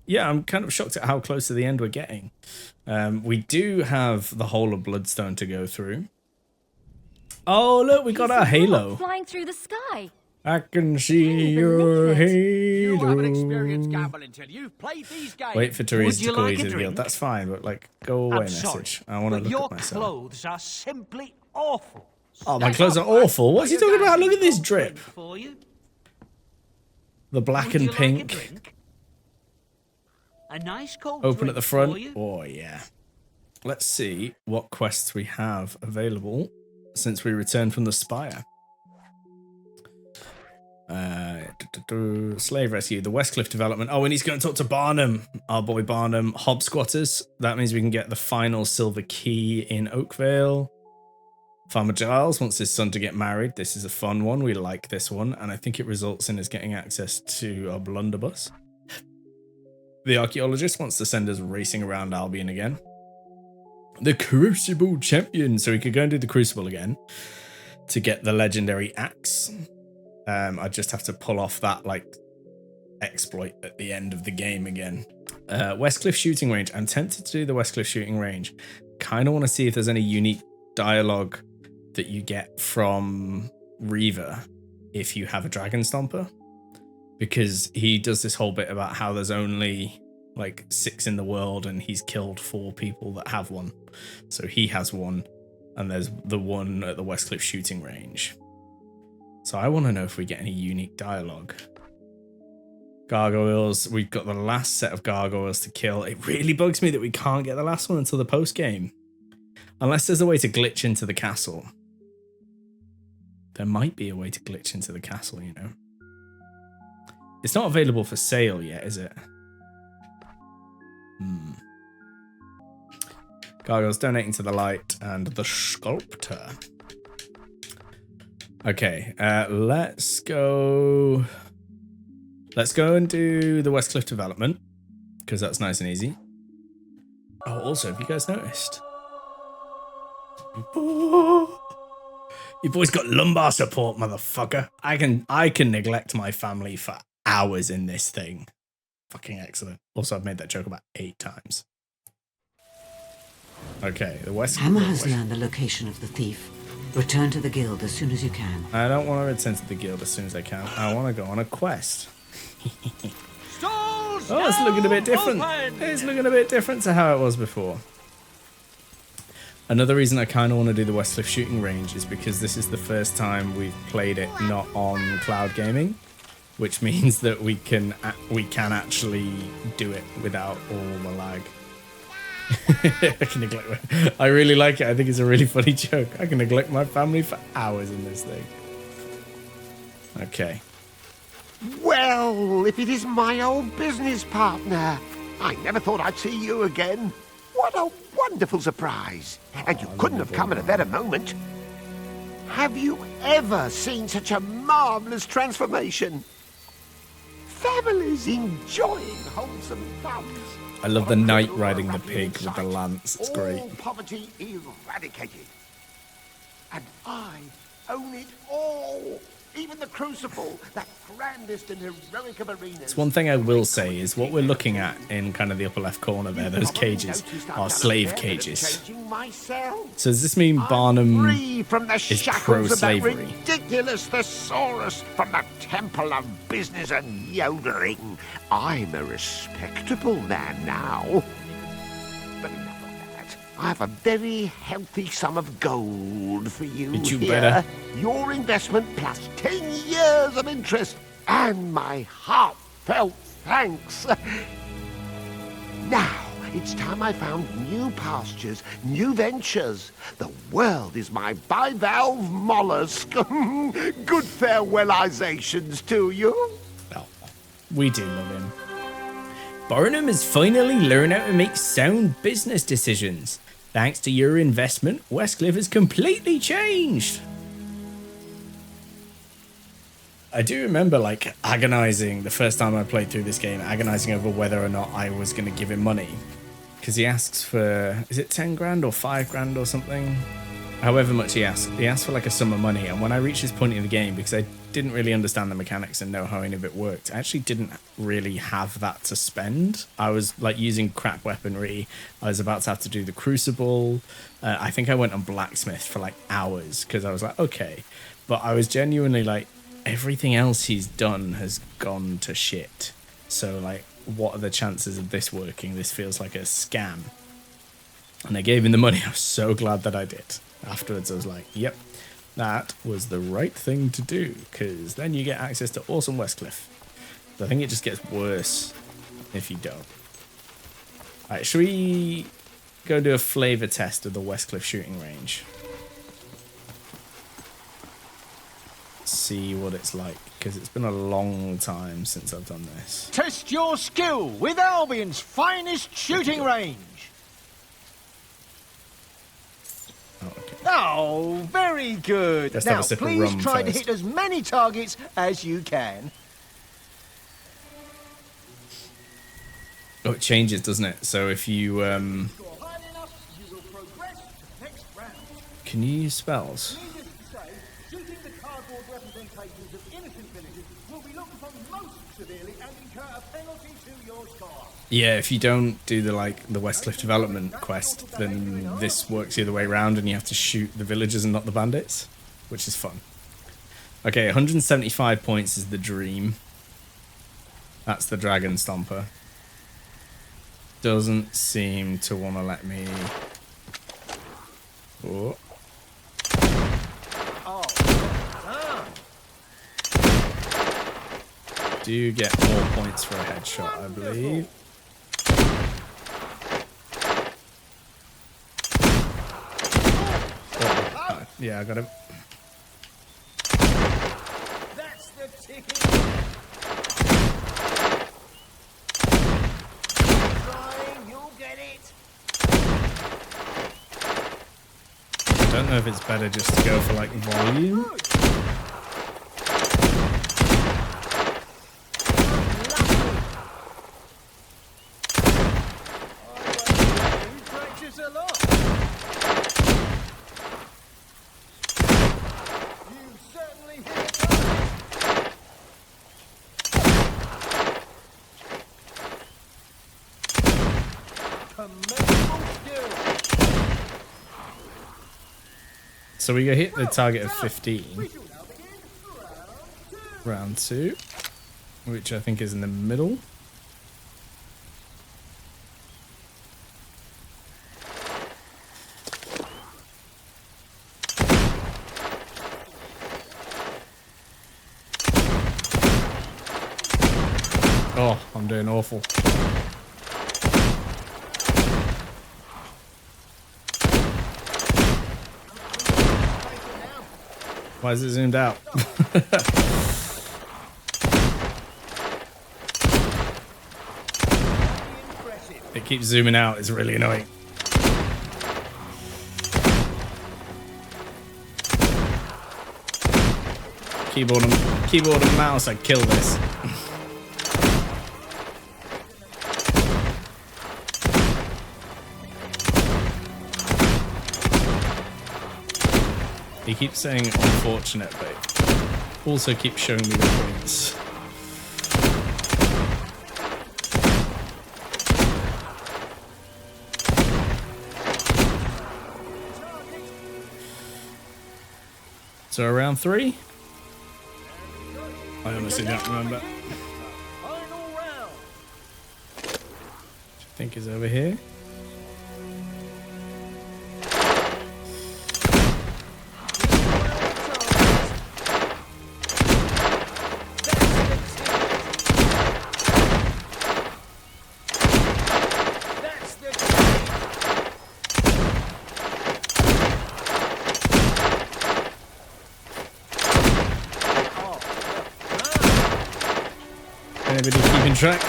yeah, I'm kind of shocked at how close to the end we're getting. We do have the whole of Bloodstone to go through. Oh, look, we got our halo. Flying through the sky. I can see your halo. You haven't experienced gambling until you've played these games. Wait for Therese to call you to the drink? guild. That's fine, but like, go away, I'm sorry, message. I want to look your at myself. clothes are simply awful. Oh, my clothes are awful. What's he talking about? Look at this drip. For you? The black Would and you like a pink. drink? A nice cold Open at the drink front. for you? Oh, yeah. Let's see what quests we have available since we returned from the Spire. Slave rescue, the Westcliff development. Oh, we need to go and talk to Barnum. Our boy Barnum. Hobbe Squatters. That means we can get the final silver key in Oakvale. Farmer Giles wants his son to get married. This is a fun one. We like this one. And I think it results in us getting access to a blunderbuss. The archaeologist wants to send us racing around Albion again. The Crucible champion. So we could go and do the Crucible again to get the legendary axe. I just have to pull off that like exploit at the end of the game again. Westcliff shooting range. I'm tempted to do the Westcliff shooting range. Kind of want to see if there's any unique dialogue that you get from Reaver if you have a Dragon Stomper, because he does this whole bit about how there's only like 6 in the world and he's killed 4 people that have one. So he has one, and there's the one at the Westcliff shooting range. So I want to know if we get any unique dialogue. Gargoyles. We've got the last set of gargoyles to kill. It really bugs me that we can't get the last one until the post game. Unless there's a way to glitch into the castle. There might be a way to glitch into the castle, you know. It's not available for sale yet, is it? Gargoyles donating to the light and the sculptor. Okay, let's go and do the Westcliff development, because that's nice and easy. Oh, also, have you guys noticed? Oh, your boy's got lumbar support, motherfucker. I can neglect my family for hours in this thing. Fucking excellent. Also, I've made that joke about 8 times. Okay, the Westcliff. Hammer has learned the location of the thief. Return to the guild as soon as you can. I don't want to return to the guild as soon as I can. I want to go on a quest. Oh, it's looking a bit different. It's looking a bit different to how it was before. Another reason I kind of want to do the Westcliff shooting range is because this is the first time we've played it not on cloud gaming, which means that we can actually do it without all the lag. I really like it. I think it's a really funny joke. I can neglect my family for hours in this thing. Okay. Well, if it is my old business partner. I never thought I'd see you again. What a wonderful surprise. And you couldn't have come at a better moment. Have you ever seen such a marvelous transformation? Families enjoying wholesome thumbs. I love the knight riding the pig with the lance. It's great. All poverty eradicated. And I own it all. Even the Crucible, that grandest and heroic of arenas. It's one thing I will say is what we're looking at in kind of the upper left corner there, those cages, are slave cages. So does this mean Barnum free from the is shackles of that pro-slavery? ridiculous thesaurus from the temple of business and yodeling? I'm a respectable man now. But enough of that. I have a very healthy sum of gold for you. Ain't you here. better? Your investment plus 10 years of interest and my heartfelt thanks. Now, it's time I found new pastures, new ventures. The world is my bivalve mollusk. Good farewellizations to you. Oh, we do love him. Barnum has finally learned how to make sound business decisions. Thanks to your investment, Westcliff has completely changed. I do remember like agonizing the first time I played through this game, agonizing over whether or not I was going to give him money. Because he asks for, is it 10 grand or 5 grand or something? However much he asks. He asks for like a sum of money. And when I reached this point in the game, because I didn't really understand the mechanics and know how any of it worked. I actually didn't really have that to spend. I was like using crap weaponry. I was about to have to do the crucible. I think I went on blacksmith for like hours because I was like, okay. But I was genuinely like, everything else he's done has gone to shit. So like, what are the chances of this working? This feels like a scam. And I gave him the money. I was so glad that I did. Afterwards, I was like, yep, that was the right thing to do, because then you get access to awesome Westcliff. I think it just gets worse if you don't. Alright, should we go do a flavor test of the Westcliff shooting range? See what it's like, because it's been a long time since I've done this. Test your skill with Albion's finest shooting range. Oh, okay. Oh, very good. Let's have Now, a sip of please rum try to first. hit as many targets as you can. Oh, it changes, doesn't it? So if you can you use spells? Shooting the cardboard representations of innocent villagers will be looked upon most severely and incur a penalty to your score. Yeah, if you don't do the Westcliff development quest, then this works the other way around and you have to shoot the villagers and not the bandits, which is fun. Okay, 175 points is the dream. That's the Dragon Stomper. Doesn't seem to want to let me... Oh. Do get more points for a headshot, I believe. Oh, yeah, I got him. That's the ticket. Trying, you'll get it. I don't know if it's better just to go for like volume. Practice a lot. You certainly hit it. Commendable skill. So we hit the target of 15. Round 2, which I think is in the middle. Oh, I'm doing awful. Why is it zoomed out? It keeps zooming out, it's really annoying. Keyboard and mouse, I'd kill this. He keeps saying unfortunate, but also keeps showing me the points. So around 3? I honestly don't remember. Final round. I think is over here. Anybody keeping track?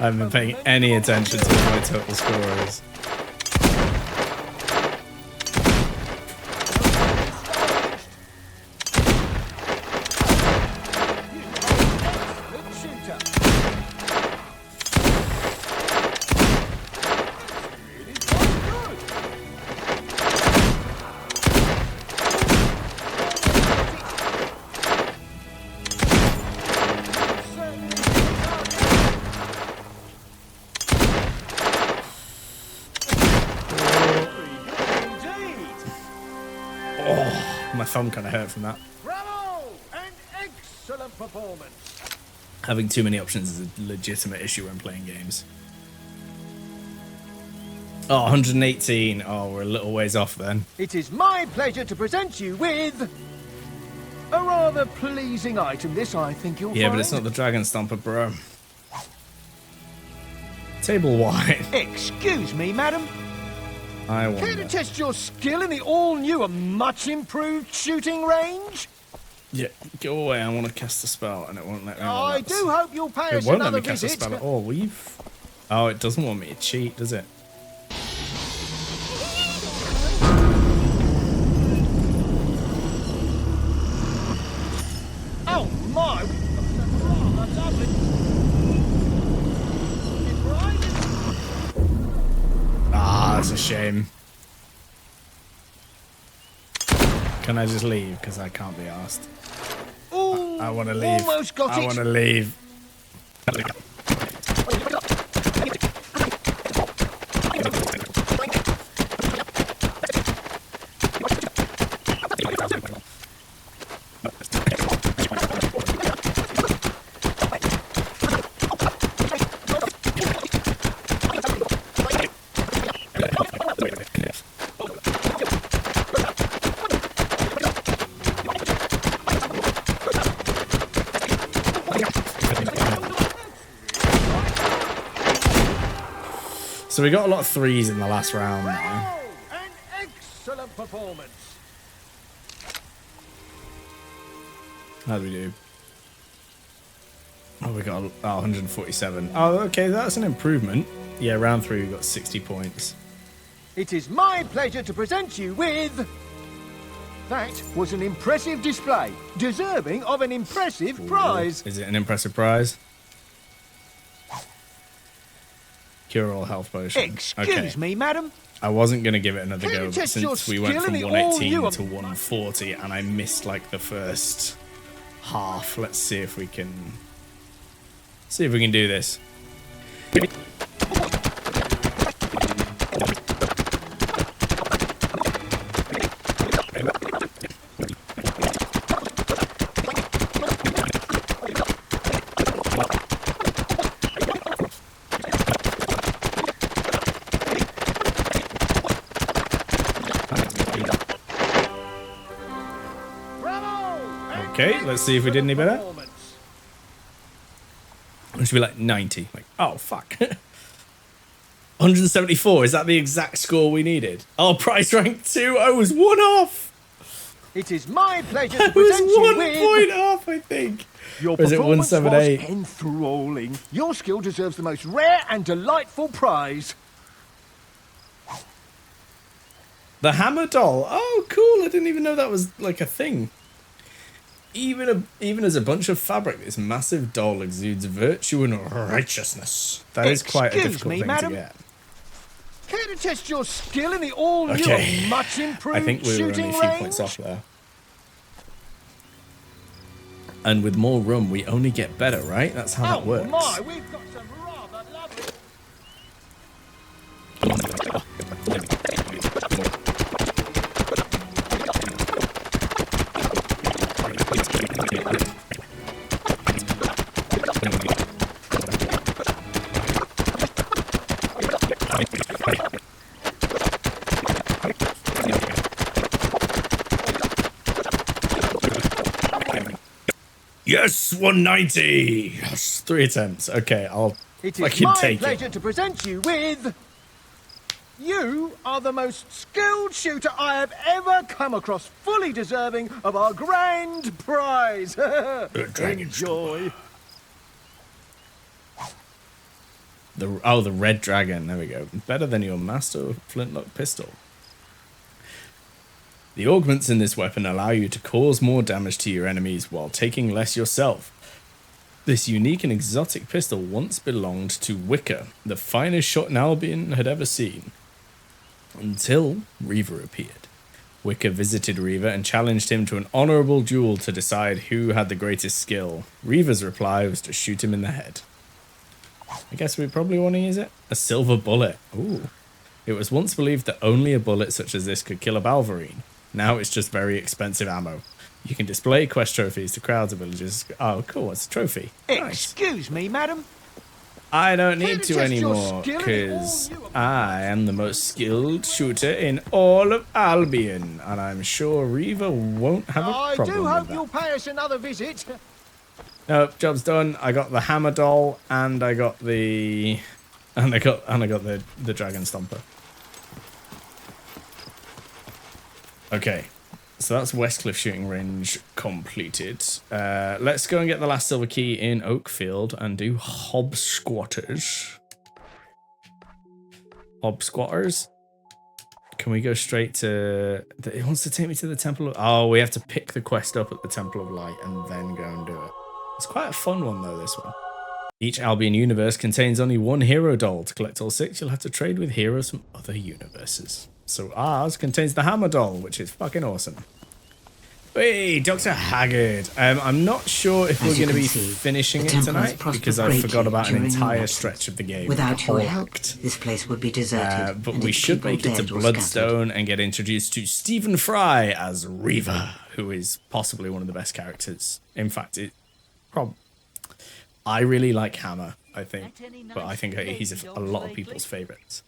I haven't been paying any attention to what my total score is. my thumb kind of hurt from that. Bravo! An excellent performance. Having too many options is a legitimate issue when playing games. Oh, 118. Oh, we're a little ways off then. It is my pleasure to present you with a rather pleasing item. This, I think you'll Yeah, find. but it's not the Dragon Stomper, bro. Table wine. Excuse me, madam. I Care to wonder. test your skill in the all-new and much-improved shooting range? Yeah, go away. I want to cast a spell and it won't let me. I relax. do hope you'll pay It us won't let another me cast a visit. spell at all. We've. Oh, it doesn't want me to cheat, does it? Oh my! That's lovely. It's right. Ah, that's a shame. Can I just leave? Because I can't be asked. Ooh, I want to leave. Almost got I it. want to leave. So we got a lot of threes in the last round now. Bravo! An excellent performance. How do we do? Oh, we got 147. Oh, okay, that's an improvement. Yeah, round 3 we got 60 points. It is my pleasure to present you with... That was an impressive display, deserving of an impressive prize. Is it an impressive prize? Cure all health potion. Excuse me, madam. I wasn't going to give it another Can go, you but test your since we went skill from in the 118 all-new- to 140 and I missed like the first half, let's see if we can do this. Bravo! Okay, let's see if we did any better. Performance. It should be like 90. Like, oh, fuck. 174. Is that the exact score we needed? Oh, price rank 2. I was one off. It is my pleasure I to present was 1 you with... point off, I think. Your Or is it performance 178? was enthralling. Your skill deserves the most rare and delightful prize. The hammer doll. Oh, cool. I didn't even know that was like a thing. Even as a bunch of fabric, this massive doll exudes virtue and righteousness. That is quite a Excuse difficult me, thing madam? to get. Care to test your skill in the all-new Okay. and much improved I think we were shooting only a few range? points off there. And with more rum, we only get better, right? That's how that works. Oh my, we've got some rather lovely... Yes, 190. Yes, 3 attempts. Okay, I'll It is fucking my take pleasure it. to present you with... You are the most skilled shooter I have ever come across, fully deserving of our grand prize. Dragon Enjoy. The red dragon. There we go. Better than your master flintlock pistol. The augments in this weapon allow you to cause more damage to your enemies while taking less yourself. This unique and exotic pistol once belonged to Wicca, the finest shot in Albion had ever seen. Until Reaver appeared. Wicca visited Reaver and challenged him to an honourable duel to decide who had the greatest skill. Reaver's reply was to shoot him in the head. I guess we probably want to use it. A silver bullet. Ooh. It was once believed that only a bullet such as this could kill a Balverine. Now it's just very expensive ammo. You can display quest trophies to crowds of villagers. Oh, cool. It's a trophy. Nice. Excuse me, madam. I don't need to Test your anymore, skill because in all you- I am the most skilled shooter in all of Albion, and I'm sure Reaver won't have a I problem do with hope that. you'll pay us another visit. Nope, job's done. I got the hammer doll, and I got the, and I got the dragon stomper. Okay, so that's Westcliff shooting range completed. Let's go and get the last silver key in Oakfield and do Hobbe Squatters. Hobbe Squatters. Can we go straight to... It wants to take me to the Temple of... Oh, we have to pick the quest up at the Temple of Light and then go and do it. It's quite a fun one, though, this one. Each Albion universe contains only one hero doll. To collect all 6, you'll have to trade with heroes from other universes. So ours contains the hammer doll, which is fucking awesome. Hey, Dr. Haggard. I'm not sure if we're going to be finishing it tonight because I forgot about an entire stretch of the game. Without your help, this place would be deserted. But and we its should people make it to dead or Bloodstone and get introduced to Stephen Fry as Reaver, who is possibly one of the best characters. In fact, I really like Hammer, I think, but I think he's a lot of people's favourites.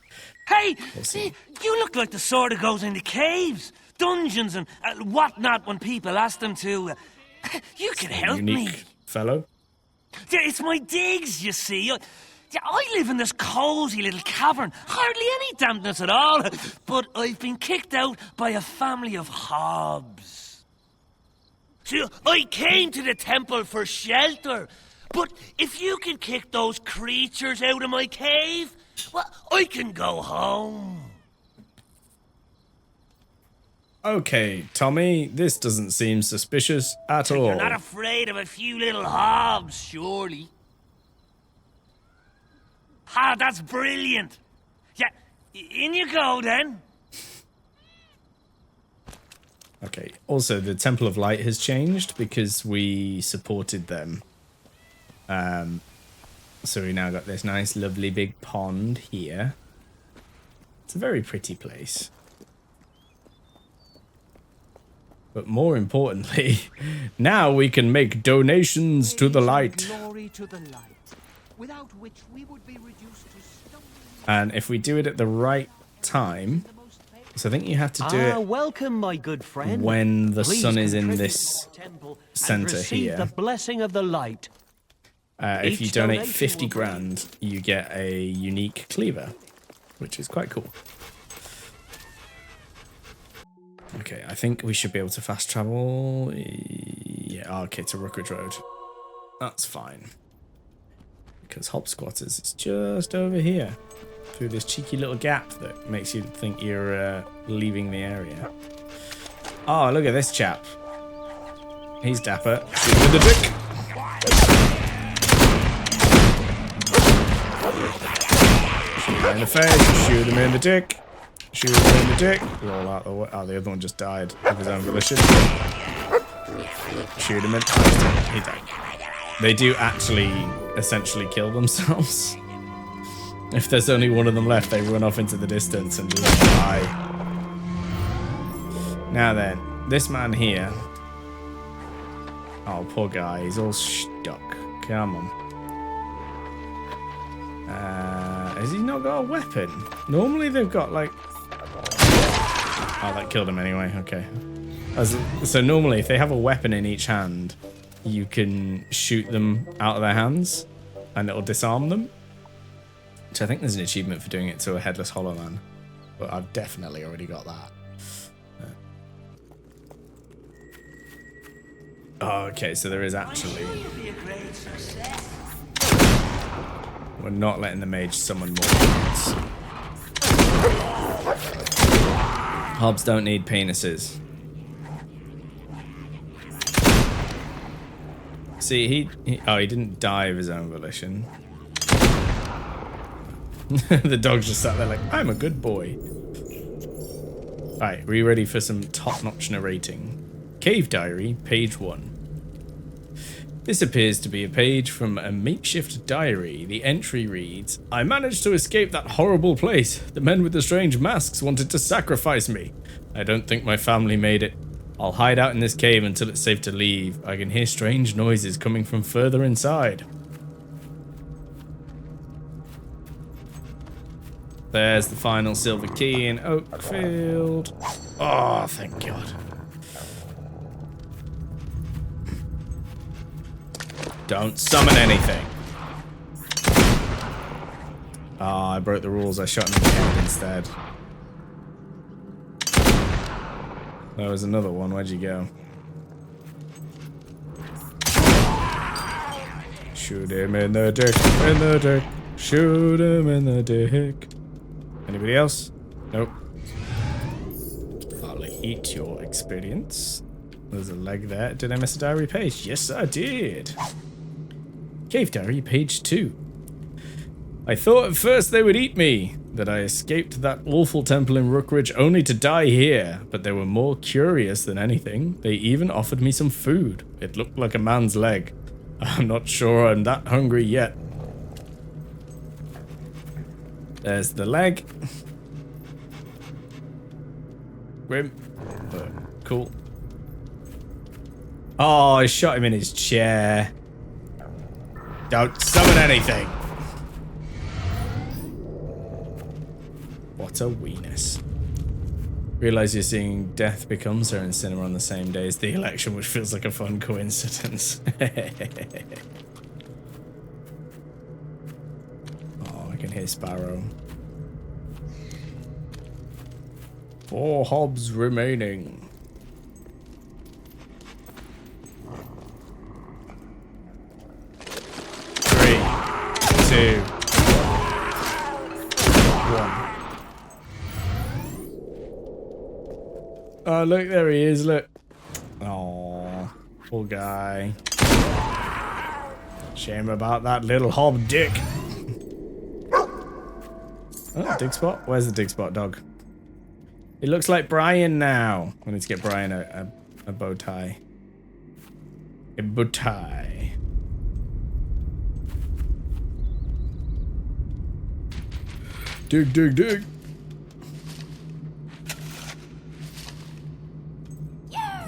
Hey, We'll see. you look like the sort who goes into caves, dungeons, and whatnot when people ask them to. You can help me. Unique fellow. Yeah, it's my digs, you see. I live in this cosy little cavern, hardly any dampness at all, but I've been kicked out by a family of Hobbes. So I came to the temple for shelter, but if you can kick those creatures out of my cave, well, I can go home. Okay, Tommy, this doesn't seem suspicious at all. You're not afraid of a few little Hobbes, surely? Ah, that's brilliant. Yeah, in you go then. Okay, also the Temple of Light has changed because we supported them. So we now got this nice, lovely big pond here. It's a very pretty place. But more importantly, now we can make donations to the light. Glory to the light, without which we would be reduced to stone. And if we do it at the right time, so I think you have to do it welcome, my good friend. when the Please sun is in contribute this to our temple and center receive here. the blessing of the light. If you Each donate donation 50 will be- grand, you get a unique cleaver, which is quite cool. Okay, I think we should be able to fast travel. Yeah, okay, to Rookridge Road. That's fine. Because Hobbe Squatters is just over here. Through this cheeky little gap that makes you think you're leaving the area. Oh, look at this chap. He's dapper. Shoot him in the dick. Shoot him in the face. Shoot him in the dick. Shoot him in the dick. Roll out the way. Oh, the other one just died of his own volition. Shoot him in. He died. They do actually essentially kill themselves. If there's only one of them left, they run off into the distance and just die. Now then, this man here. Oh, poor guy. He's all stuck. Come on. Has he not got a weapon? Normally they've got like... Oh, that killed him anyway. Okay. So normally if they have a weapon in each hand, you can shoot them out of their hands and it'll disarm them. Which I think there's an achievement for doing it to a Headless Hollow Man. But I've definitely already got that. Oh, okay, so there is actually... We're not letting the mage summon more demons. Hobbs don't need penises. See, he didn't die of his own volition. The dog's just sat there like, I'm a good boy. Alright, are you ready for some top-notch narrating? Cave Diary, page 1. This appears to be a page from a makeshift diary. The entry reads, I managed to escape that horrible place. The men with the strange masks wanted to sacrifice me. I don't think my family made it. I'll hide out in this cave until it's safe to leave. I can hear strange noises coming from further inside. There's the final silver key in Oakfield. Oh, thank God. Don't summon anything. Oh, I broke the rules. I shot him in the head instead. There was another one. Where'd you go? Shoot him in the dick, in the dick. Shoot him in the dick. Anybody else? Nope. I'll eat your experience. There's a leg there. Did I miss a diary page? Yes, I did. Cave diary, page 2. I thought at first they would eat me, that I escaped that awful temple in Rookridge only to die here, but they were more curious than anything. They even offered me some food. It looked like a man's leg. I'm not sure I'm that hungry yet. There's the leg. Grim. But cool. Oh, I shot him in his chair. Don't summon anything. What a weenus. Realize you're seeing Death Becomes Her in cinema on the same day as the election, which feels like a fun coincidence. Oh, I can hear Sparrow. 4 hobs remaining. 3, 2, 1. Oh, look, there he is, look. Oh, poor guy. Shame about that little hob dick. Oh, dig spot? Where's the dig spot, dog? It looks like Brian now. I need to get Brian a bow tie. A bow tie. Dig, dig, dig.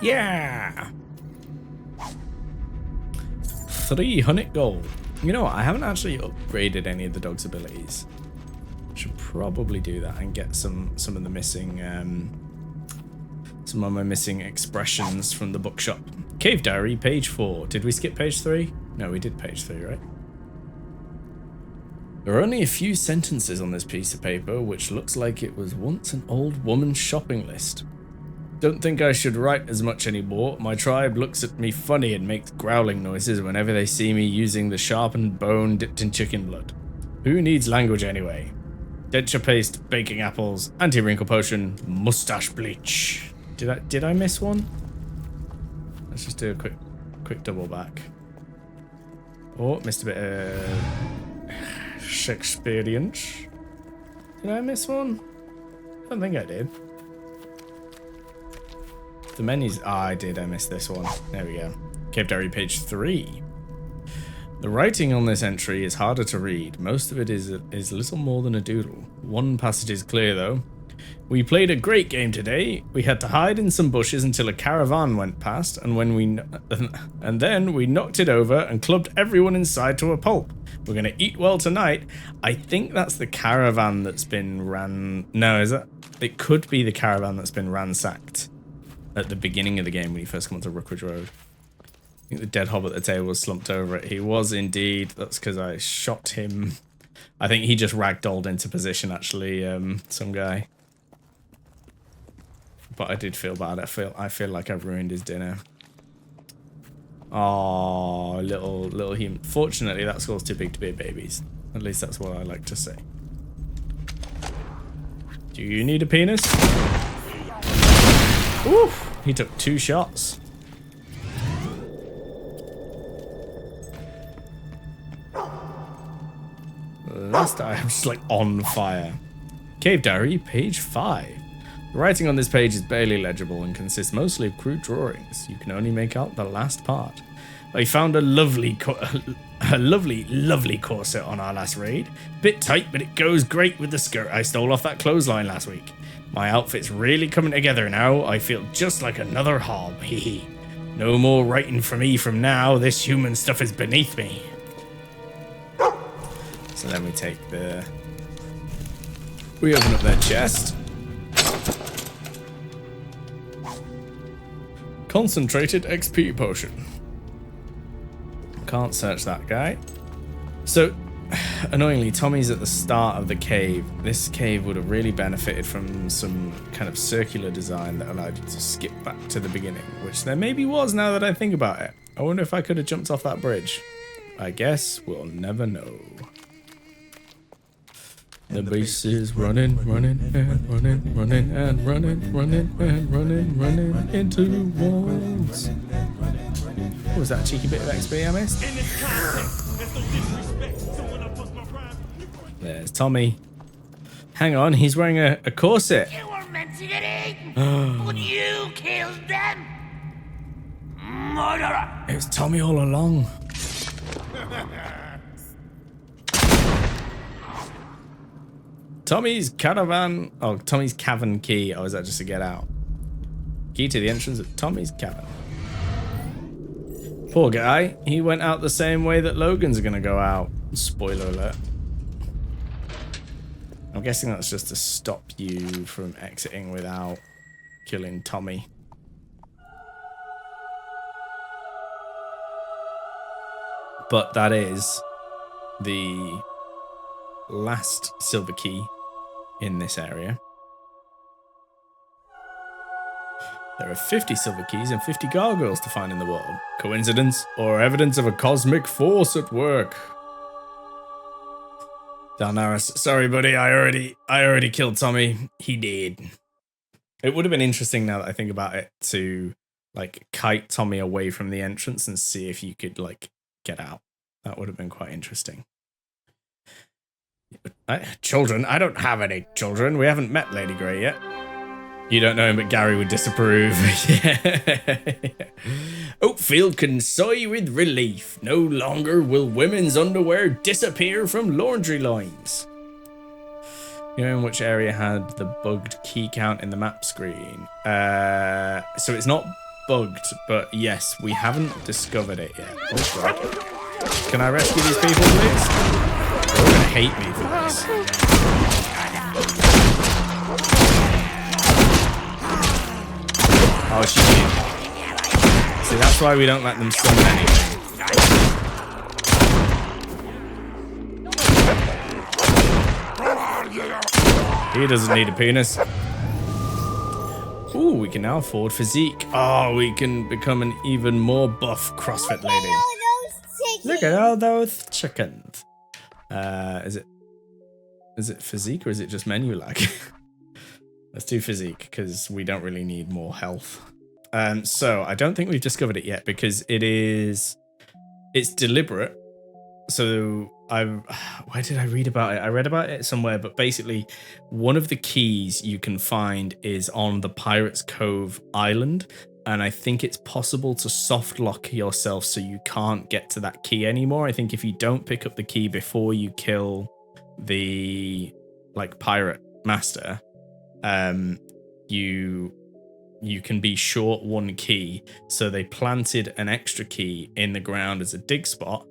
Yeah! 300 gold. You know what? I haven't actually upgraded any of the dog's abilities. Should probably do that and get some of the missing some of my missing expressions from the bookshop. Cave diary, page 4. Did we skip page 3? No, we did page 3, right? There are only a few sentences on this piece of paper, which looks like it was once an old woman's shopping list. Don't think I should write as much anymore. My tribe looks at me funny and makes growling noises whenever they see me using the sharpened bone dipped in chicken blood. Who needs language anyway? Denture paste, baking apples, anti-wrinkle potion, mustache bleach. Did I miss one? Let's just do a quick double back. Oh, missed a bit of Shakespearean. Did I miss one? I don't think I did. The menus. I did. I missed this one. There we go. Cave diary, page 3. The writing on this entry is harder to read. Most of it is little more than a doodle. One passage is clear though. We played a great game today. We had to hide in some bushes until a caravan went past, and then we knocked it over and clubbed everyone inside to a pulp. We're gonna eat well tonight. I think that's the caravan that's been No, is that? It could be the caravan that's been ransacked at the beginning of the game when you first come onto Rookridge Road. I think the dead hob at the table was slumped over it. He was indeed. That's because I shot him. I think he just ragdolled into position, actually, some guy. But I did feel bad. I feel like I ruined his dinner. Oh, little human. Fortunately, that skull's too big to be babies. At least that's what I like to say. Do you need a penis? Oof! He took 2 shots. Last time, I'm just like on fire. Cave diary, page 5. The writing on this page is barely legible and consists mostly of crude drawings. You can only make out the last part. I found a lovely corset on our last raid. Bit tight, but it goes great with the skirt I stole off that clothesline last week. My outfit's really coming together now. I feel just like another hob. Hee. No more writing for me from now. This human stuff is beneath me. So then we take the... We open up their chest. Concentrated XP potion. Can't search that guy. So, annoyingly, Tommy's at the start of the cave. This cave would have really benefited from some kind of circular design that allowed you to skip back to the beginning, which there maybe was now that I think about it. I wonder if I could have jumped off that bridge. I guess we'll never know. The beast is running, running, and running, running, and running, running, and running, running into walls. What was that cheeky bit of XP I missed? There's Tommy. Hang on, he's wearing a corset. You were meant to get eaten, but you killed them. Murderer! It was Tommy all along. Tommy's cavern key. Oh, is that just to get out? Key to the entrance of Tommy's cavern. Poor guy. He went out the same way that Logan's gonna go out. Spoiler alert. I'm guessing that's just to stop you from exiting without killing Tommy. But that is the last silver key in this area. There are 50 silver keys and 50 gargoyles to find in the world. Coincidence or evidence of a cosmic force at work? Dalnaris, sorry buddy, I already killed Tommy. He did. It would have been interesting now that I think about it to like kite Tommy away from the entrance and see if you could like get out. That would have been quite interesting. Children? I don't have any children. We haven't met Lady Grey yet. You don't know him, but Gary would disapprove. Oakfield can sigh with relief. No longer will women's underwear disappear from laundry lines. You know in which area had the bugged key count in the map screen? So it's not bugged, but yes, we haven't discovered it yet. Oh God. Can I rescue these people, please? They're all gonna hate me for this. Oh, she did. See, that's why we don't let them summon anything. He doesn't need a penis. Ooh, we can now afford physique. Oh, we can become an even more buff CrossFit lady. Look at all those chickens. Is it physique or is it just menu lag? Let's do physique because we don't really need more health. So I don't think we've discovered it yet because it's deliberate. So where did I read about it? I read about it somewhere, but basically one of the keys you can find is on the Pirates Cove Island. And I think it's possible to soft lock yourself so you can't get to that key anymore. I think if you don't pick up the key before you kill the pirate master, you can be short one key. So they planted an extra key in the ground as a dig spot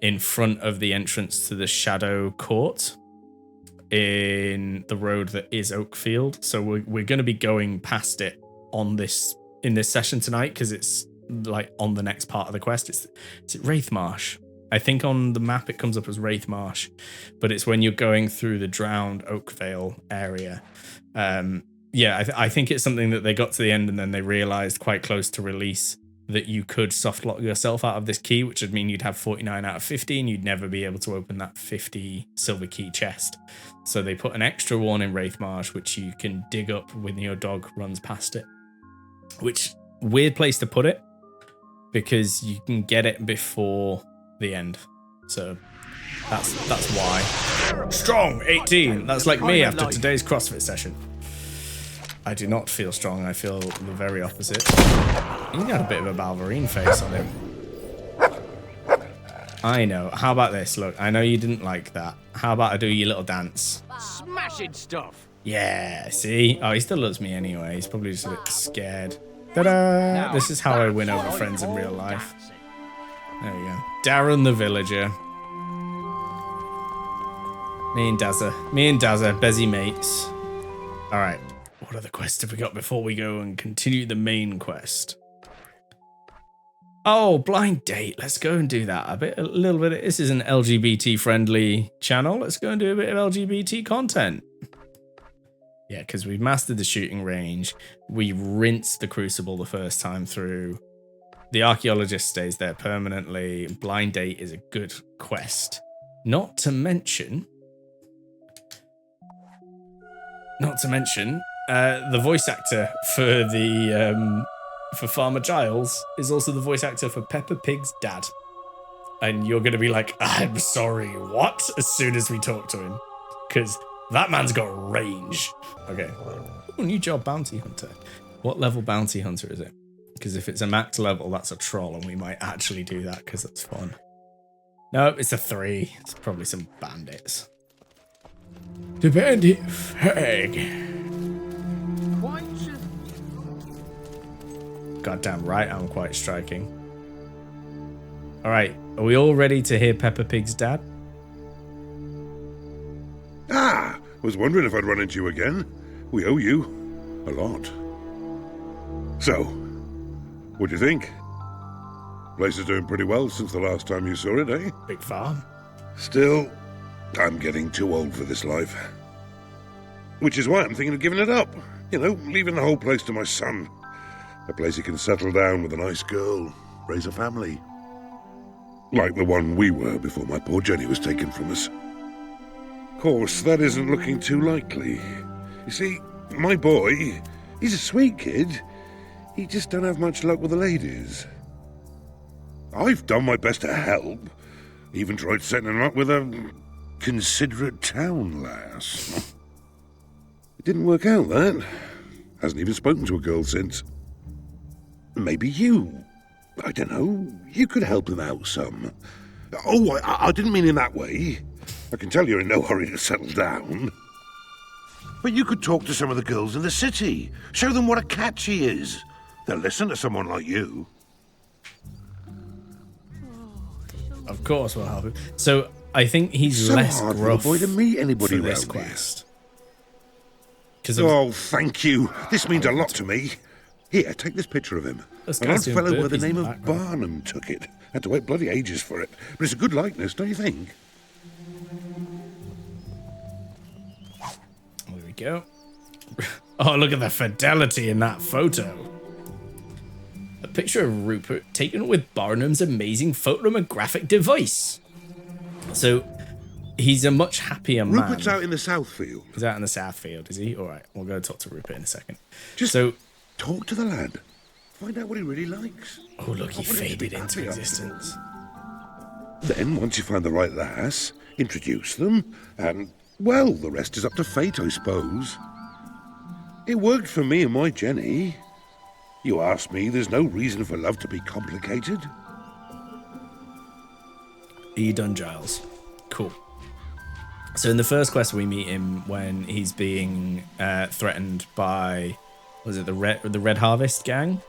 in front of the entrance to the Shadow Court in the road that is Oakfield. So we're going to be going past it in this session tonight because it's like on the next part of the quest. Is it Wraithmarsh? I think on the map it comes up as Wraithmarsh, but it's when you're going through the drowned Oakvale area. I think it's something that they got to the end and then they realized quite close to release that you could soft lock yourself out of this key, which would mean you'd have 49 out of 50 and you'd never be able to open that 50 silver key chest. So they put an extra one in Wraithmarsh, which you can dig up when your dog runs past it. Which, weird place to put it, because you can get it before the end. So that's why. Strong, 18. That's like me after today's CrossFit session. I do not feel strong. I feel the very opposite. He got a bit of a Balverine face on him. I know. How about this? Look, I know you didn't like that. How about I do your little dance? Smashing stuff. Yeah, see? Oh, he still loves me anyway. He's probably just a bit scared. Ta-da! This is how I win over friends in real life. There we go. Darren the villager. Me and Dazza, busy mates. Alright, what other quests have we got before we go and continue the main quest? Oh, blind date. Let's go and do that. A little bit. This is an LGBT friendly channel. Let's go and do a bit of LGBT content. Yeah, because we've mastered the shooting range. We rinsed the crucible the first time through. The archaeologist stays there permanently. Blind date is a good quest. Not to mention, the voice actor for the for Farmer Giles is also the voice actor for Peppa Pig's dad. And you're gonna be like, I'm sorry, what? As soon as we talk to him, because that man's got range. Okay. Ooh, new job, bounty hunter. What level bounty hunter is it? Because if it's a max level, that's a troll, and we might actually do that because that's fun. No, it's a 3. It's probably some bandits. The bandit fag. Goddamn right, I'm quite striking. Alright, are we all ready to hear Peppa Pig's dad? Ah, was wondering if I'd run into you again. We owe you a lot. So, what do you think? Place is doing pretty well since the last time you saw it, eh? Big farm. Still, I'm getting too old for this life. Which is why I'm thinking of giving it up. You know, leaving the whole place to my son. A place he can settle down with a nice girl, raise a family. Like the one we were before my poor Jenny was taken from us. Of course, that isn't looking too likely. You see, my boy, he's a sweet kid. He just don't have much luck with the ladies. I've done my best to help. Even tried setting him up with a considerate town lass. It didn't work out, that. Hasn't even spoken to a girl since. Maybe you, I don't know, you could help him out some. Oh, I didn't mean in that way. I can tell you're in no hurry to settle down. But you could talk to some of the girls in the city. Show them what a catch he is. They'll listen to someone like you. Of course we'll help him. So, I think he's So less hard for gruff a boy to meet anybody for this around here. quest. Oh, thank you. This means a lot to me. Here, take this picture of him. This An guy's old doing fellow by the burpees in name the of background. Barnum took it. Had to wait bloody ages for it. But it's a good likeness, don't you think? There we go. Oh, look at the fidelity in that photo. A picture of Rupert taken with Barnum's amazing photographic device. So, he's a much happier man. Rupert's out in the south field. He's out in the south field, is he? All right, we'll go talk to Rupert in a second. Just So, talk to the lad. Find out what he really likes. oh look, he I want him to be faded into happy after existence. Then, once you find the right lass, introduce them, and, well, the rest is up to fate, I suppose. It worked for me and my Jenny. You ask me, there's no reason for love to be complicated. Are you done, Giles? Cool. So in the first quest, we meet him when he's being threatened by, was it the Red Harvest gang?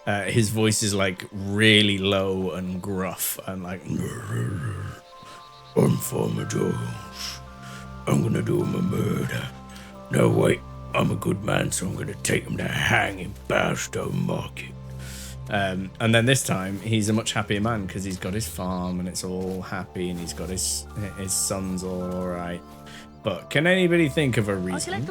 His voice is like really low and gruff and like, I'm Farmer Giles. I'm gonna do him a murder. No, wait, I'm a good man, so I'm gonna take him to hang in Barstow Market. And then this time, he's a much happier man because he's got his farm and it's all happy and he's got his sons all right. But can anybody think of a reason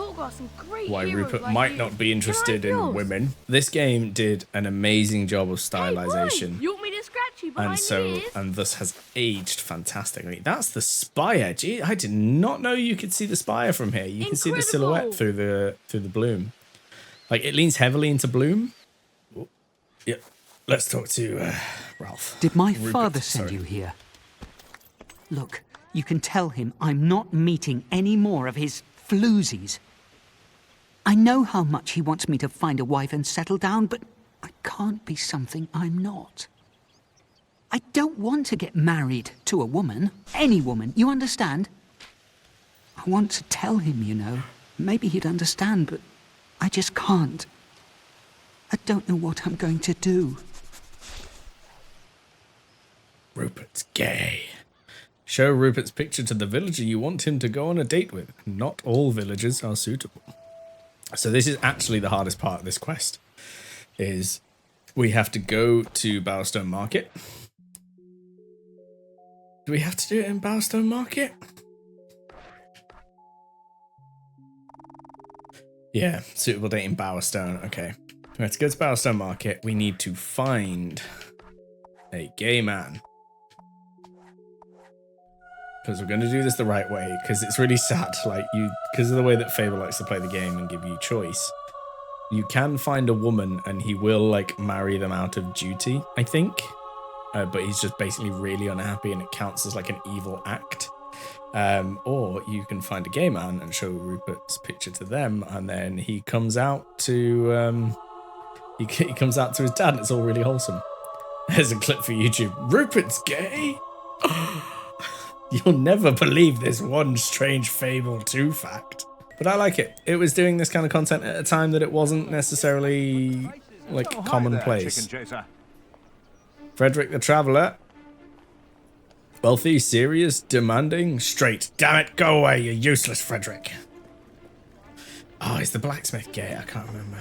why Rupert might not be interested in women? This game did an amazing job of stylization. You want me to scratch you behind the ears? And thus has aged fantastically. That's the spire. Gee, I did not know you could see the spire from here. You can see the silhouette through the bloom. Like it leans heavily into bloom. Oh, yeah, let's talk to Ralph. Did my Rupert, father send sorry. you here? Look, you can tell him I'm not meeting any more of his floozies. I know how much he wants me to find a wife and settle down, but I can't be something I'm not. I don't want to get married to a woman. Any woman, you understand? I want to tell him, you know. Maybe he'd understand, but I just can't. I don't know what I'm going to do. Rupert's gay. Show Rupert's picture to the villager you want him to go on a date with. Not all villagers are suitable. So this is actually the hardest part of this quest. Is we have to go to Bowerstone Market. Do we have to do it in Bowerstone Market? Yeah, suitable date in Bowerstone. Okay. Let's go to Bowerstone Market. We need to find a gay man. Because we're going to do this the right way. Because it's really sad. Like, because of the way that Fable likes to play the game and give you choice. You can find a woman and he will, like, marry them out of duty, I think. But he's just basically really unhappy and it counts as, like, an evil act. Or you can find a gay man and show Rupert's picture to them, and then he comes out to he comes out to his dad, and it's all really wholesome. There's a clip for YouTube. Rupert's gay? You'll never believe this one strange Fable 2 fact. But I like it. It was doing this kind of content at a time that it wasn't necessarily like commonplace. Frederick the Traveller. Wealthy, serious, demanding, straight. Damn it, go away, you useless Frederick. Oh, is the blacksmith gay? I can't remember.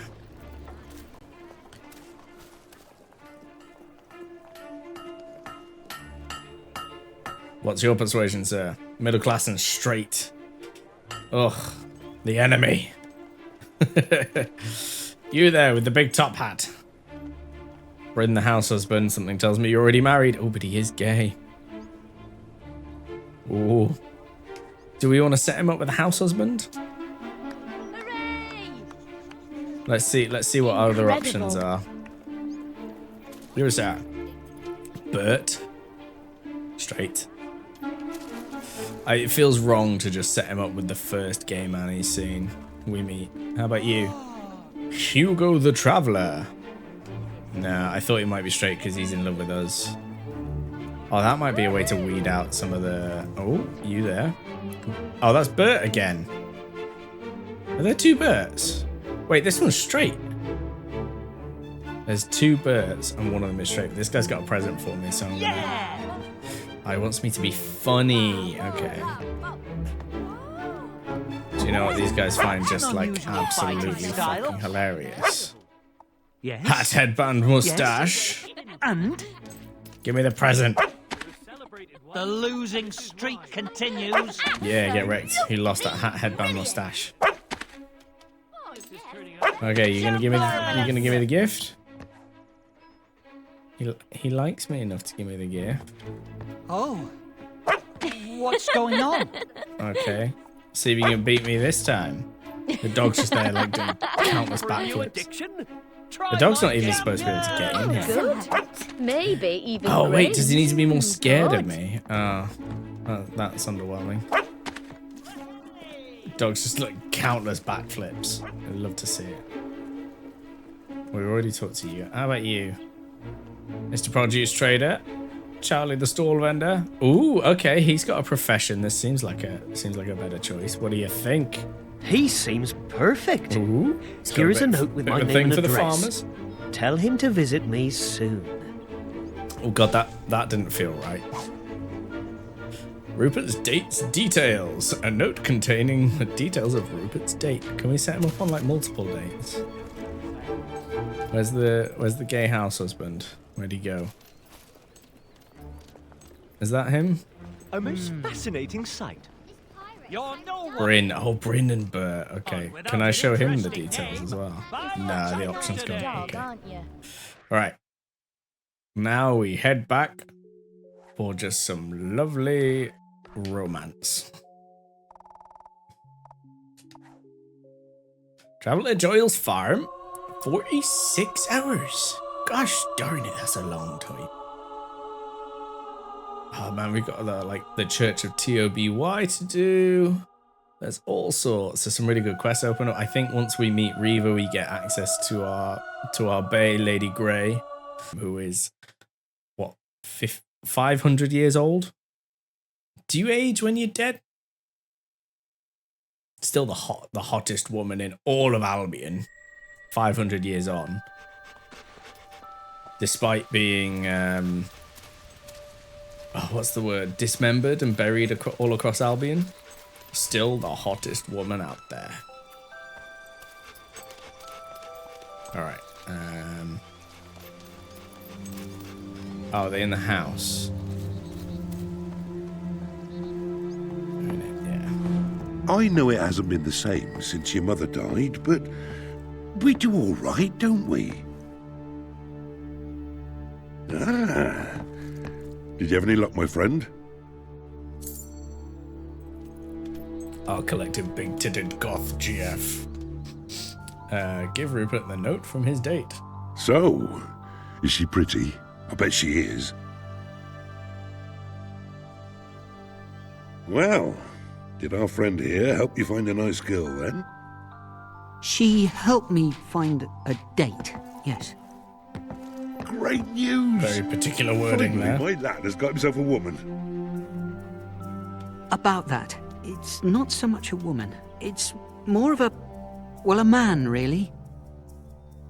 What's your persuasion, sir? Middle class and straight. Ugh, the enemy. You there with the big top hat. Bring the house husband. Something tells me you're already married. Oh, but he is gay. Ooh. Do we want to set him up with a house husband? Hooray! Let's see what other options are. Here's that. Bert. Straight. It feels wrong to just set him up with the first gay man he's seen. We meet. How about you? Hugo the Traveller. Nah, I thought he might be straight because he's in love with us. Oh, that might be a way to weed out some of the... Oh, you there. Oh, that's Bert again. Are there two Berts? Wait, this one's straight. There's two Berts and one of them is straight. This guy's got a present for me, so I'm gonna... Oh, he wants me to be funny. Okay. Do you know what these guys find just like absolutely fucking hilarious? Yes. Hat, headband, mustache. Yes. And Give me the present. the losing streak continues. Yeah, get wrecked. He lost that hat, headband, mustache. Okay, you're gonna give me the gift? He likes me enough to give me the gift. Oh. What's going on? Okay. See if you can beat me this time. The dog's just there like doing countless backflips. The dog's not even supposed to be able to get in here. Good. Maybe even. Oh wait, great. does he need to be more scared of me? Oh, that's underwhelming. The dog's just like countless backflips. I'd love to see it. We've already talked to you. How about you? Mr. Produce Trader? Charlie the stall vendor? Ooh, okay, he's got a profession. This seems like a better choice. What do you think? He seems perfect. Ooh, Here is a note with my name and for the address. farmers. Tell him to visit me soon. Oh god, that didn't feel right. Rupert's dates details. A note containing the details of Rupert's date. Can we set him up on like multiple dates? Where's the gay house husband? Where'd he go? Is that him? A most fascinating sight. You're no one. Bryn. Oh, Bryn and Bert. Okay. Can I show him the details as well? Nah, the option's gone. Okay. Aren't you? Alright. Now we head back for just some lovely romance. Travel to Joyle's farm. 46 hours. Gosh darn it, that's a long time. Oh man, we've got the Church of TOBY to do. There's all sorts. There's some really good quests open up. I think once we meet Reva, we get access to our Bay Lady Grey, who is what 500 years old. Do you age when you're dead? still the hottest woman in all of Albion, 500 years on. Despite being, what's the word? Dismembered and buried all across Albion. Still the hottest woman out there. Alright. Oh, are they in the house? I know it hasn't been the same since your mother died, but we do all right, don't we? Ah. Did you have any luck, my friend? Our collective big-titted GothGF. Give Rupert the note from his date. So, is she pretty? I bet she is. Well, did our friend here help you find a nice girl then? She helped me find a date, yes. Great news! Very particular wording there. My lad has got himself a woman. About that, it's not so much a woman. It's more of a man, really.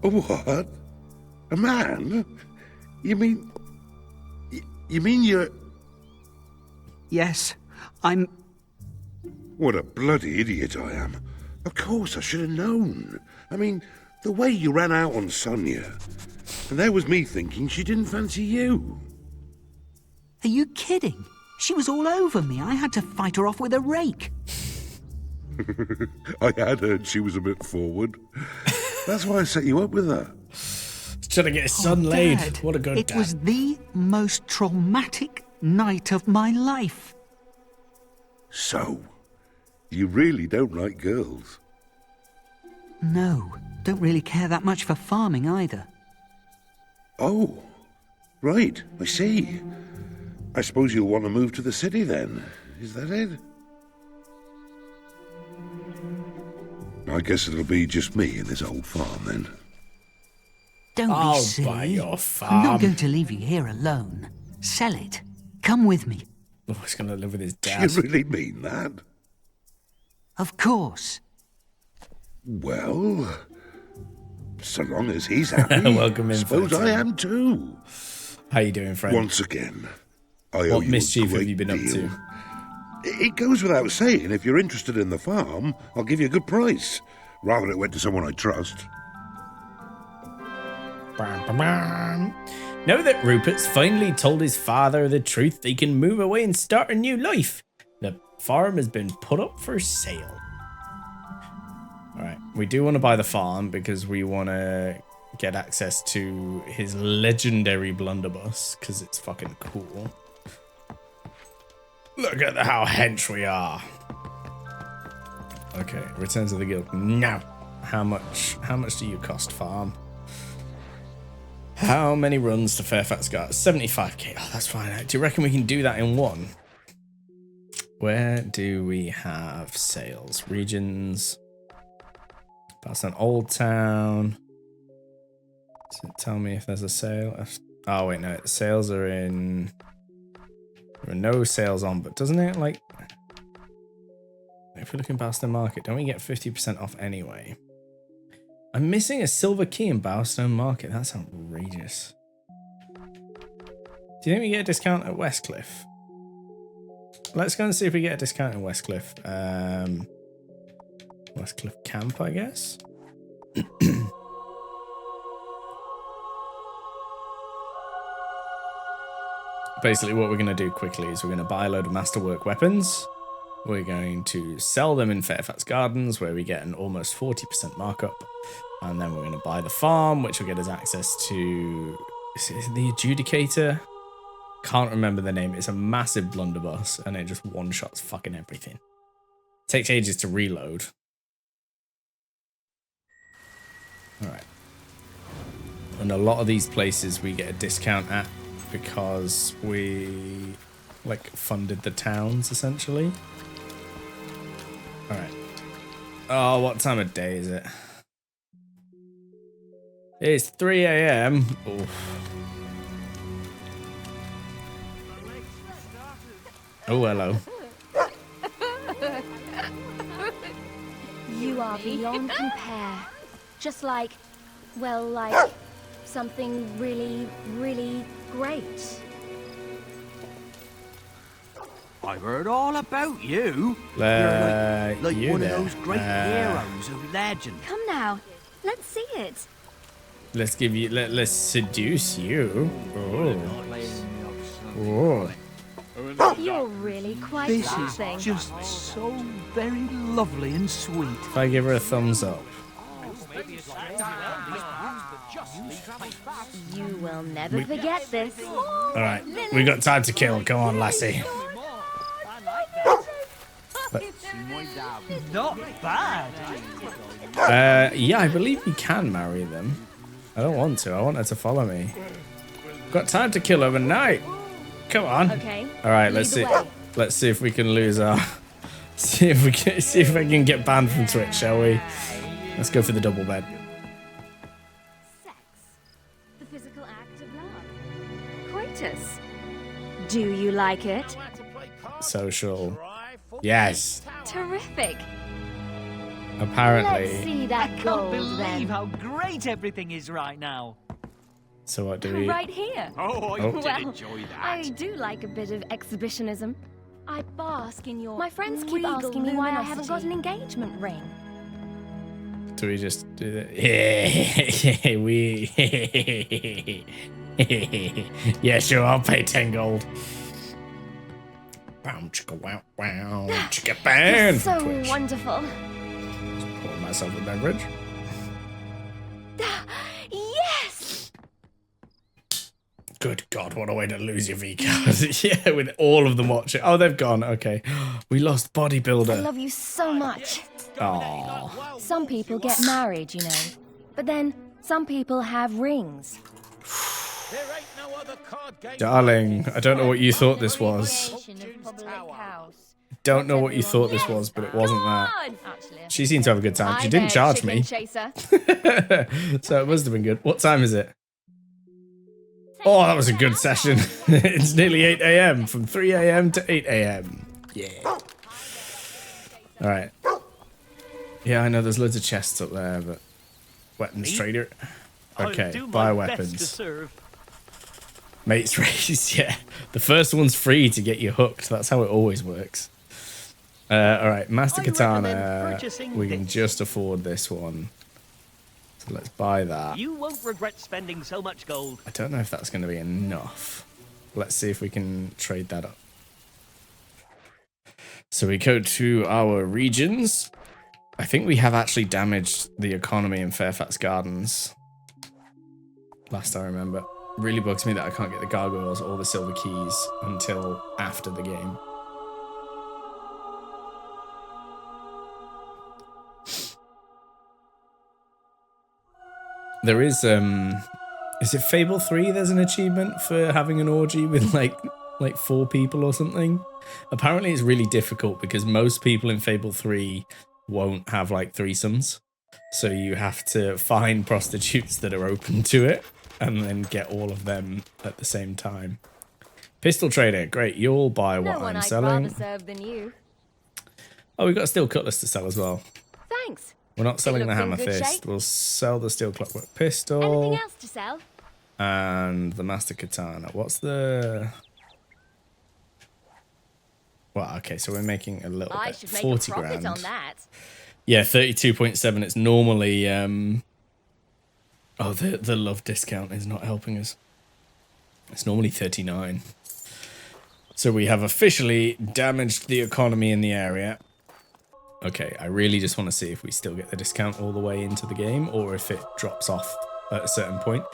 A what? A man? You mean you're... Yes, I'm... What a bloody idiot I am. Of course I should have known. I mean, the way you ran out on Sonia. And there was me thinking she didn't fancy you. Are you kidding? She was all over me. I had to fight her off with a rake. I had heard she was a bit forward. That's why I set you up with her. Trying to get his son laid. Dad, What a good it dad. was the most traumatic night of my life. So, you really don't like girls? No, don't really care that much for farming either. Oh, right, I see. I suppose you'll want to move to the city then. Is that it? I guess it'll be just me in this old farm then. Don't I'll be silly. buy your I'm farm. not going to leave you here alone. Sell it. Come with me. Oh, he's going to live with his Do dad. you really mean that? Of course. Well, so long as he's happy, Welcome in, suppose I 13. am too. How you doing, friend? Once again, I owe What you mischief a great have you been up deal. to? It goes without saying, if you're interested in the farm, I'll give you a good price. Rather it went to someone I trust. Bam, bam, bam. Now that Rupert's finally told his father the truth, they can move away and start a new life. The farm has been put up for sale. Alright, we do want to buy the farm because we want to get access to his legendary blunderbuss because it's fucking cool. Look at how hench we are. Okay, return to the guild. Now, how much do you cost, farm? How many runs to Fairfax Gardens? 75k. Oh, that's fine. Do you reckon we can do that in one? Where do we have sales? Regions. That's an Old Town. Does it tell me if there's a sale? Oh, wait, no. Sales are in... There are no sales on, but doesn't it, like... If we look in Bowstone Market, don't we get 50% off anyway? I'm missing a silver key in Bowstone Market. That's outrageous. Do you think we get a discount at Westcliff? Let's go and see if we get a discount in Westcliff. Westcliff Camp, I guess. Basically, what we're going to do quickly is we're going to buy a load of masterwork weapons. We're going to sell them in Fairfax Gardens, where we get an almost 40% markup. And then we're going to buy the farm, which will get us access to... Is it the Adjudicator? Can't remember the name. It's a massive blunderbuss, and it just one-shots fucking everything. Takes ages to reload. Alright. And a lot of these places we get a discount at because we, like, funded the towns, essentially. Alright. Oh, what time of day is it? It's 3 a.m. Oh, hello. You are beyond compare. Just like, well, like something really, really great. I've heard all about you. Like You're like you one there. of those great heroes of legend. Come now, let's see it. Let's give you. Let's seduce you. Oh. Oh. You're really quite This something. is just so very lovely and sweet. If I give her a thumbs up. You will never forget this. All right, we got time to kill. Come on, lassie. Not bad. Yeah, I believe you can marry them. I don't want to. I want her to follow me. Got time to kill overnight. Come on. Okay. All right, let's see. Let's see if we can lose our. See if we can get banned from Twitch, shall we? Let's go for the double bed. Sex. The physical act of love. Coitus. Do you like it? Social. Yes. Terrific. Let's Apparently. see I that can't gold believe then. how great everything is right now. So what do we? Right here. Oh, I Oh. did Well, enjoy that. I do like a bit of exhibitionism. I bask in your. My friends keep regal asking me why I haven't got luminosity. an engagement ring. Do we just do that? Yeah, we. Yeah, sure. I'll pay 10 gold. Bow, chicka, wow, wow, chicka, bang. So Twitch. wonderful. Pour myself a beverage. Yes. Good God, what a way to lose your V card. Yeah, with all of them watching. Oh, they've gone. Okay. We lost I bodybuilder. love you so much. Aww. Some people get married, you know, but then some people have rings. Darling, I don't know what you thought this was. Don't know what you thought this was, but it wasn't that. She seemed to have a good time. She didn't charge me. Chaser. So it must have been good. What time is it? Oh, that was a good session. It's nearly 8 a.m. From 3 a.m. to 8 a.m. Yeah. All right. Yeah, I know there's loads of chests up there, but weapons trader. Okay, buy weapons. Mates race, yeah. The first one's free to get you hooked. That's how it always works. All right, Master Katana. We can just afford this one. So let's buy that. You won't regret spending so much gold. I don't know if that's going to be enough. Let's see if we can trade that up. So we go to our regions. I think we have actually damaged the economy in Fairfax Gardens. Last I remember. Really bugs me that I can't get the gargoyles or the silver keys until after the game. There is it Fable 3? There's an achievement for having an orgy with like 4 people or something. Apparently it's really difficult because most people in Fable 3 won't have like threesomes. So you have to find prostitutes that are open to it and then get all of them at the same time. Pistol trader, great. You'll buy what No one I'm I'd selling. rather serve than you. Oh, we've got a steel cutlass to sell as well. Thanks. We're not selling the looks in hammer good fist. shape. We'll sell the steel clockwork pistol. Anything else to sell? And the master katana. What's the... Well, okay, so we're making a little I bit. should make 40 a profit grand. on that. Yeah, 32.7. It's normally... Oh, the love discount is not helping us. It's normally 39. So we have officially damaged the economy in the area. Okay, I really just want to see if we still get the discount all the way into the game or if it drops off at a certain point.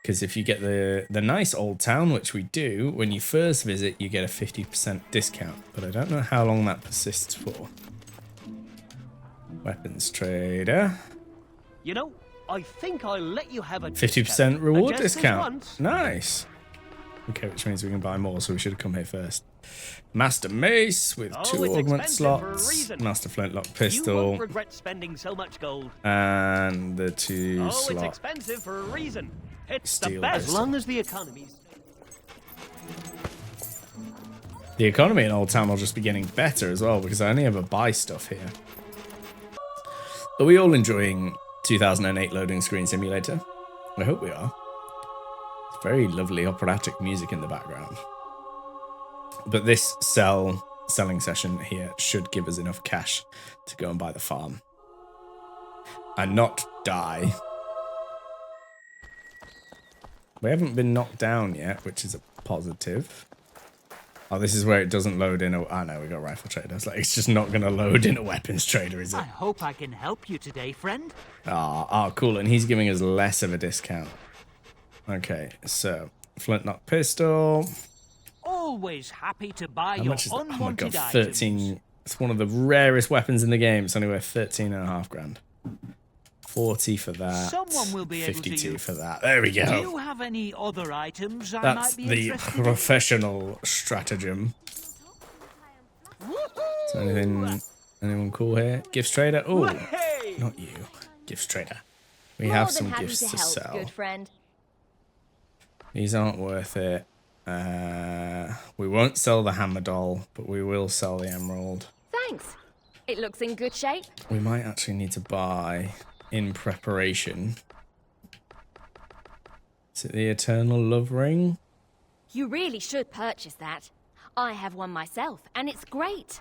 Because if you get the nice old town, which we do, when you first visit, you get a 50% discount. But I don't know how long that persists for. Weapons trader. You know, I think I'll let you have a 50% reward Just this discount. once. Nice. Okay, which means we can buy more, so we should have come here first. Master Mace with Oh, 2 it's augment expensive for a slots. reason. Master Flintlock You pistol. won't regret spending so much gold. And the 2 Oh, it's slot. expensive for a reason. It's Steel the best. pistol. As long as the economy's... The economy in Old Town will just be getting better as well, because I only ever buy stuff here. Are we all enjoying 2008 loading screen simulator? I hope we are. It's very lovely operatic music in the background. But this selling session here should give us enough cash to go and buy the farm. And not die. We haven't been knocked down yet, which is a positive. Oh, this is where it doesn't load in a... Oh, no, we got rifle trader. It's like, it's just not going to load in a weapons trader, is it? I hope I can help you today, friend. Oh, cool. And he's giving us less of a discount. Okay, so flintlock pistol. Always happy to buy How your much is that? Oh my unwanted god, items. 13. It's one of the rarest weapons in the game. It's only worth 13.5 grand. 40 for that. Someone will be able to 52 use. for that. There we Do go. you have any other items I That's might be the interested in? professional stratagem. Is there anyone cool here? Gifts trader? Oh, not you. Gifts trader. We More have than some happy gifts to help, sell. good friend. These aren't worth it. We won't sell the hammer doll, but we will sell the emerald. Thanks. It looks in good shape. We might actually need to buy in preparation. Is it the Eternal Love Ring? You really should purchase that. I have one myself, and it's great.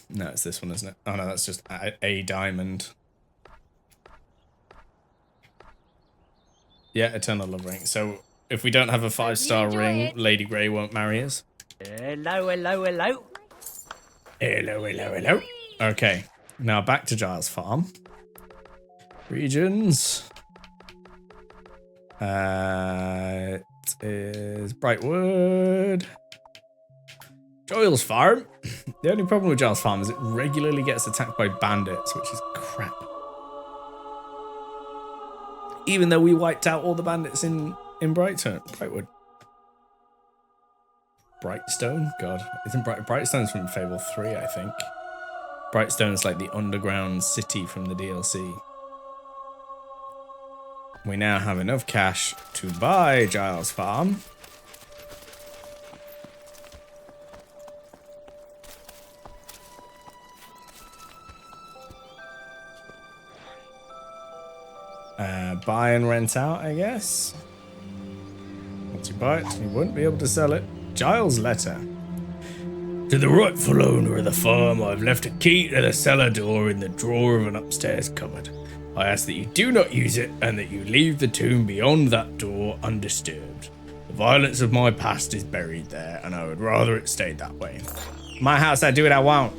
No, it's this one, isn't it? Oh no, that's just a diamond. Yeah, Eternal Love Ring. So if we don't have a 5-star enjoy ring, it. Lady Grey won't marry us. Hello, hello, hello. Hello, hello, hello. Okay, now back to Giles Farm. Regions. It is Brightwood. Giles Farm. The only problem with Giles Farm is it regularly gets attacked by bandits, which is crap. Even though we wiped out all the bandits in Brightwood. Brightstone? God. Isn't Brightstone's from Fable 3, I think. Brightstone's like the underground city from the DLC. We now have enough cash to buy Giles Farm. Buy and rent out, I guess. Once you buy it, you won't be able to sell it. Giles' letter. To the rightful owner of the farm, I've left a key to the cellar door in the drawer of an upstairs cupboard. I ask that you do not use it and that you leave the tomb beyond that door undisturbed. The violence of my past is buried there, and I would rather it stayed that way. My house, I do what I want.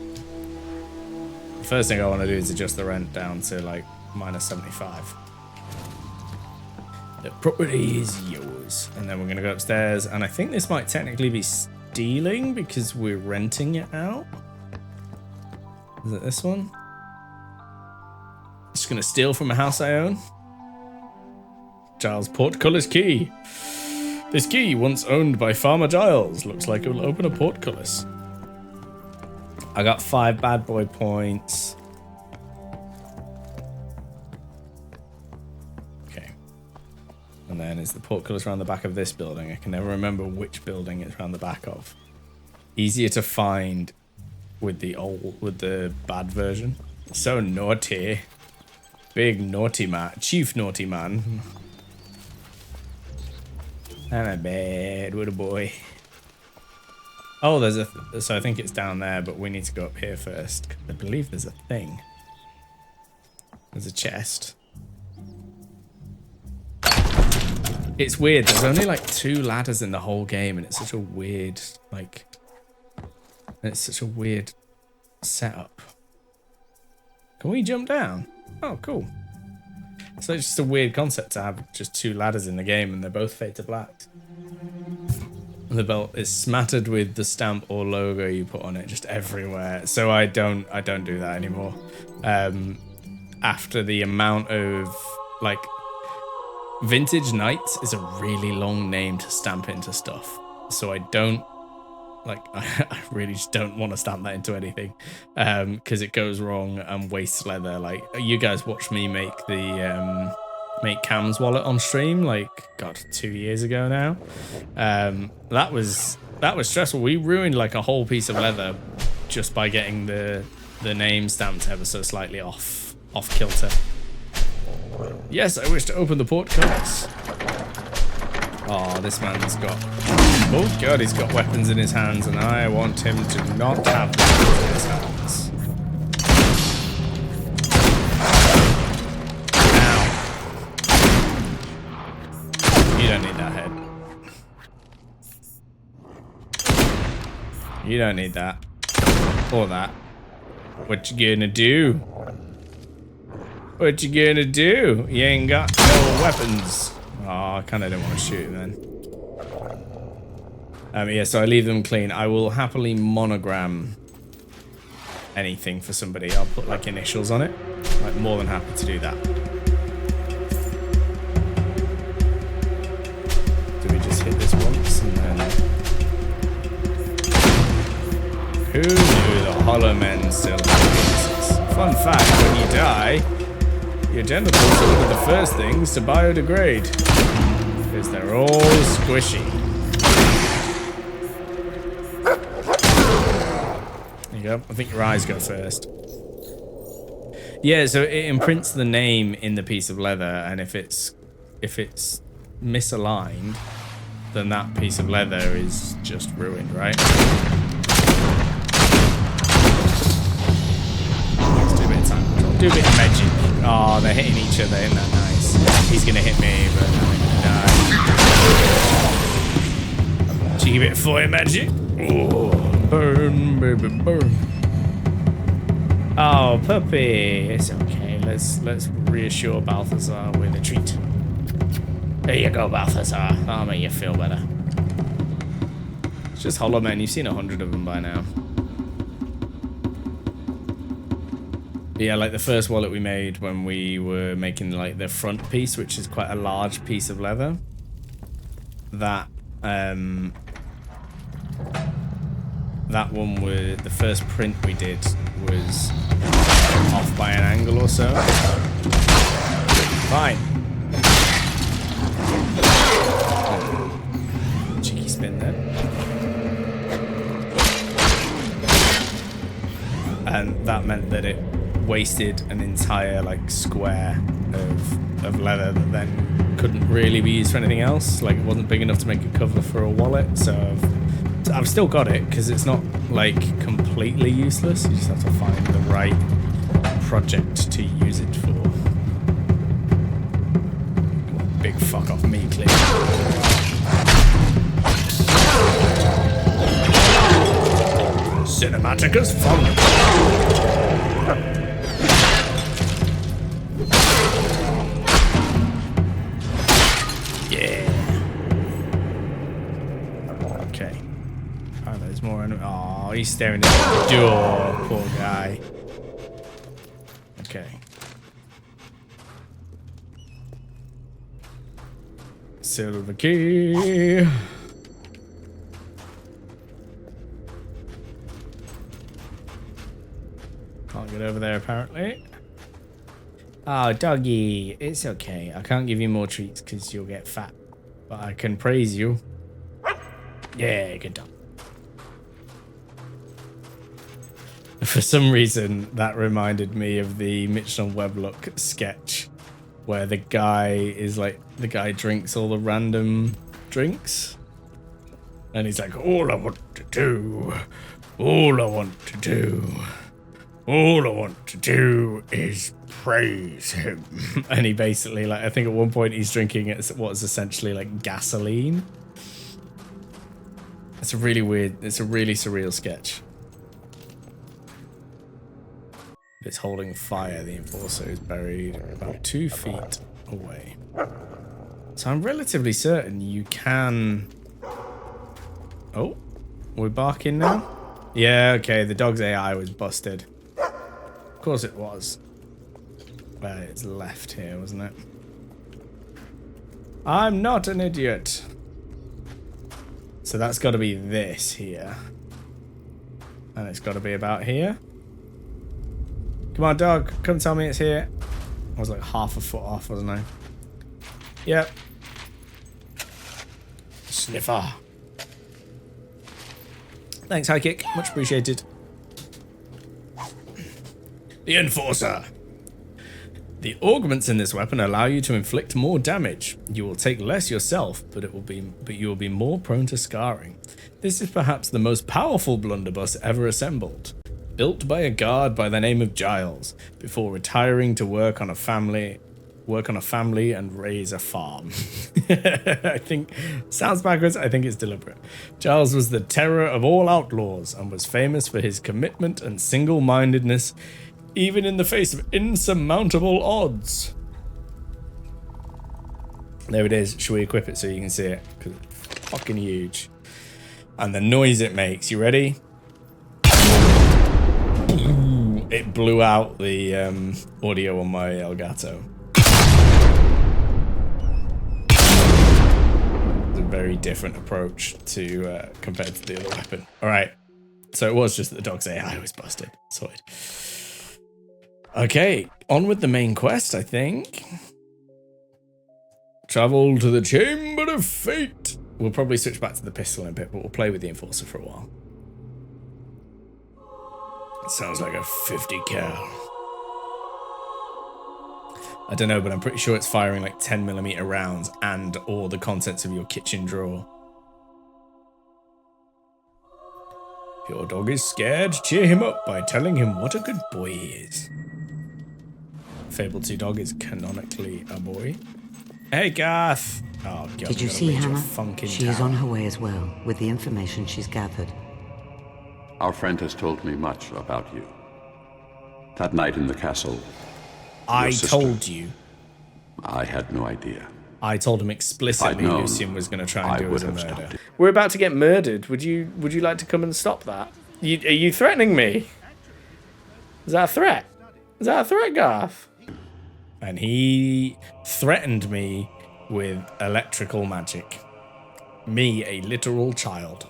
The first thing I want to do is adjust the rent down to like -75. The property is yours. And then we're going to go upstairs. And I think this might technically be stealing because we're renting it out. Is it this one? Just going to steal from a house I own. Giles portcullis key. This key, once owned by Farmer Giles, looks like it will open a portcullis. I got 5 bad boy points. And then is the portcullis around the back of this building. I can never remember which building it's around the back of. Easier to find with the bad version. So naughty. Big naughty man. Chief naughty man. I'm a bad little boy. Oh, so I think it's down there, but we need to go up here first. I believe there's a thing. There's a chest. It's weird, there's only like 2 ladders in the whole game, and it's such a weird, setup. Can we jump down? Oh, cool. So it's just a weird concept to have just 2 ladders in the game, and they're both fade to black. The belt is smattered with the stamp or logo you put on it just everywhere. So I don't do that anymore. After the amount of Vintage Knights is a really long name to stamp into stuff. So I really just don't want to stamp that into anything. Because it goes wrong and wastes leather. Like, you guys watched me make the make Cam's wallet on stream, 2 years ago now. That was stressful. We ruined a whole piece of leather just by getting the name stamped ever so slightly off off kilter. Yes, I wish to open the portcullis. Oh, this man's got... Oh god, he's got weapons in his hands, and I want him to not have weapons in his hands. Ow. You don't need that head. You don't need that. Or that. What you gonna do? What you gonna do? You ain't got no weapons. Oh, I kinda don't want to shoot him then. Yeah, so I leave them clean. I will happily monogram anything for somebody. I'll put like initials on it. Like, more than happy to do that. Do we just hit this once and then... Who knew the hollow men still have penises? Fun fact, when you die, your genitals are one of the first things to biodegrade. Because they're all squishy. There you go. I think your eyes go first. Yeah, so it imprints the name in the piece of leather, and if it's misaligned, then that piece of leather is just ruined, right? Let's do a bit of time control. Do a bit of magic. Oh, they're hitting each other. Isn't that nice? He's gonna hit me, but I'm gonna die. Cheeky bit of fire magic. Oh, burn, baby, burn. Oh, puppy. It's okay. Let's reassure Balthazar with a treat. There you go, Balthazar. That'll make you feel better. It's just hollow men. You've seen 100 of them by now. Yeah, like the first wallet we made when we were making like the front piece, which is quite a large piece of leather. That one was the first print we did was off by an angle or so. Fine. Cheeky spin there. And that meant that it wasted an entire like square of leather that then couldn't really be used for anything else. Like, it wasn't big enough to make a cover for a wallet, so I've still got it because it's not like completely useless. You just have to find the right project to use it for. Big fuck off me, Cliff. Cinematicus fun. Yeah. Okay. Oh, there's more. Oh, he's staring at the door. Poor guy. Okay. Silver key. Can't get over there apparently. Oh, doggy, it's okay. I can't give you more treats because you'll get fat, but I can praise you. Yeah, good dog. For some reason, that reminded me of the Mitchell Weblock sketch where the guy drinks all the random drinks. And he's like, all I want to do is praise him. And he basically, like, I think at one point he's drinking what's essentially like gasoline. It's a really weird, it's a really surreal sketch. It's holding fire. The Enforcer is buried about 2 feet away. So I'm relatively certain you can... Oh, we're barking now? Yeah, okay, the dog's AI was busted. Of course it was. Well, it's left here, wasn't it? I'm not an idiot. So that's got to be this here. And it's got to be about here. Come on, dog. Come tell me it's here. I was like half a foot off, wasn't I? Yep. Sniffer. Thanks, High Kick. Much appreciated. The Enforcer. The augments in this weapon allow you to inflict more damage. You will take less yourself, but you will be more prone to scarring. This is perhaps the most powerful blunderbuss ever assembled. Built by a guard by the name of Giles, before retiring to work on a family and raise a farm. I think, sounds backwards, I think it's deliberate. Giles was the terror of all outlaws and was famous for his commitment and single-mindedness, even in the face of insurmountable odds. There it is. Should we equip it so you can see it? Because it's fucking huge. And the noise it makes. You ready? It blew out the audio on my Elgato. It's a very different approach to compared to the other weapon. All right. So it was just that the dog's AI was busted. Sorted. Okay, on with the main quest, I think. Travel to the Chamber of Fate. We'll probably switch back to the pistol in a bit, but we'll play with the Enforcer for a while. Sounds like a 50 cal. I don't know, but I'm pretty sure it's firing like 10mm rounds and all the contents of your kitchen drawer. If your dog is scared, cheer him up by telling him what a good boy he is. Fable 2 dog is canonically a boy. Hey, Garth! Oh, God, Did you see Hammer? She is tower. on her way as well, with the information she's gathered. Our friend has told me much about you. That night in the castle. I sister, told you. I had no idea. I told him explicitly known, Lucian was going to try and do would as a have murder. stopped it. We're about to get murdered. Would you like to come and stop that? Are you threatening me? Is that a threat? Is that a threat, Garth? And he threatened me with electrical magic. Me, a literal child.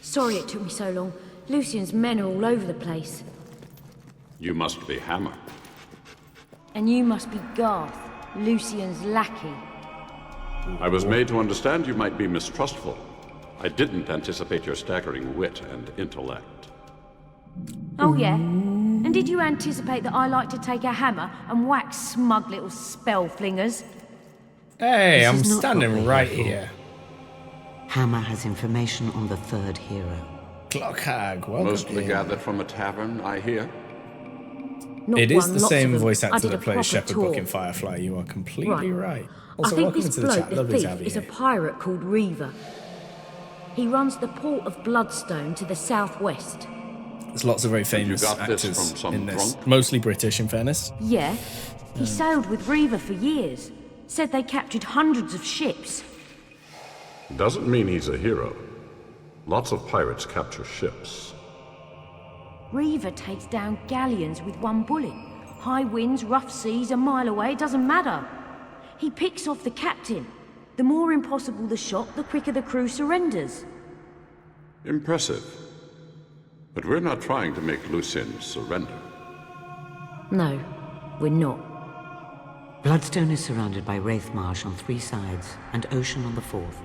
Sorry it took me so long. Lucian's men are all over the place. You must be Hammer. And you must be Garth, Lucian's lackey. I was made to understand you might be mistrustful. I didn't anticipate your staggering wit and intellect. Oh yeah? And did you anticipate that I like to take a hammer and whack smug little spell flingers? Hey, This I'm is not standing what we're right here for. here. Hammer has information on the third hero. Clockhag, welcome. Mostly gathered from a tavern, I hear. Not It is one, the lots same of them. voice I actor did a that plays proper Shepherd tour. Book in Firefly. You are completely right. Also, I think welcome this to the bloke, chat. the Lovely to have thief, you is a here. pirate called Reaver. He runs the port of Bloodstone to the southwest. There's lots of very famous got this actors from some in this. drunk? Mostly British, in fairness. Yeah, he sailed with Reaver for years. Said they captured hundreds of ships. Doesn't mean he's a hero. Lots of pirates capture ships. Reaver takes down galleons with one bullet. High winds, rough seas, a mile away, doesn't matter. He picks off the captain. The more impossible the shot, the quicker the crew surrenders. Impressive. But we're not trying to make Lucien surrender. No, we're not. Bloodstone is surrounded by Wraithmarsh on 3 sides, and ocean on the 4th.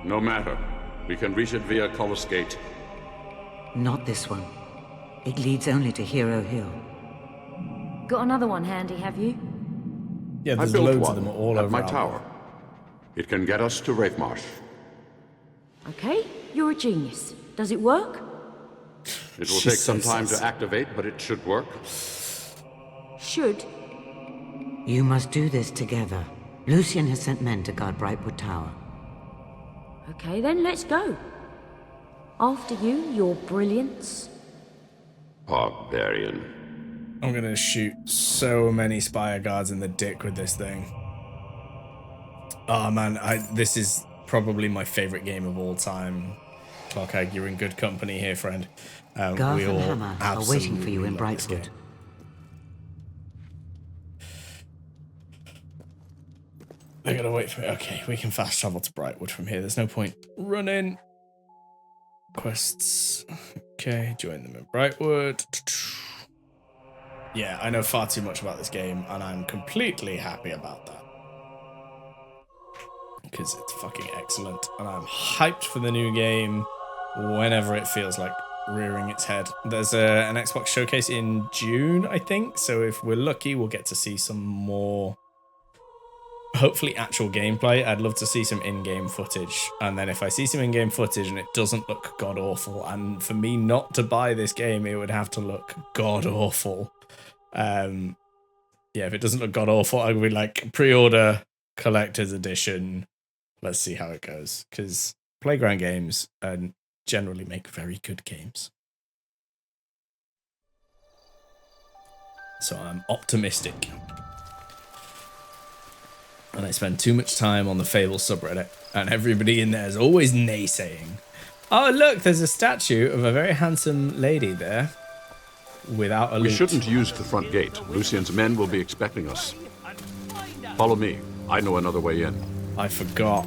No matter. We can reach it via Cullis Gate. Not this one. It leads only to Hero Hill. Got another one handy, have you? Yeah, I there's built loads one of them all at over my our tower. It can get us to Wraithmarsh. Okay, you're a genius. Does it work? It will take some time to activate, but it should work. Should. You must do this together. Lucian has sent men to guard Brightwood Tower. Okay, then let's go. After you, your brilliance. Barbarian. I'm gonna shoot so many Spire guards in the dick with this thing. Oh man, this is probably my favorite game of all time. Clockhag, you're in good company here, friend. Garth we and all Hammer are waiting for you in absolutely love this Brightwood. game. They're gonna wait for me. Okay, we can fast travel to Brightwood from here. There's no point running. Quests. Okay, join them in Brightwood. Yeah, I know far too much about this game, and I'm completely happy about that. Because it's fucking excellent, and I'm hyped for the new game. whenever it feels like rearing its head. There's an Xbox showcase in June, I think, so if we're lucky, we'll get to see some more, hopefully actual gameplay. I'd love to see some in-game footage, and then if I see some in-game footage and it doesn't look god-awful, and for me not to buy this game, it would have to look god-awful. Yeah, if it doesn't look god-awful, I would be like, pre-order collector's edition. Let's see how it goes, because Playground Games generally make very good games. So I'm optimistic. And I spend too much time on the Fable subreddit, and everybody in there is always naysaying. Oh, look, there's a statue of a very handsome lady there. Without a loot. We shouldn't use the front gate. Lucien's men will be expecting us. Follow me. I know another way in. I forgot.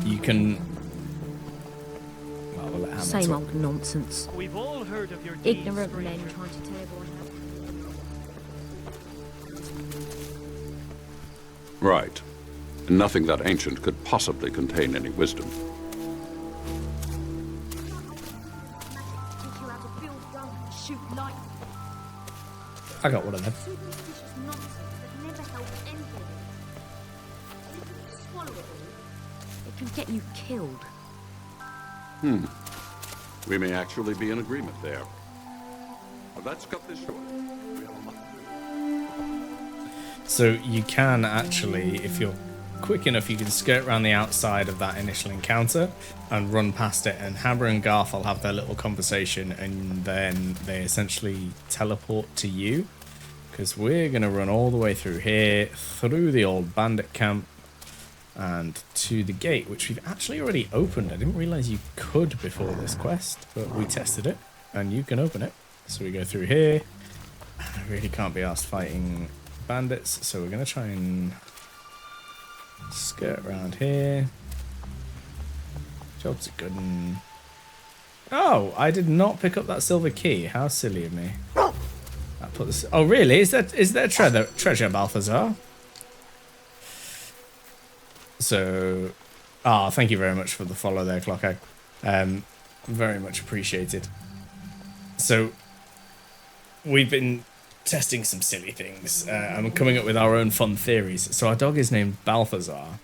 You can... Well, we'll let Hammer Same talk. old nonsense. We've all heard of your Ignorant men trying to tear one. Right. Nothing that ancient could possibly contain any wisdom. I got one of them. Superstitious nonsense that never helps anything. If you can swallow it all, it can get you killed. We may actually be in agreement there. But let's cut this short. So you can actually, if you're quick enough, you can skirt around the outside of that initial encounter and run past it, and Hammer and Garth will have their little conversation, and then they essentially teleport to you, because we're going to run all the way through here, through the old bandit camp, and to the gate, which we've actually already opened. I didn't realize you could before this quest, but we tested it, and you can open it. So we go through here, and I really can't be asked fighting bandits, so we're going to try and skirt around here. Job's a good one. Oh, I did not pick up that silver key. How silly of me. I put this. Oh, really? Is there treasure, Balthazar? So, thank you very much for the follow there, Clocko. Very much appreciated. So, we've been testing some silly things. I'm coming up with our own fun theories. So our dog is named Balthazar,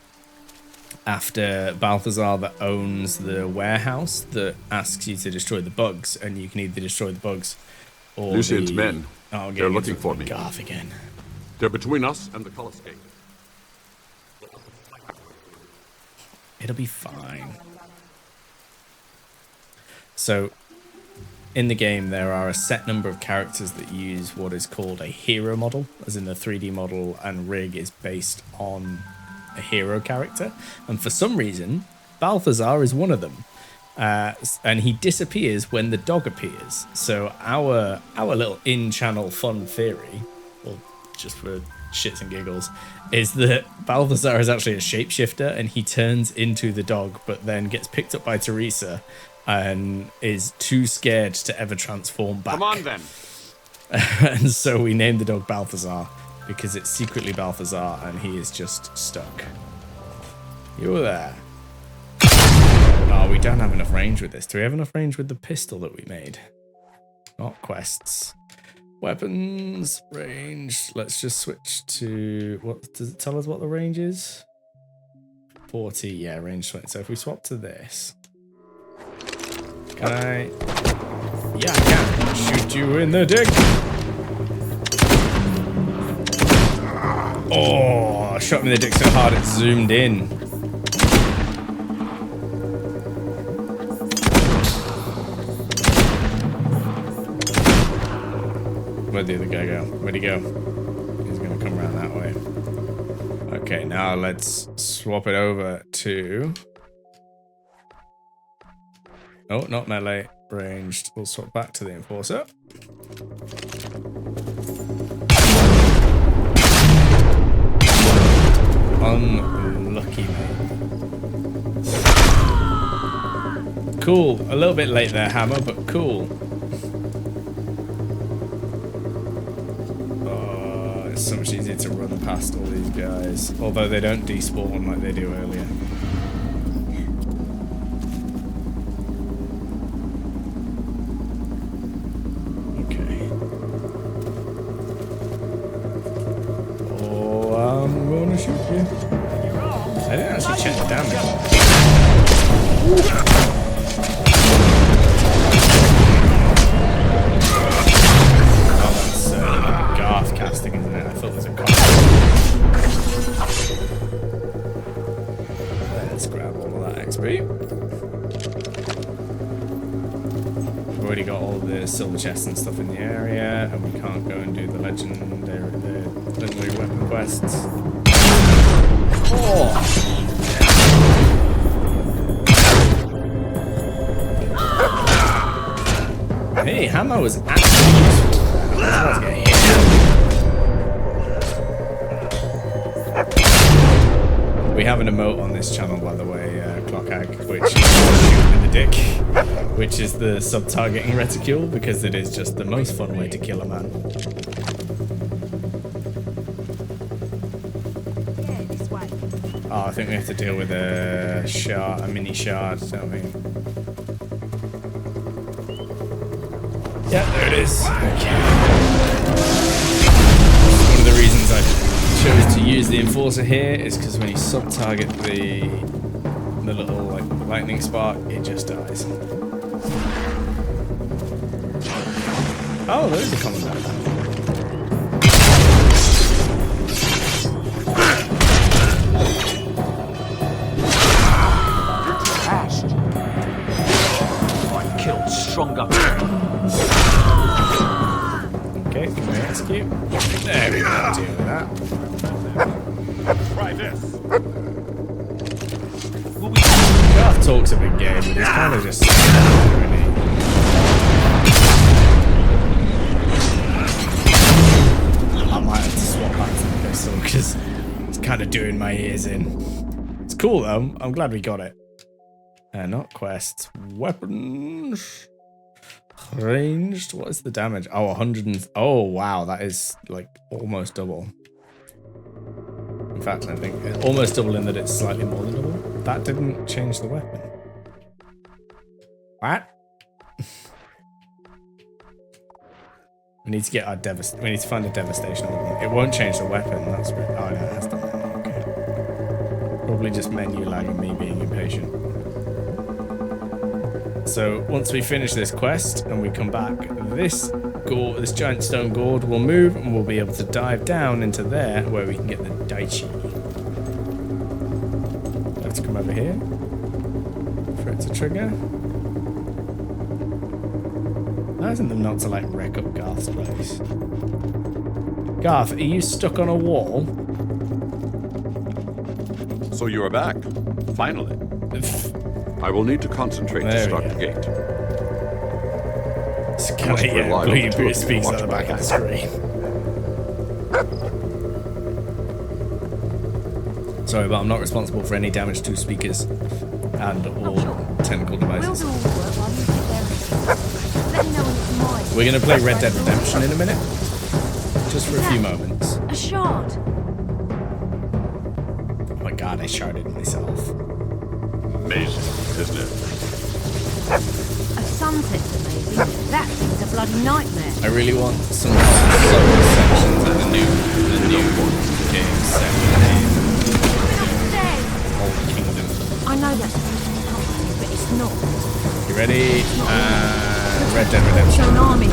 after Balthazar that owns the warehouse that asks you to destroy the bugs, and you can either destroy the bugs or Lucien's men. Oh, they're looking for me. Garth again. They're between us and the Cullis Gate. It'll be fine. So, in the game, there are a set number of characters that use what is called a hero model, as in the 3D model and rig is based on a hero character. And for some reason, Balthazar is one of them. And he disappears when the dog appears. So our little in-channel fun theory, well, just for shits and giggles, is that Balthazar is actually a shapeshifter and he turns into the dog, but then gets picked up by Teresa and is too scared to ever transform back. Come on, then. And so we named the dog Balthazar because it's secretly Balthazar and he is just stuck. You're there. Oh, we don't have enough range with this. Do we have enough range with the pistol that we made? Not quests. Weapons, range. Let's just switch to... What does it tell us what the range is? 40, yeah, range 20. So if we swap to this... Can I? Yeah, I can. Shoot you in the dick. Oh, I shot him in the dick so hard it zoomed in. Where'd the other guy go? Where'd he go? He's gonna come around that way. Okay, now let's swap it over to... Oh, not melee, ranged. We'll swap back to the Enforcer. Unlucky, mate. Cool. A little bit late there, Hammer, but cool. Oh, it's so much easier to run past all these guys. Although they don't despawn like they do earlier. the damage. Oh, that's Garth casting, isn't it? I thought it was a card. Let's grab all of that XP. We've already got all the silver chests and stuff in the area, and we can't go and do the legendary weapon quests. Oh! Hey, hammer was actually useful. Let's get hit. We have an emote on this channel, by the way, Clockhag, which is shooting in the dick, which is the sub-targeting reticule, because it is just the most fun way to kill a man. Oh, I think we have to deal with a shard, a mini shard, don't we? Yeah, there it is. Okay. One of the reasons I chose to use the Enforcer here is because when you sub-target the little like lightning spark, it just dies. Oh, there's a common back. I'm killed stronger. Okay, can we execute? There we go, deal with that. Try this. Garth talks a big game, but he's kind of just really. I might have to swap back to the pistol because it's kind of doing my ears in. It's cool though. I'm glad we got it. Not quests. Weapons. Ranged. What is the damage? Oh, 100 and... Oh, wow. That is like almost double. In fact, I think it's almost double in that it's slightly more than double. That didn't change the weapon. What? We need to get our we need to find a devastation organ. It won't change the weapon. That's right. Oh no, it has done that. Okay. Probably just menu lag and me being impatient. So once we finish this quest and we come back, this giant stone gourd will move and we'll be able to dive down into there where we can get the daichi. I have to come over here for it to trigger. Why isn't them not to like wreck up Garth's place? Garth, are you stuck on a wall? So you are back. Finally. I will need to concentrate to start the gate. It's kind of, yeah, Bleeding speaks at the back of the screen. Sorry, but I'm not responsible for any damage to speakers and all technical devices. We're going to play Red Dead Redemption in a minute. Just for a few moments. A shard. Oh my god, I sharded myself. Amazing, isn't it? A sunset's amazing. That thing's a bloody nightmare. I really want some sections of the new game set in Old Kingdom. I know that's complicated, but it's not. You ready? Red Dead Redemption. An army.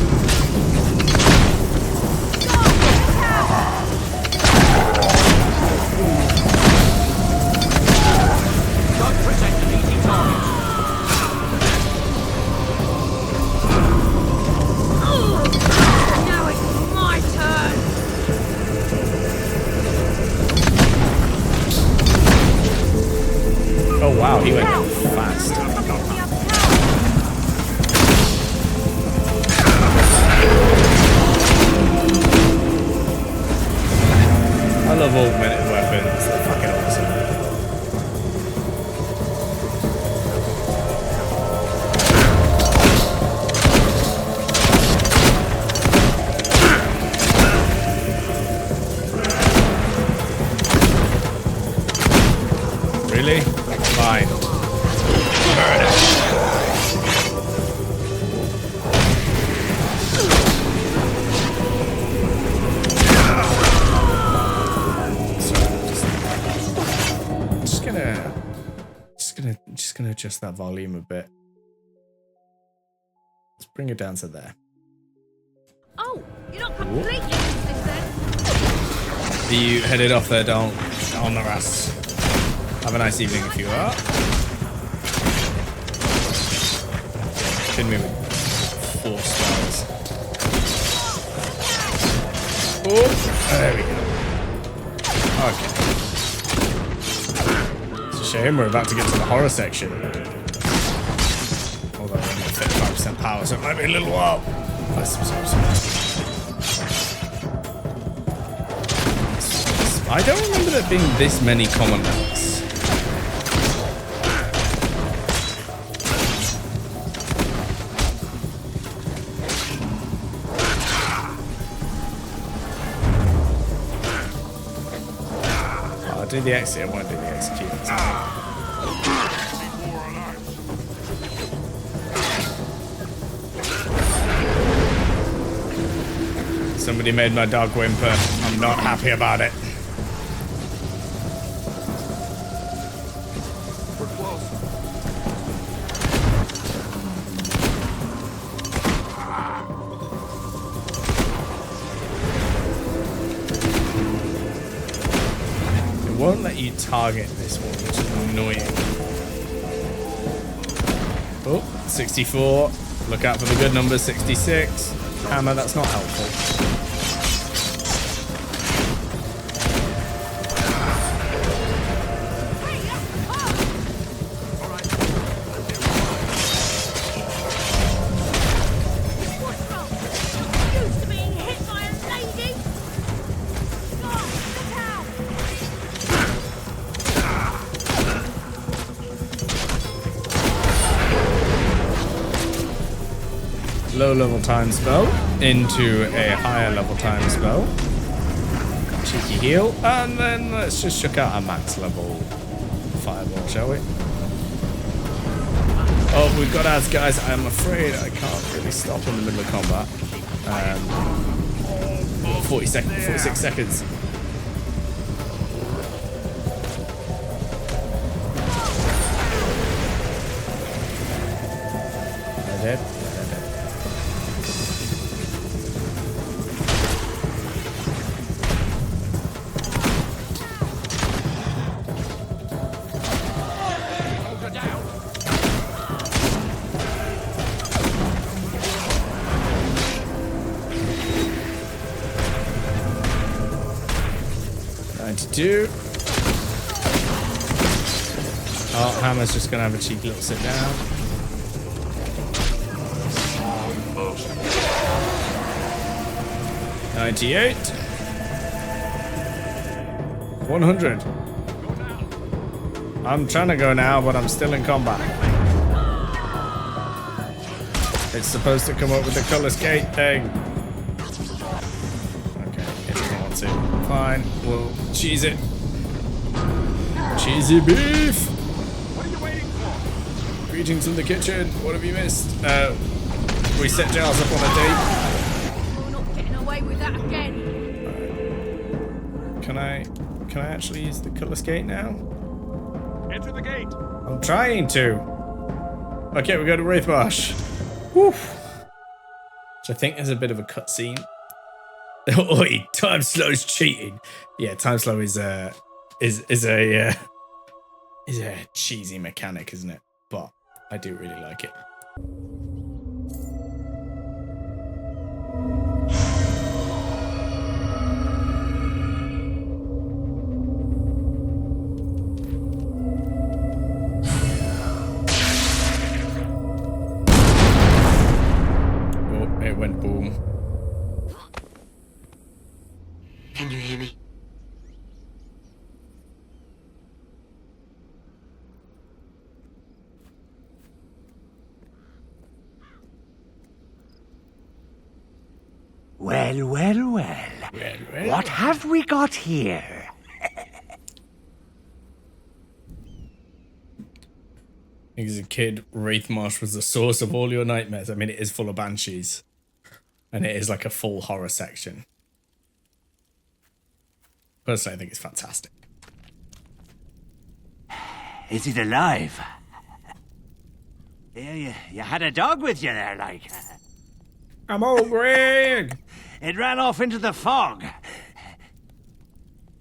Don't present an easy target. Now it's my turn. Oh wow, he went fast. I love augmented weapons, they're fucking awesome. Really? Fine. Burn it. Just gonna gonna adjust that volume a bit. Let's bring it down to there. Oh, you're not completely useless then. Are you headed off there? Don't harass. Have a nice evening if you are. Pin me with 4 stars. Oh, there we go. Okay. It's a shame we're about to get to the horror section. Although we're only at 35% power, so it might be a little while. I don't remember there being this many common relics. I'll do the exit, I won't do the execute. Somebody made my dog whimper. I'm not happy about it. It won't let you target this one, which is annoying. Oh, 64. Look out for the good number, 66. Hammer, that's not helpful. Low level time spell into a higher level time spell. Cheeky heal, and then let's just chuck out a max level fireball, shall we? Oh, we've got ads, guys. I'm afraid I can't really stop in the middle of combat. 46 seconds. They're dead. Oh, Hammer's just gonna have a cheeky little sit down. $98. 100. I'm trying to go now, but I'm still in combat. It's supposed to come up with the Cullis Gate thing. Okay, it doesn't want to. Fine, we'll cheese it. Cheesy beef! What are you waiting for? Greetings from the kitchen. What have you missed? We set Giles up on a date. You're not getting away with that again. Can I actually use the Cullis Gate now? Enter the gate. I'm trying to. Okay, we go to Wraithmarsh. Woo. Which I think is a bit of a cutscene. Oi, time slow's cheating. Yeah, time slow is a cheesy mechanic, isn't it? But I do really like it. Oh, it went boom. Can you hear me? Well, well, well. What have we got here? As a kid, Wraithmarsh was the source of all your nightmares. I mean, it is full of banshees. And it is like a full horror section. Personally, I think it's fantastic. Is it alive? Yeah, you had a dog with you there, like. I'm old Greg. It ran off into the fog.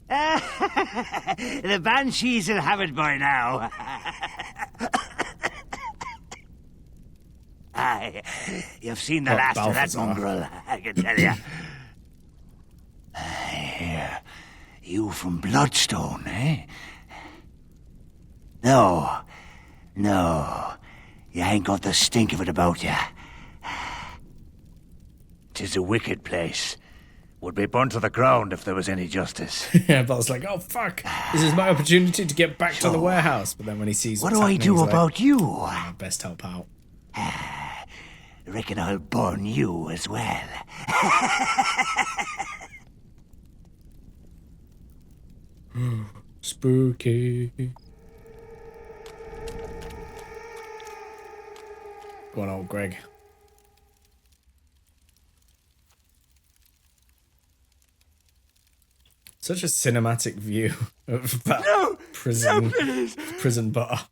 The banshees will have it by now. Aye, you've seen the last of that mongrel, I can tell you. Here, you from Bloodstone, eh? No, you ain't got the stink of it about you. 'Tis a wicked place. Would be burnt to the ground if there was any justice. Yeah, Ball's like, oh fuck, this is my opportunity to get back to the warehouse. But then when he sees what what's do I happening, do he's about like, you? "Oh, best help out. Reckon I'll burn you as well. Spooky. Go on, old Greg. Such a cinematic view of that prison bar.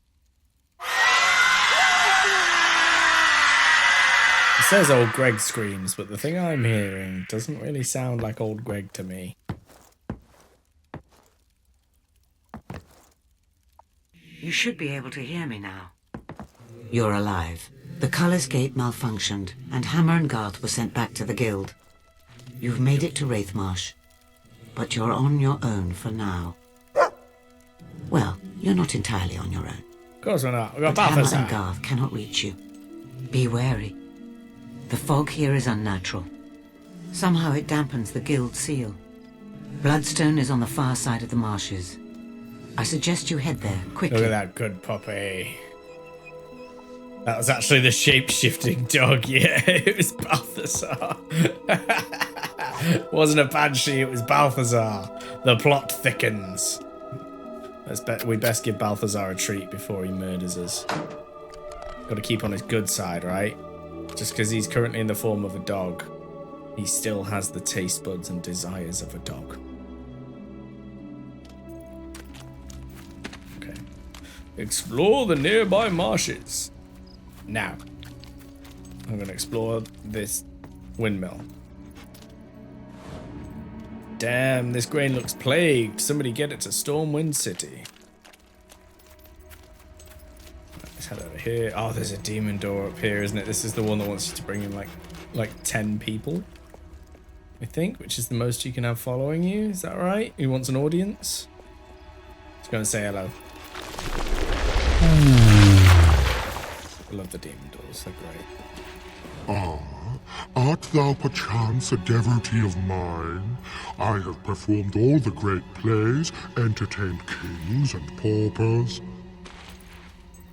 It says old Greg screams, but the thing I'm hearing doesn't really sound like old Greg to me. You should be able to hear me now. You're alive. The Cullis Gate malfunctioned, and Hammer and Garth were sent back to the guild. You've made it to Wraithmarsh, but you're on your own for now. Well, you're not entirely on your own. Of course we're not. We've got But Hammer Balthazar. and Garth cannot reach you. Be wary. The fog here is unnatural. Somehow it dampens the guild seal. Bloodstone is on the far side of the marshes. I suggest you head there, quickly. Look at that good puppy. That was actually the shape-shifting dog, yeah. It was Balthazar. It wasn't a banshee, it was Balthazar. The plot thickens. We best give Balthazar a treat before he murders us. Got to keep on his good side, right? Just because he's currently in the form of a dog, he still has the taste buds and desires of a dog. Okay. Explore the nearby marshes. Now, I'm going to explore this windmill. Damn, this grain looks plagued. Somebody get it to Stormwind City. Let's head over here. Oh, there's a demon door up here, isn't it? This is the one that wants you to bring in like 10 people, I think, which is the most you can have following you. Is that right? Who wants an audience? Just going to say hello. I love the demon doors, they're great. Ah, art thou perchance a devotee of mine? I have performed all the great plays, entertained kings and paupers.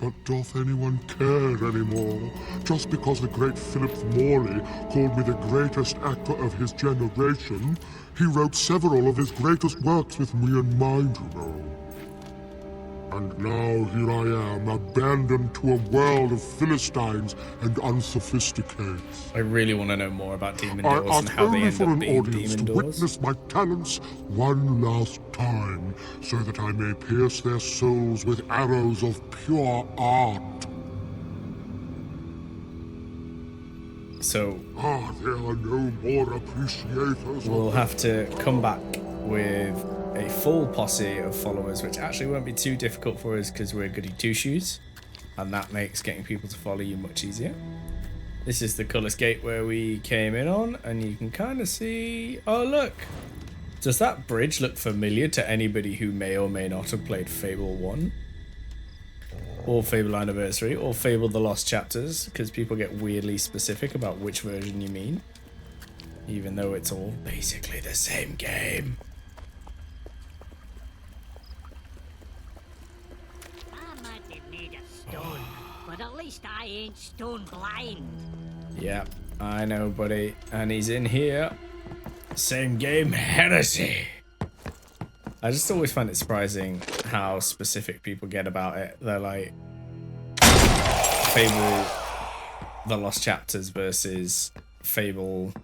But doth anyone care anymore? Just because the great Philip Morley called me the greatest actor of his generation, he wrote several of his greatest works with me in mind, you know. And now here I am, abandoned to a world of Philistines and unsophisticates. I really want to know more about demon doors and how they end up being demon doors. Witness my talents one last time, so that I may pierce their souls with arrows of pure art. So there are no more appreciators. We'll have to come back with a full posse of followers, which actually won't be too difficult for us because we're goody two-shoes, and that makes getting people to follow you much easier. This is the Cullis Gate where we came in on, and you can kind of see... Oh, look! Does that bridge look familiar to anybody who may or may not have played Fable 1? Or Fable Anniversary, or Fable The Lost Chapters, because people get weirdly specific about which version you mean, even though it's all basically the same game. But at least I ain't stone blind. Yeah, I know, buddy. And he's in here. Same game, heresy. I just always find it surprising how specific people get about it. They're like, Fable The Lost Chapters versus Fable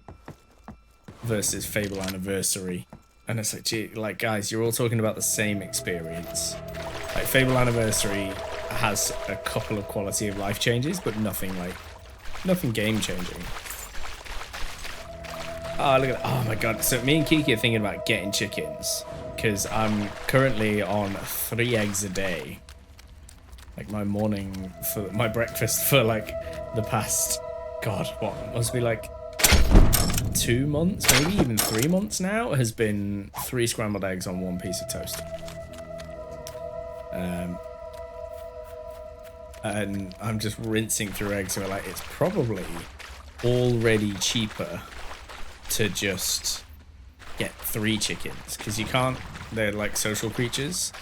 Anniversary. And it's like, gee, like, guys, you're all talking about the same experience. Like Fable Anniversary has a couple of quality of life changes, but nothing game changing. Oh, look at that. Oh my god. So me and Kiki are thinking about getting chickens because I'm currently on 3 eggs a day. Like my morning for my breakfast for like the past, god, what must be like 2 months, maybe even 3 months now, has been 3 scrambled eggs on 1 piece of toast. And I'm just rinsing through eggs, so like it's probably already cheaper to just get 3 chickens because you can't, they're like social creatures,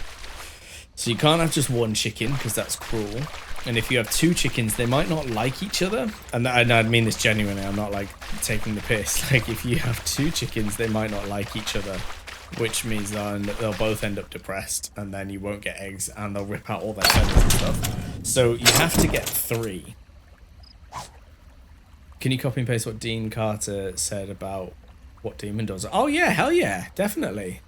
so you can't have just 1 chicken because that's cruel. And if you have 2 chickens, they might not like each other, and I mean this genuinely, I'm not like taking the piss. Like if you have 2 chickens, they might not like each other, which means they'll both end up depressed, and then you won't get eggs, and they'll rip out all their feathers and stuff. So you have to get 3. Can you copy and paste what Dean Carter said about what demon does? Oh yeah, hell yeah, definitely.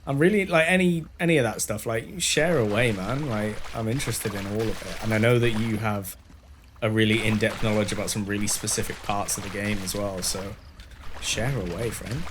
I'm really, like, any of that stuff, like, share away, man. Like, I'm interested in all of it. And I know that you have a really in-depth knowledge about some really specific parts of the game as well, so share away, friend.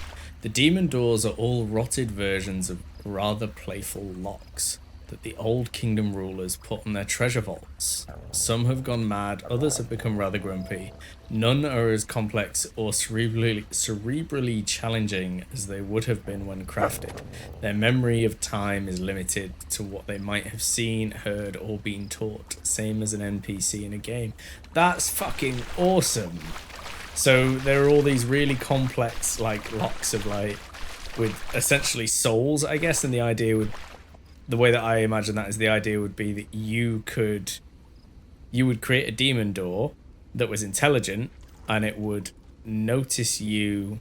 The demon doors are all rotted versions of rather playful locks that the old kingdom rulers put on their treasure vaults. Some have gone mad, others have become rather grumpy. None are as complex or cerebrally challenging as they would have been when crafted. Their memory of time is limited to what they might have seen, heard, or been taught, same as an NPC in a game. That's fucking awesome. So there are all these really complex like locks of like with essentially souls, I guess, and the idea would, the way that I imagine that is the idea would be that you would create a demon door that was intelligent, and it would notice you,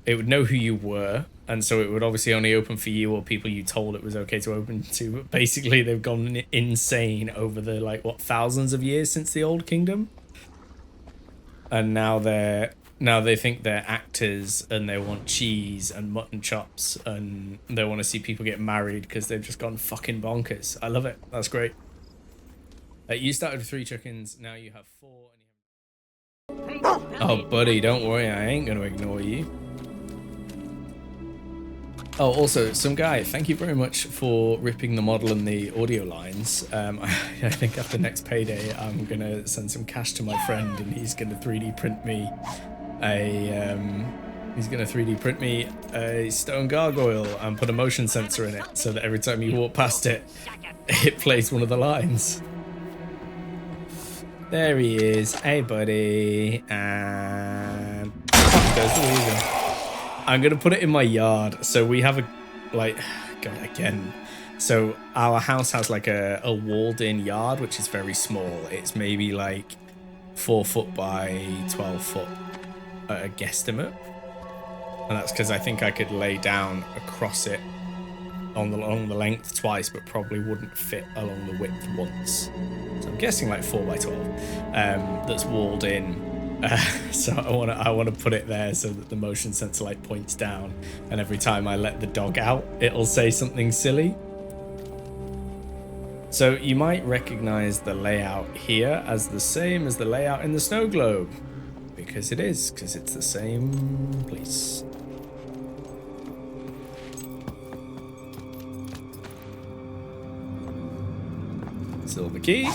it would know who you were, and so it would obviously only open for you or people you told it was okay to open to. But basically they've gone insane over the like what thousands of years since the old kingdom, and now they think they're actors and they want cheese and mutton chops and they want to see people get married because they've just gone fucking bonkers. I love it. That's great. You started with 3 chickens, now you have 4. Oh, buddy, don't worry, I ain't going to ignore you. Oh, also, some guy, thank you very much for ripping the model and the audio lines. I think after next payday, I'm going to send some cash to my friend and he's going to 3D print me a stone gargoyle and put a motion sensor in it so that every time you walk past it, it plays one of the lines. There he is. Hey, buddy. And goes the weasel. I'm gonna put it in my yard. So we have a God, again. So our house has like a walled-in yard, which is very small. It's maybe like 4 foot by 12 foot at a guesstimate, and that's because I think I could lay down across it along the length twice, but probably wouldn't fit along the width once. So I'm guessing like 4 by 12. That's walled in. So I want to put it there so that the motion sensor like points down, and every time I let the dog out, it'll say something silly. So you might recognize the layout here as the same as the layout in the snow globe. Because it is, because it's the same place. Silver key.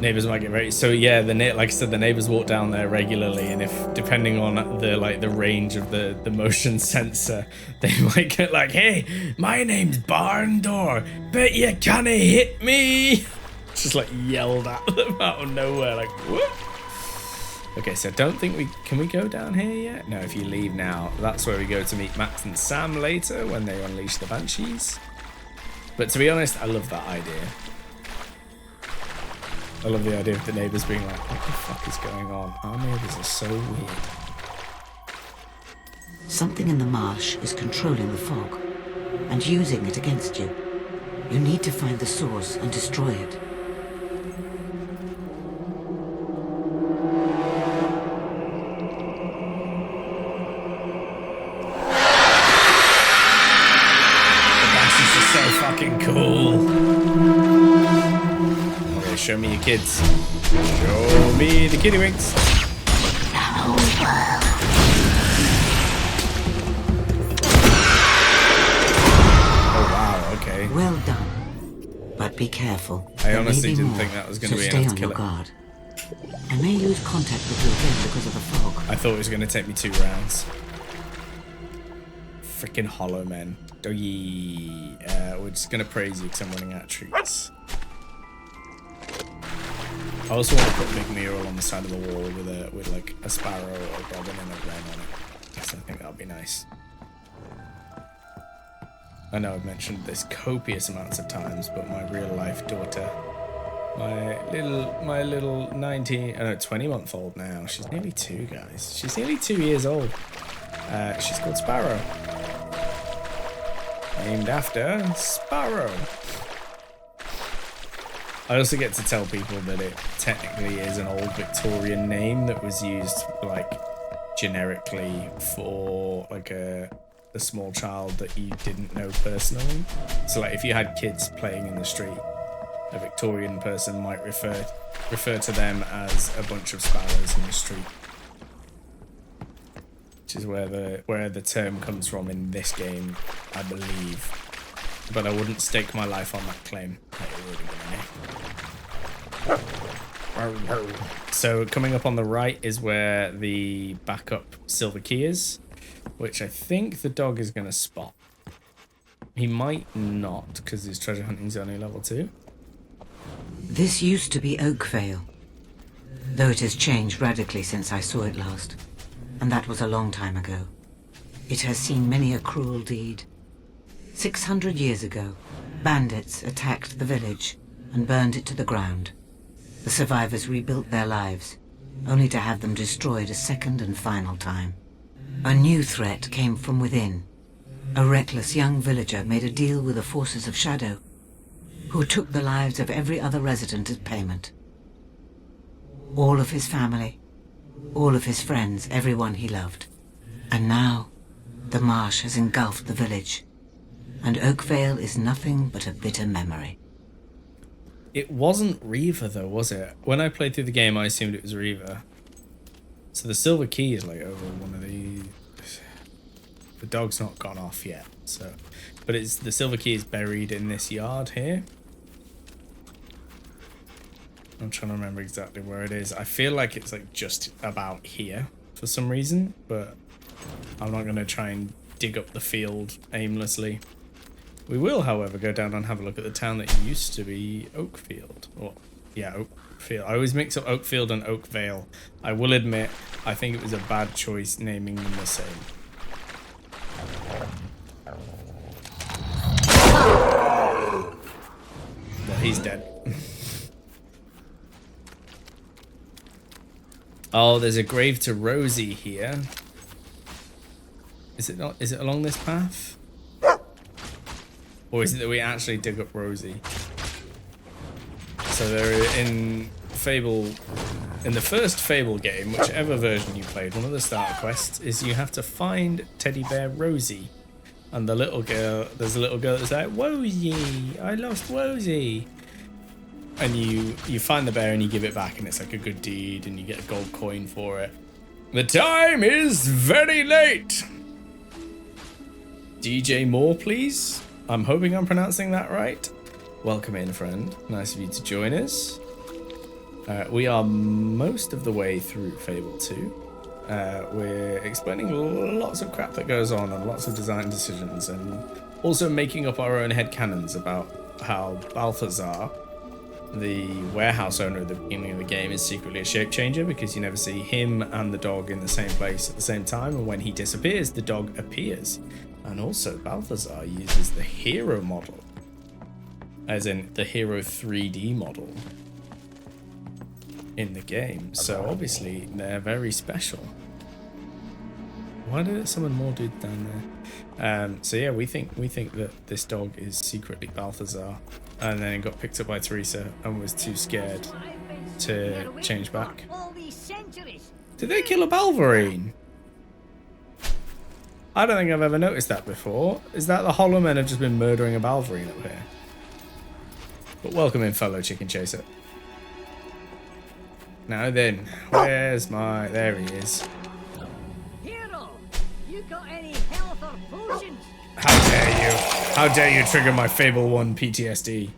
Neighbors might get ready. So yeah, like I said, the neighbors walk down there regularly, and if depending on the range of the motion sensor, they might get like, "Hey, my name's Barn Door. Bet you can't hit me." Just like yelled at them out of nowhere, like whoop. Okay, so I don't think can we go down here yet? No, if you leave now, that's where we go to meet Max and Sam later when they unleash the banshees. But to be honest, I love that idea. I love the idea of the neighbours being like, what the fuck is going on? Our neighbours are so weird. Something in the marsh is controlling the fog and using it against you. You need to find the source and destroy it. fucking cool. Okay, show me your kids. Show me the kittywinks. Oh wow, okay. Well done. But be careful. I honestly didn't think that was going to be enough to kill it. Guard. I may lose contact with you again because of the fog. I thought it was going to take me 2 rounds. Freaking hollow men. Doggy. We're just going to praise you because I'm running out of treats. I also want to put a big mural on the side of the wall with like a sparrow or a robin and a wren on it. Because I think that'll be nice. I know I've mentioned this copious amounts of times, but my real life daughter, my little 20-month-old now, she's nearly 2, guys. She's nearly 2 years old. She's called Sparrow. Named after Sparrow. I also get to tell people that it technically is an old Victorian name that was used like generically for like a small child that you didn't know personally. So like if you had kids playing in the street, a Victorian person might refer to them as a bunch of sparrows in the street. Which is where the term comes from in this game, I believe. But I wouldn't stake my life on that claim. So coming up on the right is where the backup silver key is, which I think the dog is going to spot. He might not, because his treasure hunting's only level 2. This used to be Oakvale, though it has changed radically since I saw it last. And that was a long time ago. It has seen many a cruel deed. 600 years ago, bandits attacked the village and burned it to the ground. The survivors rebuilt their lives, only to have them destroyed a second and final time. A new threat came from within. A reckless young villager made a deal with the forces of Shadow, who took the lives of every other resident as payment. All of his family, all of his friends, everyone he loved. And now, the marsh has engulfed the village, and Oakvale is nothing but a bitter memory. It wasn't Reaver though, was it? When I played through the game, I assumed it was Reaver. So the silver key is like over one of these. The dog's not gone off yet, so. But it's the silver key is buried in this yard here. I'm trying to remember exactly where it is. I feel like it's like just about here for some reason, but I'm not going to try and dig up the field aimlessly. We will, however, go down and have a look at the town that used to be Oakfield. Or, yeah, Oakfield. I always mix up Oakfield and Oakvale. I will admit, I think it was a bad choice naming them the same. Well, he's dead. Oh, there's a grave to Rosie here. Is it not? Is it along this path? Or is it that we actually dig up Rosie? So there in Fable, in the first Fable game, whichever version you played, one of the starter quests is you have to find teddy bear Rosie. And the little girl, there's a little girl that's like, Wosie, I lost Wosie. And you find the bear and you give it back and it's like a good deed and you get a gold coin for it. The time is very late. DJ Moore, please. I'm hoping I'm pronouncing that right. Welcome in, friend. Nice of you to join us. We are most of the way through Fable 2. We're explaining lots of crap that goes on and lots of design decisions and also making up our own headcanons about how Balthazar, the warehouse owner at the beginning of the game, is secretly a shape changer because you never see him and the dog in the same place at the same time, and when he disappears, the dog appears. And also, Balthazar uses the hero model, as in the hero 3D model in the game. So obviously, they're very special. Why did it summon more dudes down there? So yeah, we think that this dog is secretly Balthazar, and then it got picked up by Teresa and was too scared to change back. Did they kill a Balverine? I don't think I've ever noticed that before. Is that the Hollow Men have just been murdering a Balverine up here? But welcome in, fellow chicken chaser. Now then, where's my... There he is. Hero, you got any health or potions? How dare you? How dare you trigger my Fable 1 PTSD?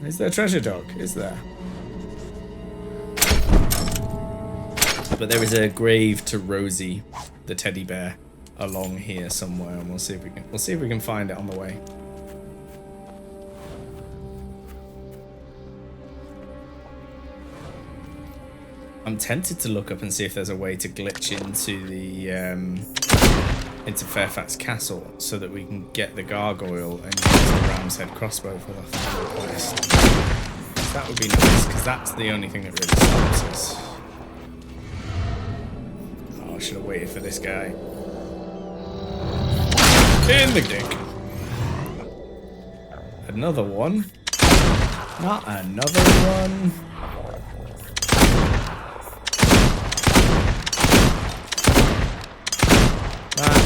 Is there a treasure dog? Is there? But there is a grave to Rosie, the teddy bear, along here somewhere, and we'll see if we can find it on the way. I'm tempted to look up and see if there's a way to glitch into the into Fairfax Castle so that we can get the gargoyle and use the ram's head crossbow for the final quest. That would be nice, because that's the only thing that really stops us. Oh, I should have waited for this guy. In the dick. Another one. Not another one.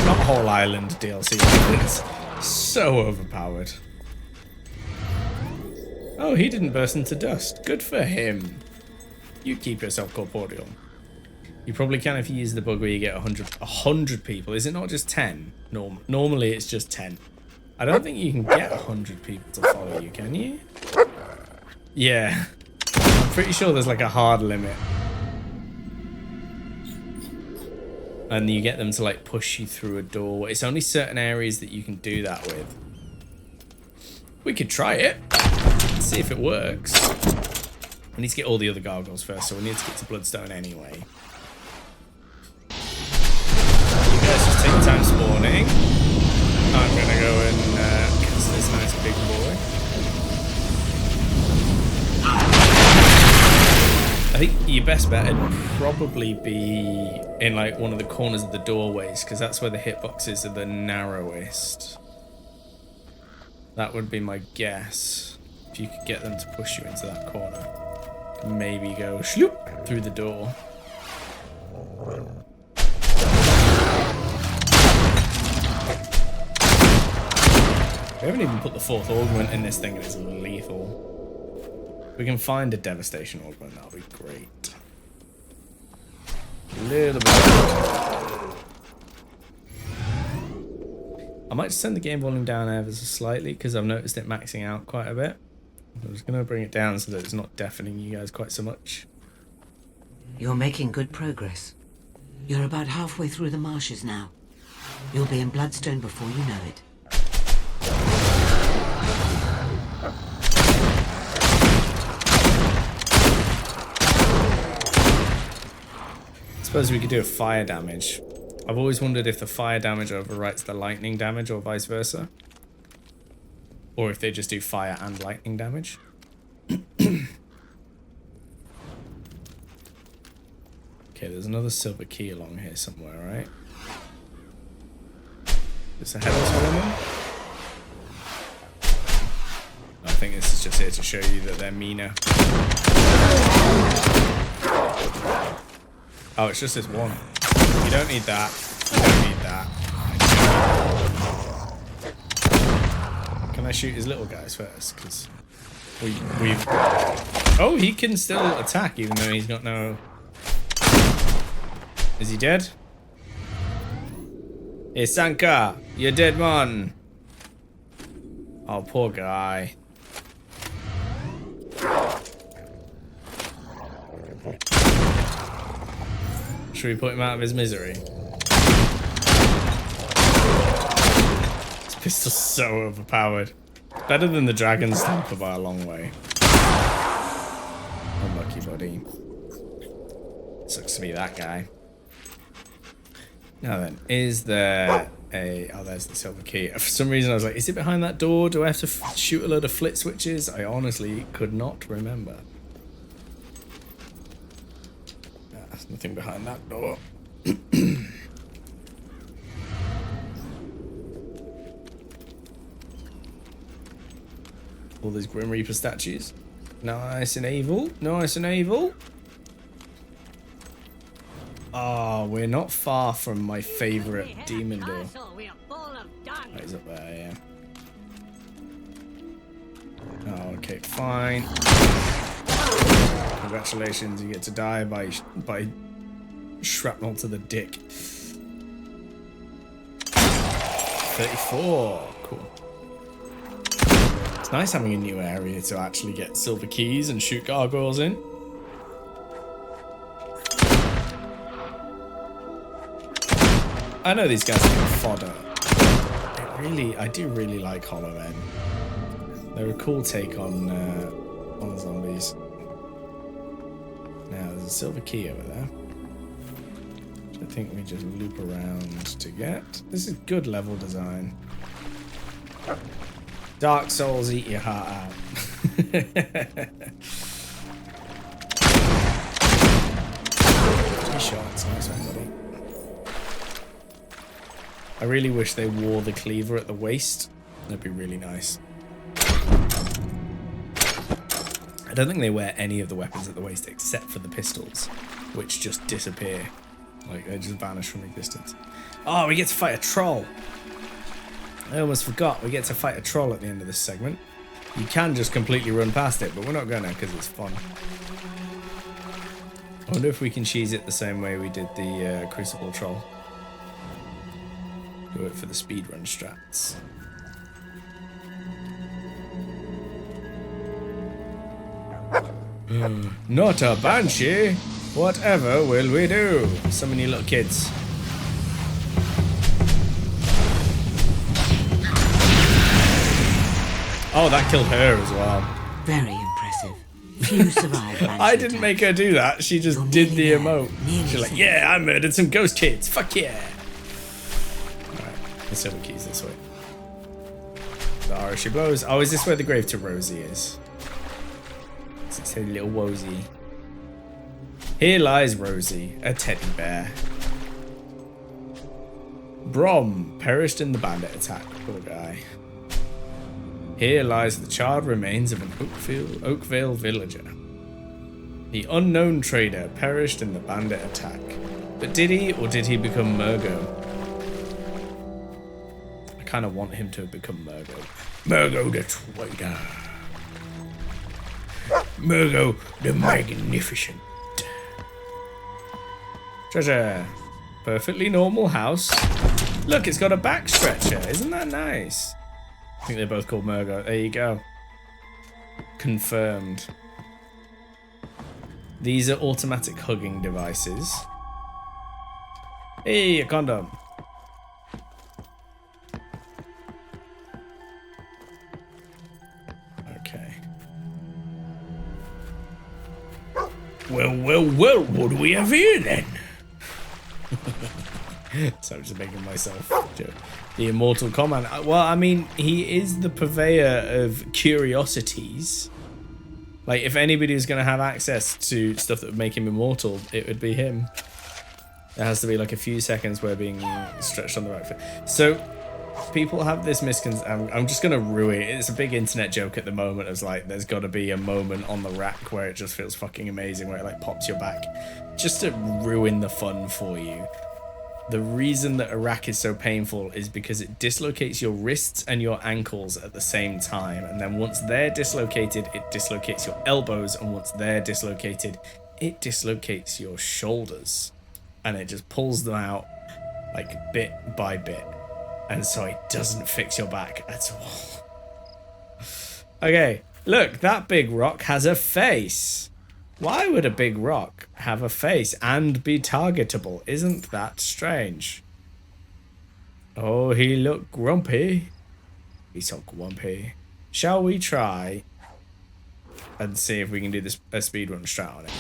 Not whole island DLC. It's so overpowered. Oh, he didn't burst into dust. Good for him. You keep yourself corporeal. You probably can if you use the bug where you get 100 people. Is it not just 10? Normally it's just 10. I don't think you can get 100 people to follow you, can you? Yeah. I'm pretty sure there's like a hard limit. And you get them to like push you through a door. It's only certain areas that you can do that with. We could try it. See if it works. We need to get all the other gargoyles first, so we need to get to Bloodstone anyway. You guys just take time spawning. I'm gonna go and cast this nice big boy. I think your best bet would probably be in like one of the corners of the doorways, because that's where the hitboxes are the narrowest. That would be my guess. If you could get them to push you into that corner. Maybe go shloop through the door. We haven't even put the 4th augment in this thing and it's lethal. If we can find a devastation augment, that'll be great. A little bit. I might just send the game volume down ever so slightly because I've noticed it maxing out quite a bit. I'm just going to bring it down so that it's not deafening you guys quite so much. You're making good progress. You're about halfway through the marshes now. You'll be in Bloodstone before you know it. I suppose we could do a fire damage. I've always wondered if the fire damage overwrites the lightning damage or vice versa. Or if they just do fire and lightning damage. Okay, there's another silver key along here somewhere, right? Is the headless one? I think this is just here to show you that they're meaner. Oh, it's just this one. You don't need that. You don't need that. Can I shoot his little guys first? Because we've... Oh, he can still attack even though he's got no... Is he dead? Hey, Sanka, you're dead, man. Oh, poor guy. Should we put him out of his misery? This pistol's so overpowered. Better than the Dragon Stamper by a long way. Unlucky, buddy. Sucks to be that guy. Now then, is there a... Oh, there's the silver key. For some reason I was like, is it behind that door? Do I have to shoot a load of flit switches? I honestly could not remember. There's nothing behind that door. All these Grim Reaper statues. Nice and evil. Nice and evil. Oh, we're not far from my favorite demon door. Oh, he's up there, yeah. Oh, okay, fine. Congratulations, you get to die by shrapnel to the dick. 34. Cool. It's nice having a new area to actually get silver keys and shoot gargoyles in. I know these guys are fodder. I do really like Hollow Men. They're a cool take on zombies. Now there's a silver key over there, which I think we just loop around to get. This is good level design. Dark Souls, eat your heart out. 3 shots, nice one, buddy. I really wish they wore the cleaver at the waist. That'd be really nice. I don't think they wear any of the weapons at the waist except for the pistols, which just disappear. Like, they just vanish from existence. Oh, we get to fight a troll. I almost forgot. We get to fight a troll at the end of this segment. You can just completely run past it, but we're not gonna because it's fun. I wonder if we can cheese it the same way we did the Crucible troll. Do it for the speedrun strats. Not a banshee. Whatever will we do? Summon you little kids. Oh, that killed her as well. Very impressive. Few survived. I didn't make her do that. She just did the emote. She's like, yeah, I murdered some ghost kids. Fuck yeah. The silver keys this way. Oh, she blows. Oh, is this where the grave to Rosie is? It's a little Wosie. Here lies Rosie, a teddy bear. Brom perished in the bandit attack. Poor guy. Here lies the charred remains of an Oakvale villager. The unknown trader perished in the bandit attack. But did he, or did he become Murgo? I kind of want him to become Murgo. Murgo the trader. Murgo the magnificent. Treasure. Perfectly normal house. Look, it's got a back stretcher. Isn't that nice? I think they're both called Murgo. There you go. Confirmed. These are automatic hugging devices. Hey, a condom. Okay. Well, what do we have here then? So I'm just making myself joke. The immortal command. Well, I mean, he is the purveyor of curiosities. Like, if anybody was going to have access to stuff that would make him immortal, it would be him. There has to be like a few seconds where being stretched on the right foot. So, people have this misconception. I'm just going to ruin it. It's a big internet joke at the moment. It's like, there's got to be a moment on the rack where it just feels fucking amazing, where it like pops your back. Just to ruin the fun for you. The reason that a rack is so painful is because it dislocates your wrists and your ankles at the same time. And then once they're dislocated, it dislocates your elbows. And once they're dislocated, it dislocates your shoulders. And it just pulls them out like bit by bit. And so it doesn't fix your back at all. Okay, look, that big rock has a face. Why would a big rock have a face and be targetable? Isn't that strange? Oh, he looked grumpy. He's so grumpy. Shall we try and see if we can do this a speedrun strat on it?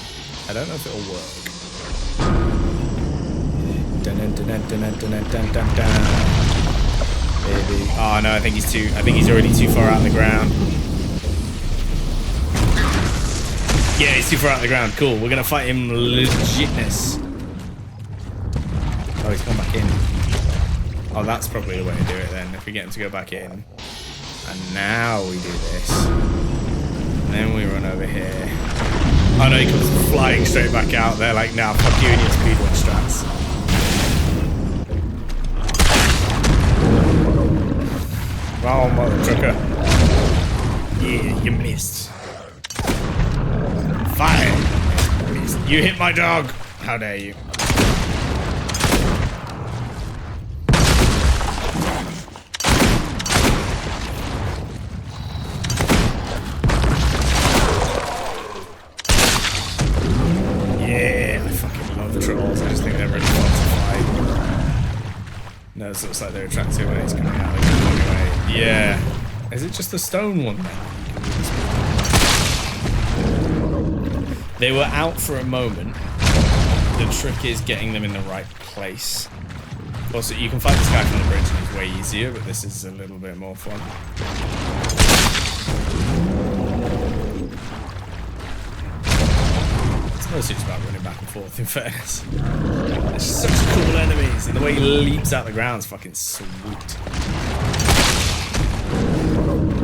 I don't know if it'll work. Dun, dun, dun, dun, dun, dun, dun, dun, dun. Maybe. Oh no, I think he's already too far out of the ground. Yeah, he's too far out of the ground. Cool. We're going to fight him legitness. Oh, he's gone back in. Oh, that's probably the way to do it then, if we get him to go back in. And now we do this. And then we run over here. Oh no, he comes flying straight back out there like, nah, fuck you and your speedrun strats. Oh, mother trucker. Yeah, you missed. Fire! Missed. You hit my dog! How dare you? Yeah, I fucking love trolls. I just think they're really fun to fight. No, it looks like they're attractive when he's coming out of the gun anyway. Yeah. Is it just the stone one then? They were out for a moment. The trick is getting them in the right place. Also, you can fight this guy from the bridge and it's way easier, but this is a little bit more fun. It's mostly just about running back and forth, in fairness. It's such cool enemies, and the way he leaps out the ground is fucking sweet.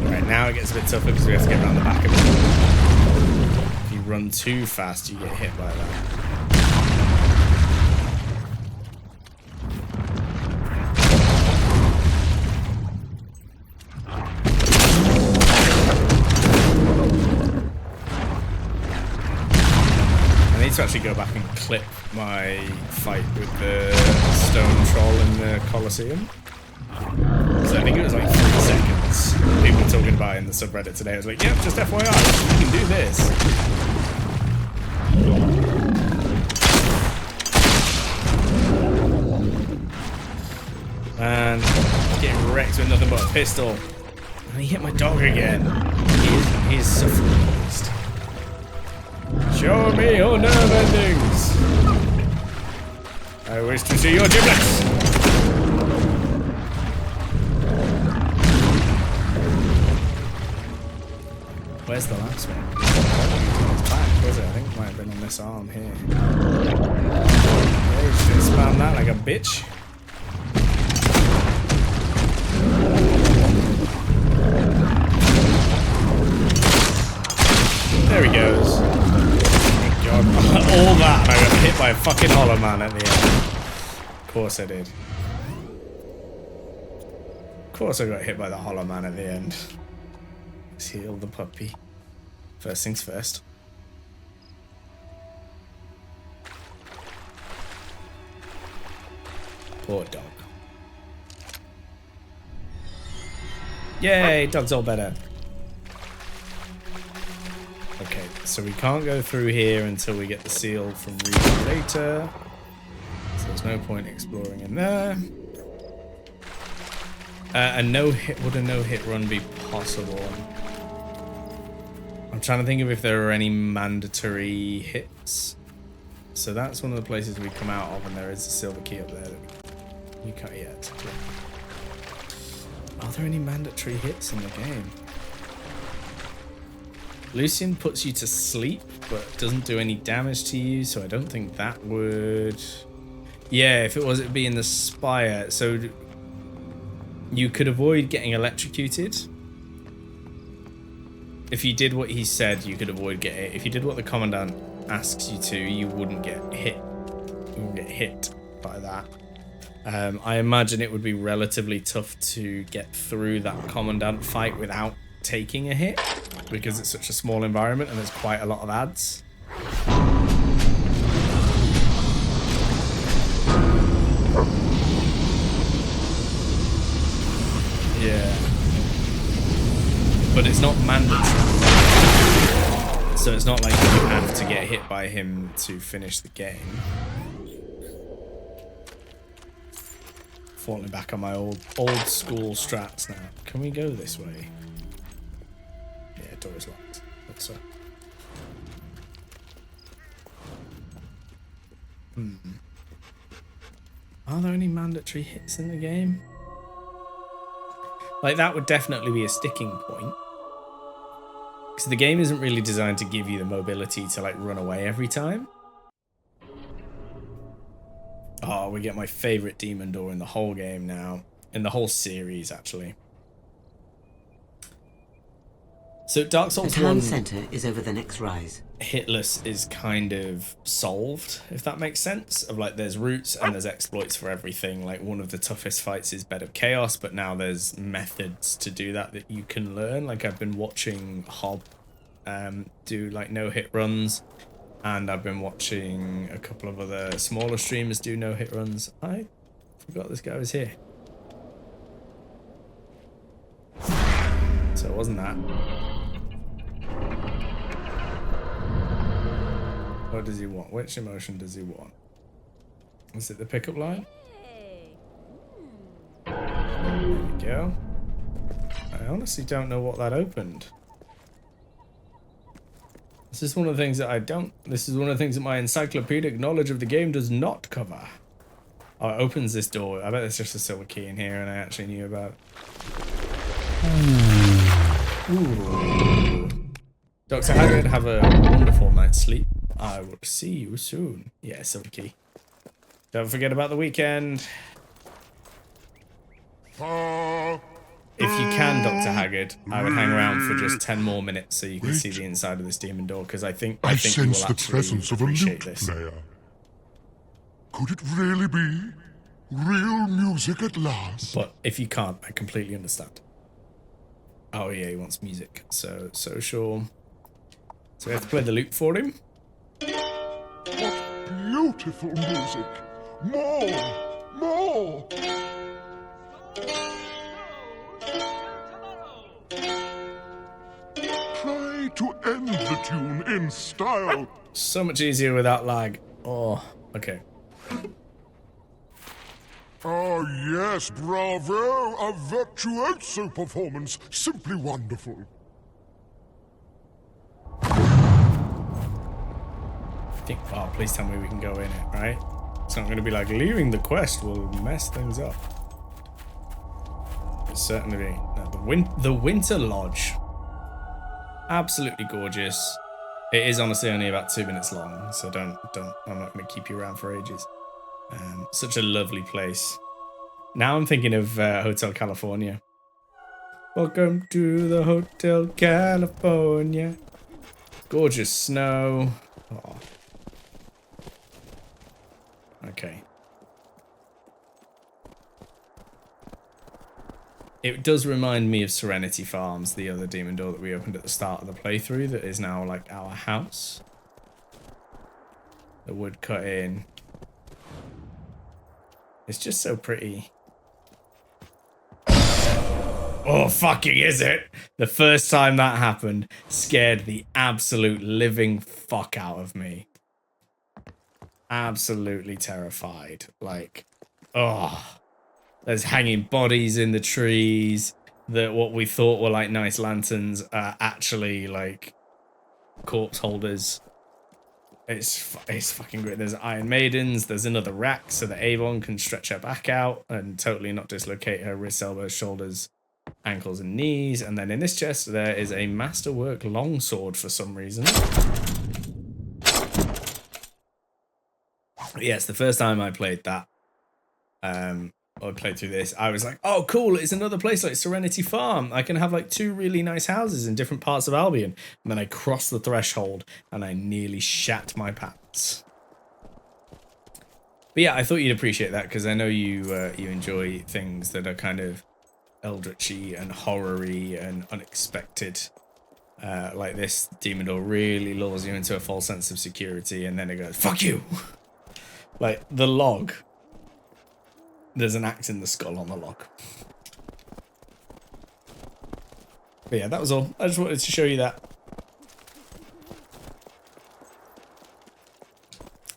Right, now it gets a bit tougher because we have to get around the back of it. If you run too fast, you get hit by that. I need to actually go back and clip my fight with the stone troll in the Colosseum. So I think it was like 3 seconds. People were talking about it in the subreddit today. I was like, yep, just FYI, you can do this. And getting wrecked with nothing but a pistol. And he hit my dog again. He is surprised. Show me your nerve endings. I wish to see your giblets. Where's the last one? It's back, was it? I think it might have been on this arm here. Yeah, he's gonna spam that like a bitch. There he goes. Thank God. All that, and I got hit by a fucking hollow man at the end. Of course I did. Of course I got hit by the hollow man at the end. Let's heal the puppy. First things first. Poor dog. Yay, dog's all better. Okay, so we can't go through here until we get the seal from Reason later. So there's no point exploring in there. Would a no-hit run be possible? I'm trying to think of if there are any mandatory hits. So that's one of the places we come out of, and there is a silver key up there that you can't yet. Are there any mandatory hits in the game? Lucian puts you to sleep, but doesn't do any damage to you, so I don't think that would... Yeah, if it was, it'd be in the spire. So you could avoid getting electrocuted. If you did what he said, you could avoid getting it. If you did what the Commandant asks you to, you wouldn't get hit. You wouldn't get hit by that. I imagine it would be relatively tough to get through that Commandant fight without taking a hit, because it's such a small environment and there's quite a lot of ads. Yeah. But it's not mandatory. So it's not like you have to get hit by him to finish the game. Falling back on my old school strats now. Can we go this way? Yeah, door is locked. Looks so. Are there any mandatory hits in the game? Like, that would definitely be a sticking point. Because the game isn't really designed to give you the mobility to, like, run away every time. Oh, we get my favourite demon door in the whole game now. In the whole series, actually. So Dark Souls 1... The town centre is over the next rise. hitless is kind of solved, if that makes sense. Of like, there's routes and there's exploits for everything. Like, one of the toughest fights is Bed of Chaos, but now there's methods to do that you can learn. Like, I've been watching Hobbe do like no-hit runs, and I've been watching a couple of other smaller streamers do no-hit runs. I forgot this guy was here. So it wasn't that. What does he want? Which emotion does he want? Is it the pickup line? There we go. I honestly don't know what that opened. This is one of the things that I don't... This is one of the things that my encyclopedic knowledge of the game does not cover. Oh, it opens this door. I bet there's just a silver key in here and I actually knew about it. Ooh. Dr. Haggard, have a wonderful night's sleep. I will see you soon. Yeah, silver key. Don't forget about the weekend. If you can, Dr. Haggard, I would hang around for just 10 more minutes so you can see the inside of this demon door, because I think you sense will the actually presence of a appreciate lute this. player. Could it really be real music at last? But if you can't, I completely understand. Oh yeah, he wants music. So sure. So we have to play the lute for him. What beautiful music! More! Try to end the tune in style. So much easier without lag. Oh, okay. Oh yes, bravo! A virtuoso performance. Simply wonderful. Oh, please tell me we can go in it, right? It's not going to be like leaving the quest will mess things up. It's certainly no, the Winter Lodge. Absolutely gorgeous. It is honestly only about 2 minutes long, so don't. I'm not going to keep you around for ages. Such a lovely place. Now I'm thinking of Hotel California. Welcome to the Hotel California. Gorgeous snow. Oh. Okay. It does remind me of Serenity Farms, the other demon door that we opened at the start of the playthrough that is now like our house. The wood cut in. It's just so pretty. Oh, fucking is it? The first time that happened scared the absolute living fuck out of me. Absolutely terrified. Like, oh, there's hanging bodies in the trees that what we thought were like nice lanterns are actually like corpse holders. It's fucking great. There's Iron Maidens. There's another rack so that Avon can stretch her back out and totally not dislocate her wrists, elbows, shoulders, ankles, and knees. And then in this chest there is a masterwork longsword for some reason. Yes, the first time I played that, or played through this, I was like, oh, cool, it's another place like Serenity Farm. I can have like 2 really nice houses in different parts of Albion. And then I crossed the threshold and I nearly shat my pants. But yeah, I thought you'd appreciate that because I know you enjoy things that are kind of eldritchy and horror-y and unexpected. Like this demon door really lures you into a false sense of security and then it goes, fuck you! Like, the log. There's an axe in the skull on the log. But yeah, that was all. I just wanted to show you that.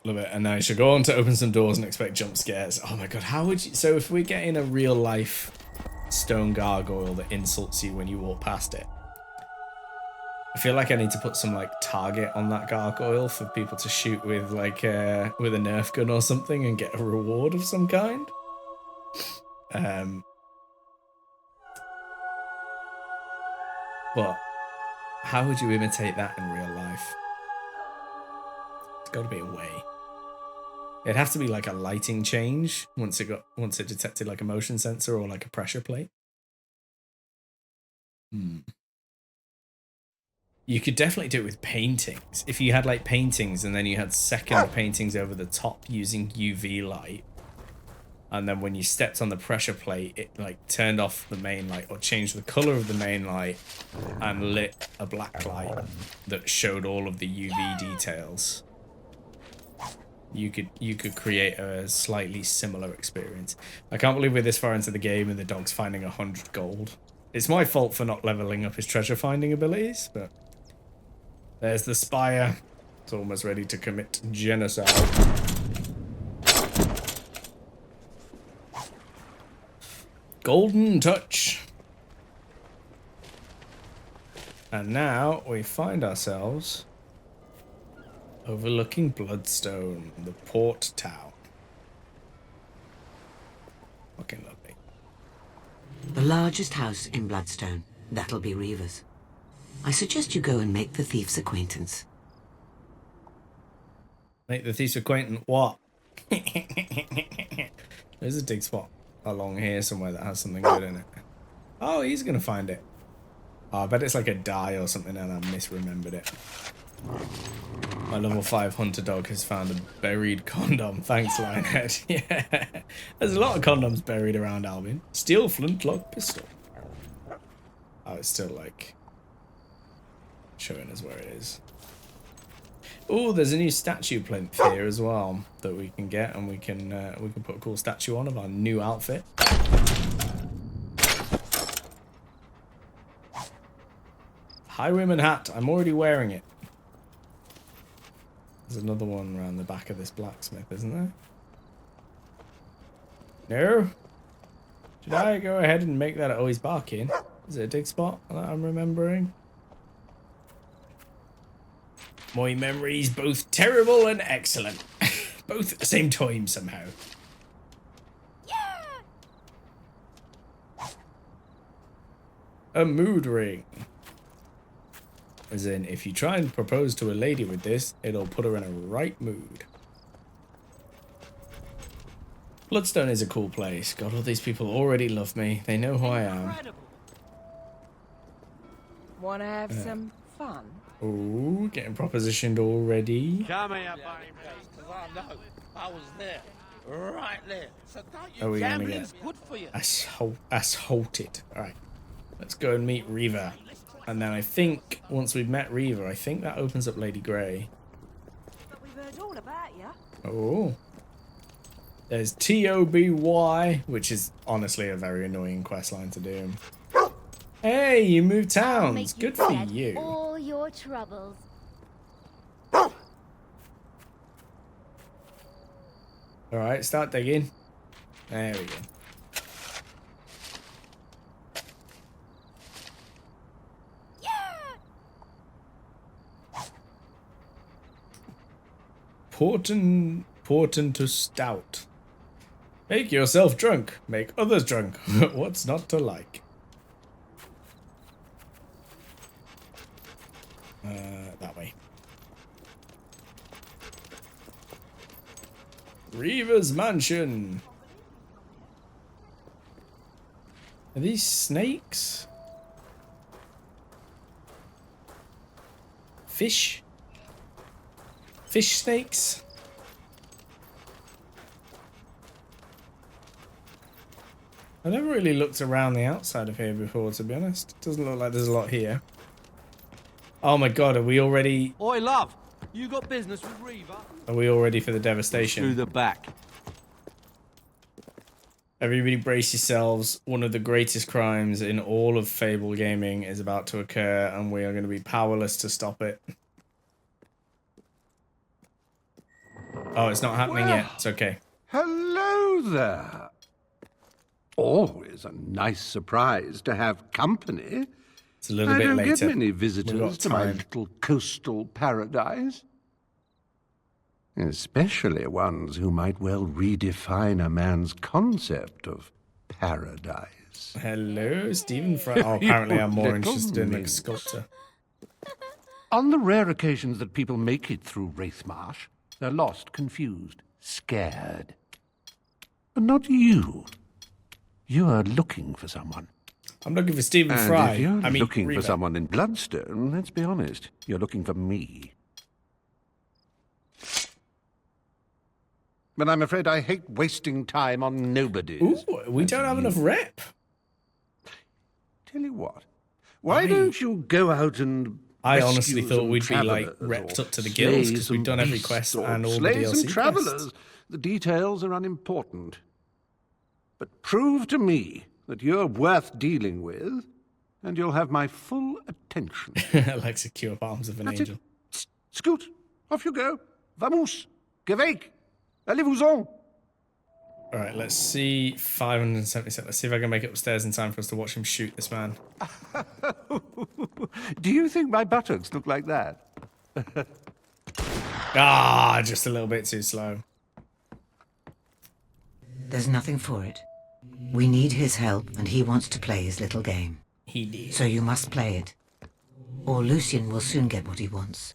Love it. And now you should go on to open some doors and expect jump scares. Oh my god, how would you... So if we're getting a real life stone gargoyle that insults you when you walk past it, I feel like I need to put some like target on that gargoyle for people to shoot with like with a Nerf gun or something and get a reward of some kind. But how would you imitate that in real life? It's got to be a way. It'd have to be like a lighting change once it detected like a motion sensor or like a pressure plate. You could definitely do it with paintings. If you had like paintings and then you had second paintings over the top using UV light, and then when you stepped on the pressure plate, it like turned off the main light or changed the color of the main light and lit a black light that showed all of the UV details. You could create a slightly similar experience. I can't believe we're this far into the game and the dog's finding 100 gold. It's my fault for not leveling up his treasure finding abilities, but there's the spire. It's almost ready to commit genocide. Golden touch. And now we find ourselves overlooking Bloodstone, the port town. Fucking lovely. The largest house in Bloodstone. That'll be Reaver's. I suggest you go and make the thief's acquaintance. Make the thief's acquaintance what? There's a dig spot along here somewhere that has something good in it. Oh, he's gonna find it. Oh, I bet it's like a dye or something and I misremembered it. My level 5 hunter dog has found a buried condom. Thanks, Lionhead. Yeah. There's a lot of condoms buried around Albion. Steel flintlock pistol. Oh, it's still like showing us where it is. Oh, there's a new statue plinth here as well that we can get, and we can put a cool statue on of our new outfit. Highwayman hat. I'm already wearing it. There's another one around the back of this blacksmith, isn't there? No? Should I go ahead and make that? Oh, he's barking. Is it a dig spot that I'm remembering? My memory's both terrible and excellent. Both at the same time somehow. Yeah. A mood ring. As in, if you try and propose to a lady with this, it'll put her in a right mood. Bloodstone is a cool place. God, all these people already love me. They know who I am. Wanna have some fun? Oh, getting propositioned already. Come here, buddy, because I know I was there, right there. So don't Are we you gonna gambling's get good for you. assaulted? Alright. Let's go and meet Reaver. And then I think, once we've met Reaver, I think that opens up Lady Grey. But we've heard all about you. Oh. There's TOBY, which is honestly a very annoying questline to do. Hey, you moved towns. Good for you. All your troubles. Alright, start digging. There we go. Portent to stout. Make yourself drunk. Make others drunk. What's not to like? That way. Reaver's Mansion. Are these snakes? Fish? Fish snakes? I never really looked around the outside of here before, to be honest. It doesn't look like there's a lot here. Oh my god, are we already... Oi, love, you got business with Reaver? Are we all ready for the devastation? Through the back. Everybody brace yourselves. One of the greatest crimes in all of Fable gaming is about to occur, and we are going to be powerless to stop it. Oh, it's not happening yet. It's okay. Hello there. Always a nice surprise to have company. It's a little bit later. I don't get many visitors to my little coastal paradise. Especially ones who might well redefine a man's concept of paradise. Hello, Stephen. Oh, apparently I'm more interested in the sculptor. On the rare occasions that people make it through Wraithmarsh, they're lost, confused, scared. But not you. You are looking for someone. I'm looking for Stephen And Fry. if you're I mean, looking Reba. for someone in Bloodstone, let's be honest, you're looking for me. But I'm afraid I hate wasting time on nobodies. Ooh, we don't have enough rep. Tell you what, why don't you go out and I rescue honestly thought some we'd be like travellers repped or up to the slay guilds because we've some done every beasts quest or and all the slay DLC some travellers. quests. The details are unimportant. But prove to me that you're worth dealing with, and you'll have my full attention. Like secure palms of an That's angel. it. Scoot, off you go. Vamos, Gewek, allez-vous-en. All right, let's see. 577. Let's see if I can make it upstairs in time for us to watch him shoot this man. Do you think my buttocks look like that? Ah, just a little bit too slow. There's nothing for it. We need his help, and he wants to play his little game. He did. So you must play it. Or Lucian will soon get what he wants.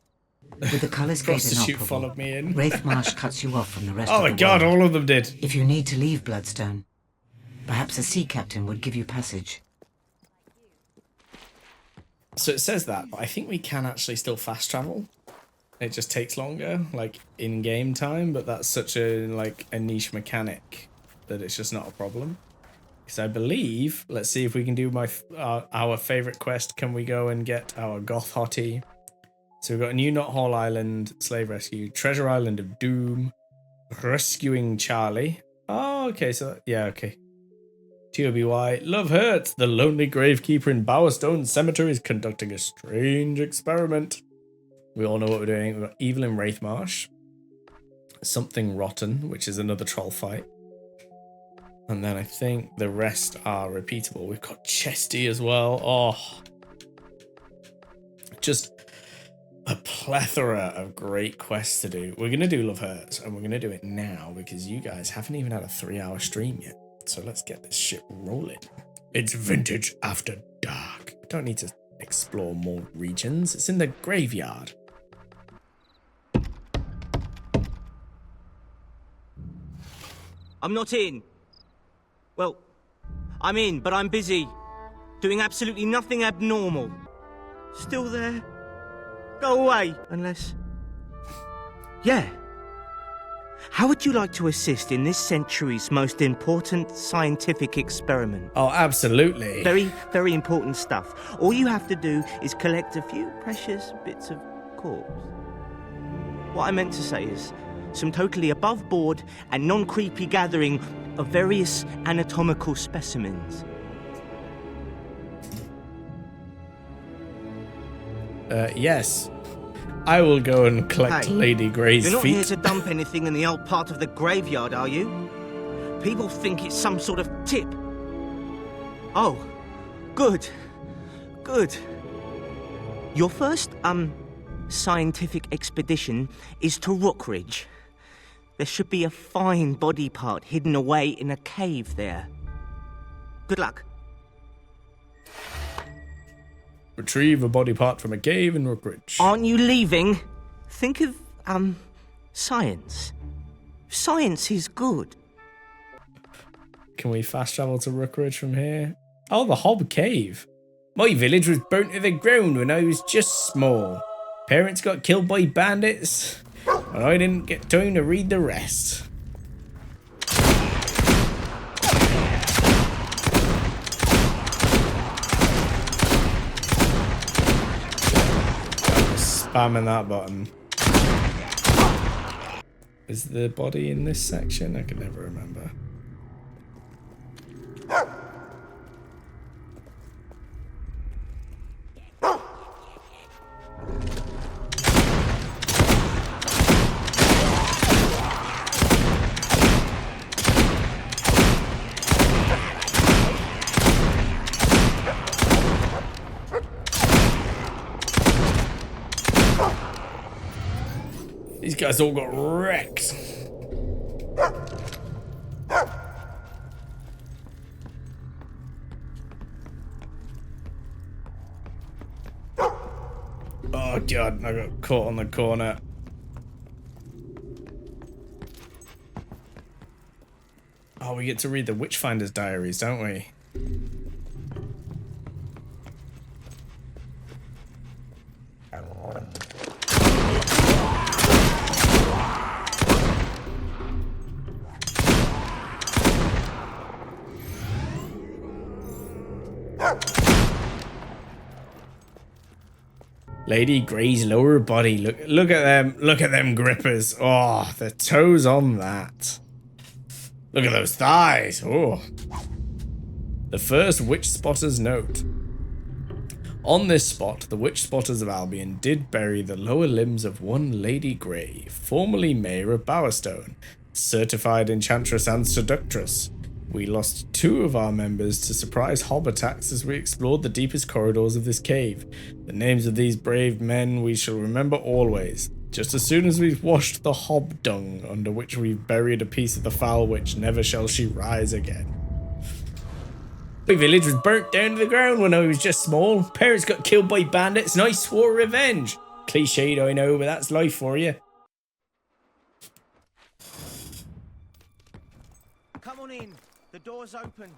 With the Cullis Gate Prostitute inoperable, followed me in. Wraithmarsh cuts you off from the rest Oh of my the god, world. all of them did. If you need to leave Bloodstone, perhaps a sea captain would give you passage. So it says that, but I think we can actually still fast travel. It just takes longer, like in game time, but that's such a niche mechanic that it's just not a problem. Because I believe, let's see if we can do our favorite quest. Can we go and get our Goth Hottie? So we've got a new Knot Hall Island, Slave Rescue, Treasure Island of Doom, Rescuing Charlie. Oh, okay, so, yeah, okay. TOBY, Love Hurts, the lonely gravekeeper in Bowerstone Cemetery is conducting a strange experiment. We all know what we're doing. We've got Evil in Wraithmarsh, Something Rotten, which is another troll fight. And then I think the rest are repeatable. We've got Chesty as well. Oh, just a plethora of great quests to do. We're going to do Love Hurts, and we're going to do it now because you guys haven't even had a 3-hour stream yet. So let's get this shit rolling. It's vintage after dark. We don't need to explore more regions. It's in the graveyard. I'm not in. Well, I'm in, but I'm busy. Doing absolutely nothing abnormal. Still there? Go away, unless... Yeah. How would you like to assist in this century's most important scientific experiment? Oh, absolutely. Very, very important stuff. All you have to do is collect a few precious bits of corpse. What I meant to say is some totally above-board and non-creepy gathering of various anatomical specimens. Yes. I will go and collect Hey, Lady Grey's you're not feet. here to dump anything in the old part of the graveyard, are you? People think it's some sort of tip. Oh, good. Good. Your first, scientific expedition is to Rookridge. There should be a fine body part hidden away in a cave there. Good luck. Retrieve a body part from a cave in Rookridge. Aren't you leaving? Think of, science. Science is good. Can we fast travel to Rookridge from here? Oh, the Hobbe Cave. My village was burnt to the ground when I was just small. Parents got killed by bandits, and I didn't get time to read the rest. Spamming that button. Is the body in this section? I can never remember. These guys all got wrecked. Oh god, I got caught on the corner. Oh, we get to read the Witchfinder's diaries, don't we? Lady Grey's lower body. Look at them. Look at them grippers. Oh, the toes on that. Look at those thighs. Oh. The first witch spotter's note. On this spot, the witch spotters of Albion did bury the lower limbs of one Lady Grey, formerly Mayor of Bowerstone, certified enchantress and seductress. We lost 2 of our members to surprise hob attacks as we explored the deepest corridors of this cave. The names of these brave men we shall remember always. Just as soon as we've washed the hob dung under which we've buried a piece of the foul witch, never shall she rise again. My village was burnt down to the ground when I was just small. Parents got killed by bandits and I swore revenge. Cliched, I know, but that's life for you. Come on in. The door's open.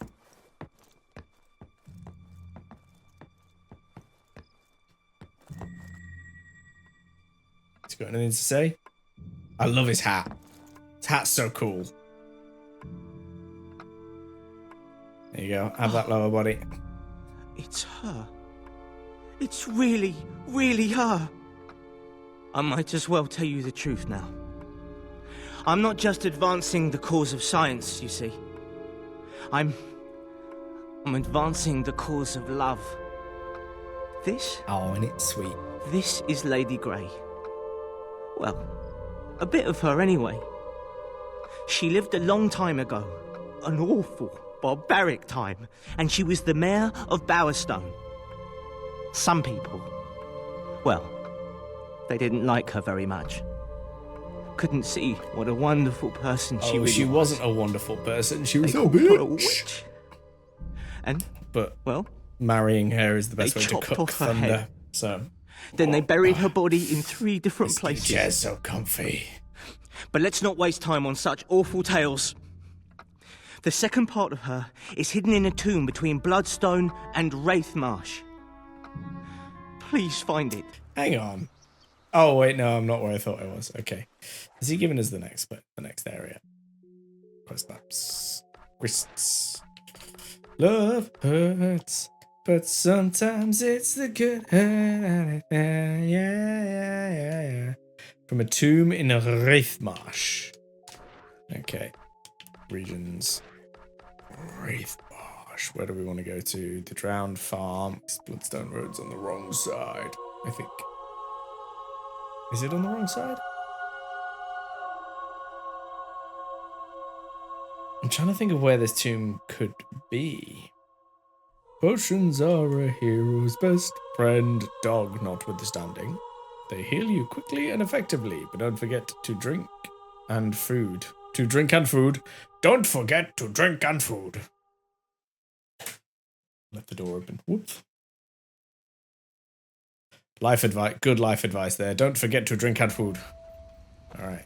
He's got anything to say? I love his hat. His hat's so cool. There you go. Have that lower body. It's her. It's really, really her. I might as well tell you the truth now. I'm not just advancing the cause of science, you see. I'm advancing the cause of love. This? Oh, and it's sweet. This is Lady Grey. Well, a bit of her anyway. She lived a long time ago. An awful, barbaric time. And she was the mayor of Bowerstone. Some people, well, they didn't like her very much. Couldn't see what a wonderful person she really was. She wasn't a wonderful person. She was a witch. And, but well, marrying her is the best way to cook thunder. Head. So then they buried her body in 3 different places. The chair's so comfy. But let's not waste time on such awful tales. The second part of her is hidden in a tomb between Bloodstone and Wraithmarsh. Please find it. Hang on. Oh wait, no, I'm not where I thought I was. Okay, is he giving us the next bit, the next area? Quest maps, wrists. Love hurts, but sometimes it's the good hurt. Yeah. From a tomb in Wraithmarsh. Okay, regions. Wraithmarsh. Where do we want to go to? The Drowned Farm. Bloodstone Road's on the wrong side, I think. Is it on the wrong side? I'm trying to think of where this tomb could be. Potions are a hero's best friend, dog notwithstanding. They heal you quickly and effectively, but don't forget to drink and food. To drink and food. Don't forget to drink and food. Left the door open. Whoops. Life advice, good life advice there. Don't forget to drink and food. All right.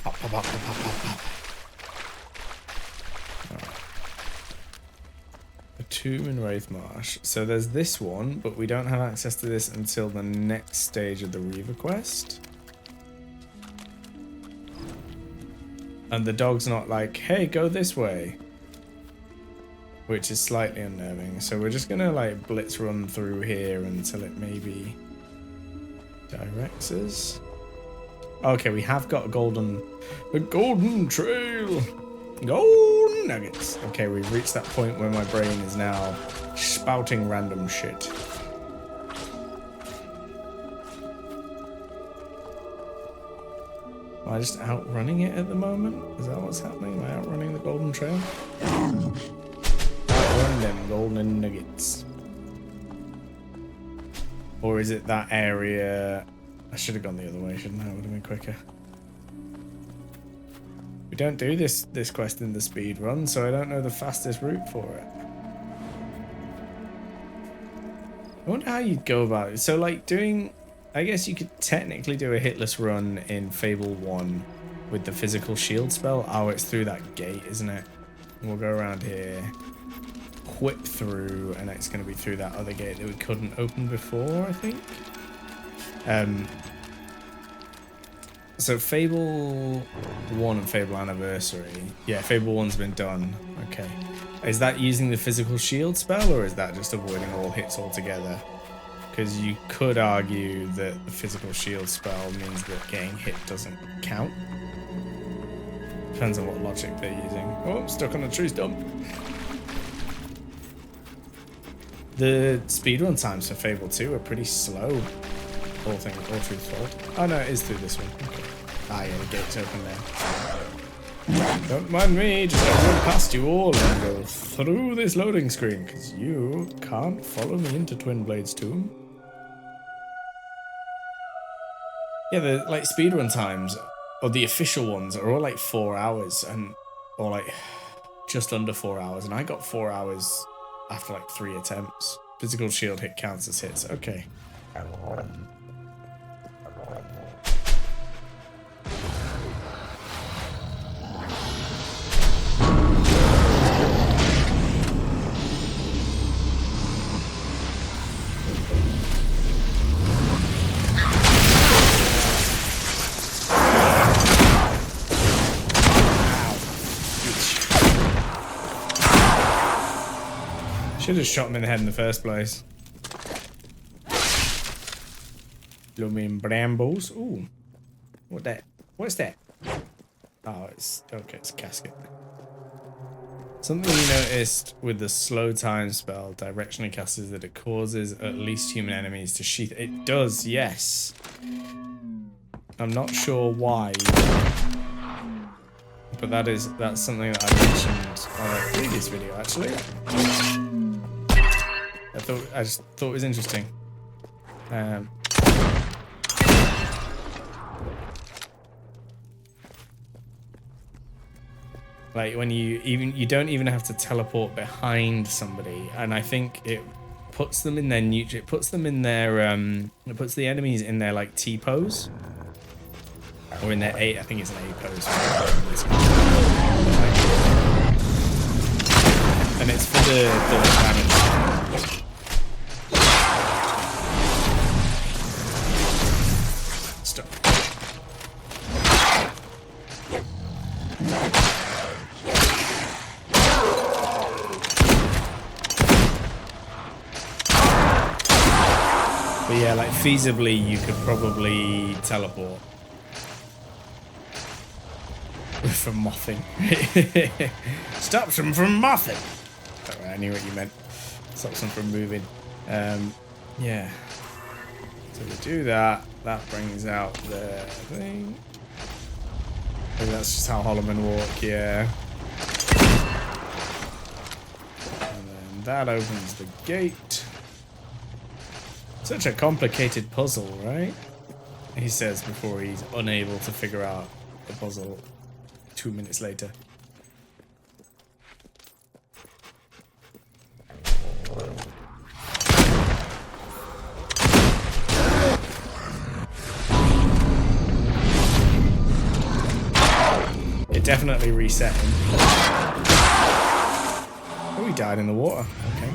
Pop. All right. A tomb in Wraithmarsh. So there's this one, but we don't have access to this until the next stage of the Reaver quest. And the dog's not like, hey, go this way. Which is slightly unnerving. So we're just gonna like blitz run through here until it maybe directs us. Okay, we have got a golden trail. Golden nuggets. Okay, we've reached that point where my brain is now spouting random shit. Am I just outrunning it at the moment? Is that what's happening? Am I outrunning the golden trail? Outrun them golden nuggets. Or is it that area? I should have gone the other way, shouldn't I? It would have been quicker. We don't do this quest in the speed run, so I don't know the fastest route for it. I wonder how you'd go about it. So like doing, I guess you could technically do a hitless run in Fable 1 with the physical shield spell. Oh, it's through that gate, isn't it? We'll go around here, whip through, and it's going to be through that other gate that we couldn't open before, I think. So Fable 1 and Fable Anniversary. Yeah, Fable 1's been done. Okay. Is that using the physical shield spell, or is that just avoiding all hits altogether? because you could argue that the physical shield spell means that getting hit doesn't count. Depends on what logic they're using. Oh, I'm stuck on a tree stump. The speedrun times for Fable 2 are pretty slow. All truth told. Oh no, it is through this one. Okay. Ah yeah, the gate's open there. Don't mind me, just gonna run past you all and go through this loading screen, because you can't follow me into Twinblade's tomb. Yeah, the like speedrun times, or the official ones, are all like 4 hours, or like just under 4 hours, and I got 4 hours after like 3 attempts. Physical shield hit counts as hits. Okay. Should have shot him in the head in the first place. Blooming brambles. Ooh. What that? What's that? Oh, it's okay, it's a casket. Something you noticed with the slow time spell directionally cast is that it causes at least human enemies to sheath. It does, yes. I'm not sure why. But that's something that I mentioned on a previous video actually. I just thought it was interesting. Like when you don't even have to teleport behind somebody, and I think it puts them in their it puts the enemies in their like T pose, or in their A. I think it's an A pose. And it's for the damage. Stop. But yeah, like feasibly you could probably teleport. From mothing. Stops them from mothing. I knew what you meant. Stops them from moving. Yeah. So we do that. That brings out the thing. Maybe that's just how Hollowmen walk, yeah. And then that opens the gate. Such a complicated puzzle, right? He says before he's unable to figure out the puzzle 2 minutes later. It definitely reset him. Oh, he died in the water. Okay.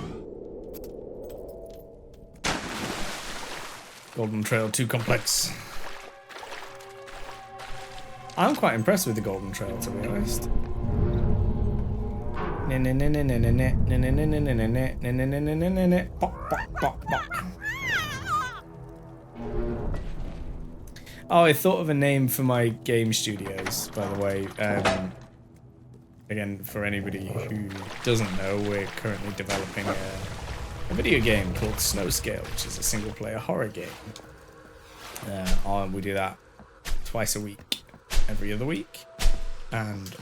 Golden Trail, too complex. I'm quite impressed with the Golden Trail, to be honest. Oh, I thought of a name for my game studios, by the way. Again, for anybody who doesn't know, we're currently developing a video game called Snowscale, which is a single-player horror game. We do that twice a week, every other week, and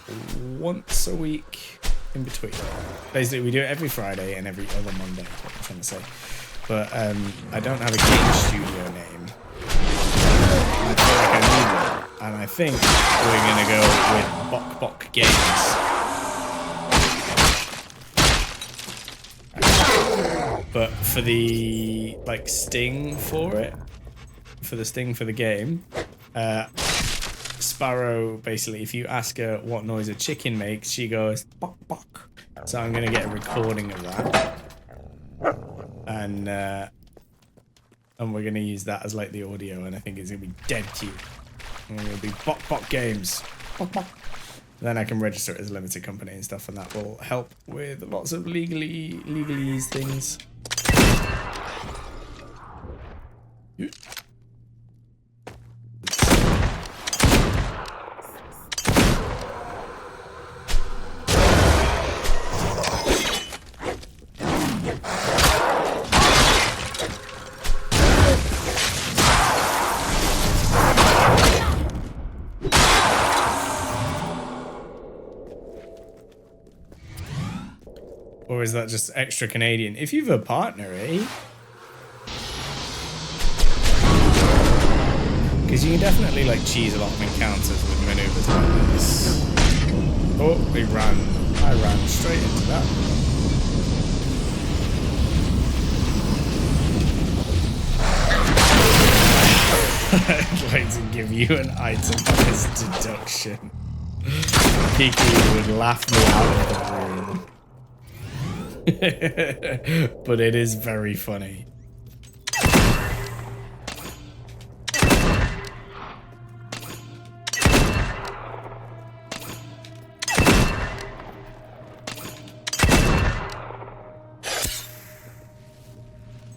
once a week in between. Basically, we do it every Friday and every other Monday, is what I'm trying to say. But I don't have a game studio name. I feel like I need one, and I think we're going to go with Bok Games. But for the like sting for it, for the sting for the game, Sparrow, basically, if you ask her what noise a chicken makes, she goes bok bok. So I'm gonna get a recording of that, and we're gonna use that as like the audio, and I think it's gonna be dead cute. And it'll be Bok Games. Bok Bok. Then I can register it as a limited company and stuff, and that will help with lots of legalese things. Or is that just extra Canadian? If you've a partner, eh? Because you can definitely like cheese a lot of encounters with maneuvers like this. Oh, I ran straight into that. I'd like to give you an item on this deduction. Kiki would laugh me out of the room. But it is very funny.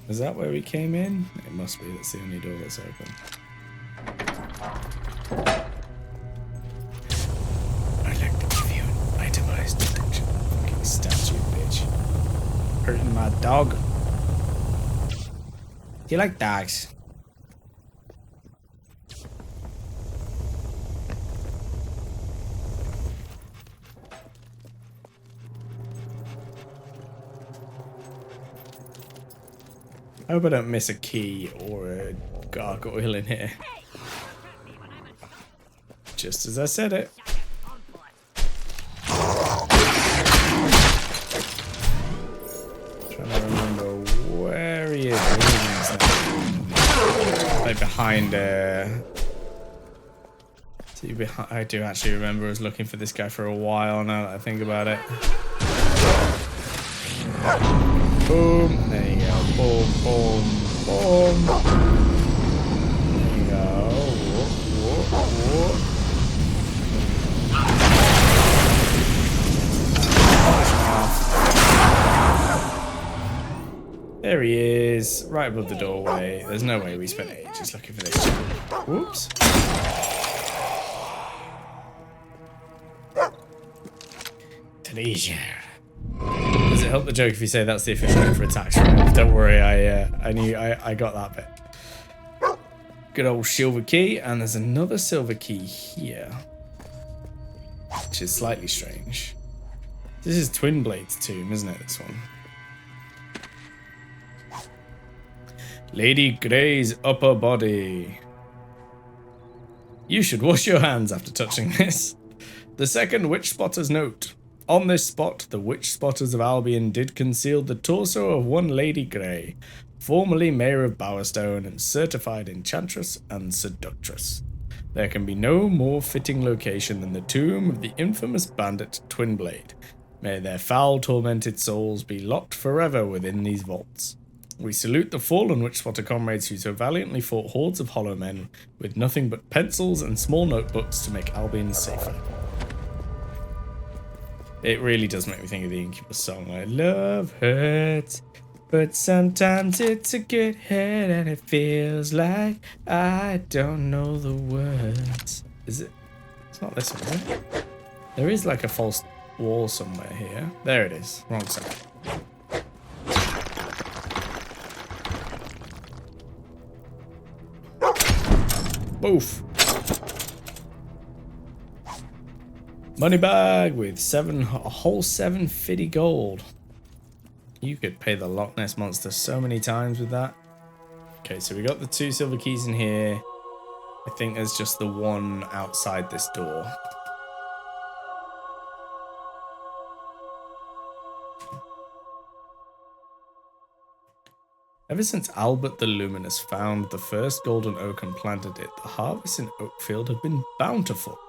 Is that where we came in? It must be. That's the only door that's open. I'd like to give you an itemized deduction. Fucking statue, bitch. Hurting my dog. Do you like dogs? I hope I don't miss a key or a gargoyle in here. Just as I said it. Trying to remember where he is. Like behind I do actually remember I was looking for this guy for a while now that I think about it. Boom. There you go. Boom, boom, boom. There you go. Whoop, whoop, whoop. There he is, right above the doorway. There's no way we spent ages looking for this chap. Whoops. Treasure. Does it help the joke if you say that's the official name for a tax write-off? Don't worry, I knew I got that bit. Good old silver key, and there's another silver key here, which is slightly strange. This is Twinblade's tomb, isn't it? This one. Lady Grey's upper body. You should wash your hands after touching this. The second witch spotter's note. On this spot, the witch spotters of Albion did conceal the torso of one Lady Grey, formerly Mayor of Bowerstone and certified enchantress and seductress. There can be no more fitting location than the tomb of the infamous bandit Twinblade. May their foul, tormented souls be locked forever within these vaults. We salute the fallen witch spotter comrades who so valiantly fought hordes of hollow men with nothing but pencils and small notebooks to make Albion safer. It really does make me think of the Incubus song. Like, love hurts, but sometimes it's a good hurt and it feels like I don't know the words. Is it? It's not this one, is it? There is like a false wall somewhere here. There it is. Wrong side. Boof. Money bag with a whole 750 gold. You could pay the Loch Ness Monster so many times with that. Okay, so we got the 2 silver keys in here. I think there's just the one outside this door. Ever since Albert the Luminous found the first golden oak and planted it, the harvests in Oakfield have been bountiful.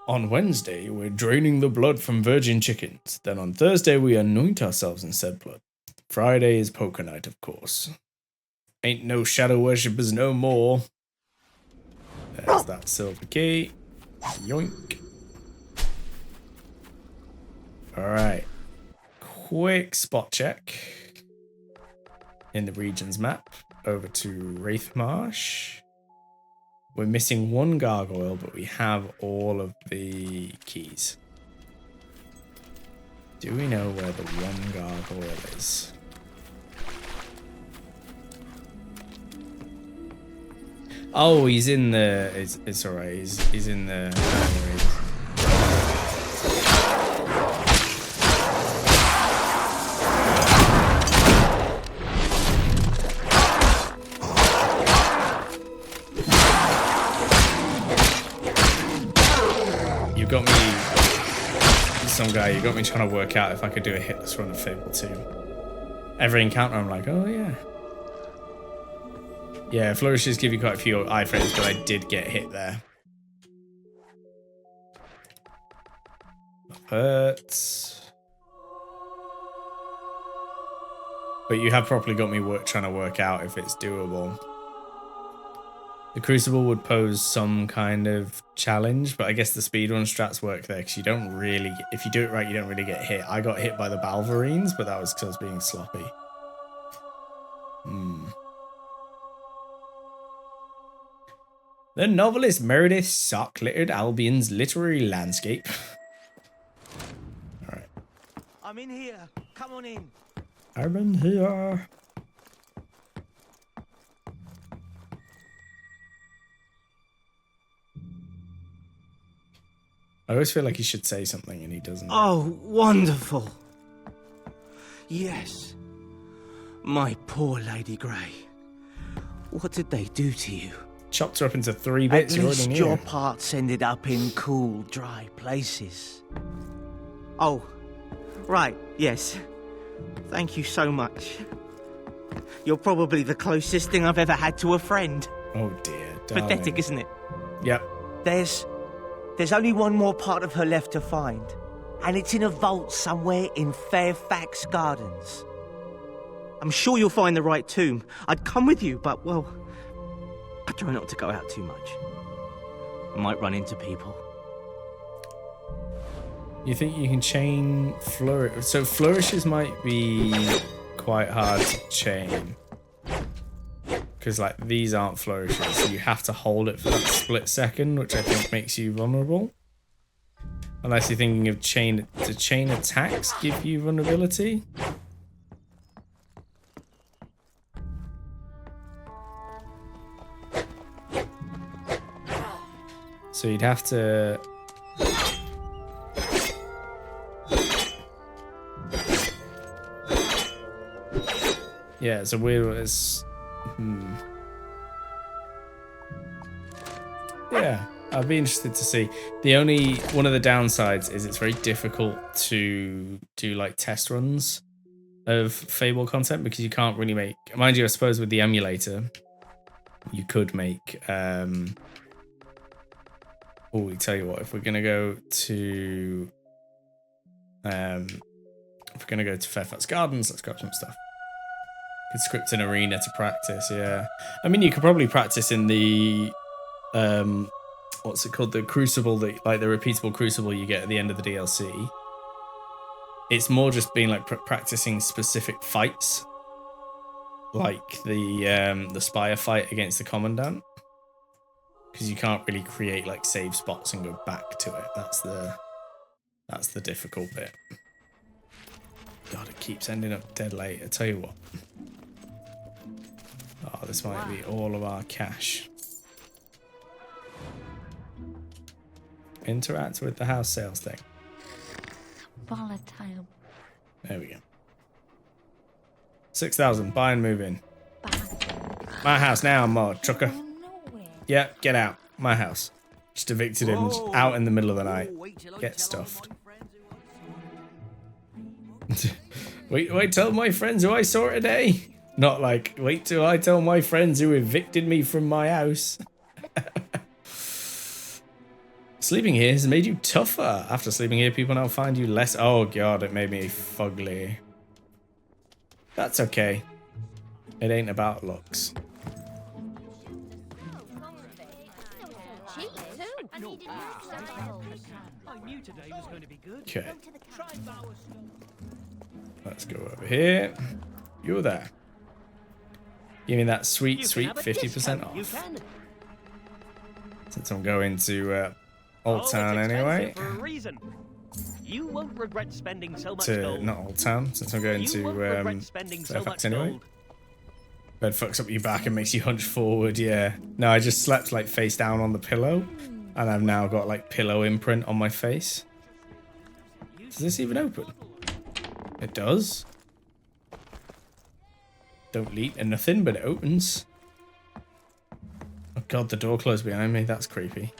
On Wednesday, we're draining the blood from virgin chickens. Then on Thursday, we anoint ourselves in said blood. Friday is poker night, of course. Ain't no shadow worshippers no more. There's that silver key. Yoink. Alright. Quick spot check. in the regions map over to Wraithmarsh. We're missing one gargoyle, but we have all of the keys. Do we know where the one gargoyle is? Oh, he's in the... It's alright, he's in the... You got me... Some guy, you got me trying to work out if I could do a hitless run of Fable 2. Every encounter I'm like, oh yeah. Yeah, flourishes give you quite a few iframes, but I did get hit there. Hurts. But you have properly got me trying to work out if it's doable. The Crucible would pose some kind of challenge, but I guess the speedrun strats work there because you don't really, if you do it right, you don't really get hit. I got hit by the Balverines, but that was because I was being sloppy. The novelist Meredith sock-littered Albion's literary landscape. Alright. I'm in here. Come on in. I'm in here. I always feel like he should say something and he doesn't. Oh, wonderful. Yes. My poor Lady Grey. What did they do to you? Chopped her up into 3 bits. At least your parts ended up in cool, dry places. Oh, right, yes. Thank you so much. You're probably the closest thing I've ever had to a friend. Oh dear, darling. Pathetic, isn't it? Yep. There's only one more part of her left to find, and it's in a vault somewhere in Fairfax Gardens. I'm sure you'll find the right tomb. I'd come with you, but, well, I try not to go out too much. I might run into people. You think you can chain flourish? So flourishes might be quite hard to chain. Because, like, these aren't flourishes, so you have to hold it for that split second, which I think makes you vulnerable. Unless you're thinking of chain attacks give you vulnerability. So you'd have to... Yeah, it's a weird... Yeah, I'd be interested to see. The only... One of the downsides is it's very difficult to do, like, test runs of Fable content because you can't really make... Mind you, I suppose with the emulator, you could make... Oh, we tell you what, if we're gonna go to Fairfax Gardens, let's grab some stuff. Could script an arena to practice, yeah. I mean, you could probably practice in the what's it called, the Crucible, the repeatable Crucible you get at the end of the DLC. It's more just being like practicing specific fights, like the Spire fight against the Commandant. Because you can't really create like save spots and go back to it. That's the difficult bit. God, it keeps ending up dead late. I tell you what. Oh, this might be all of our cash. Interact with the house sales thing. Volatile. There we go. 6,000. Buy and move in. My house now, mod trucker. Yeah, get out. My house. Just evicted him out in the middle of the night. Get stuffed. wait till my friends who I saw today. Not like, wait till I tell my friends who evicted me from my house. Sleeping here has made you tougher. After sleeping here, people now find you less... Oh god, it made me fugly. That's okay. It ain't about looks. Okay. Let's go over here. You're there. Give me that sweet, You can sweet have a 50% discount, you off. can. Since I'm going to Old Town it's anyway. expensive for a reason. You won't regret spending so much To gold. not Old Town, since I'm going You won't to regret spending so Fairfax much anyway. gold. Bed fucks up your back and makes you hunch forward, yeah. No, I just slept like face down on the pillow, and I've now got like pillow imprint on my face. Does this even open? It does. Don't leak or nothing, but it opens. Oh god, the door closed behind me. That's creepy.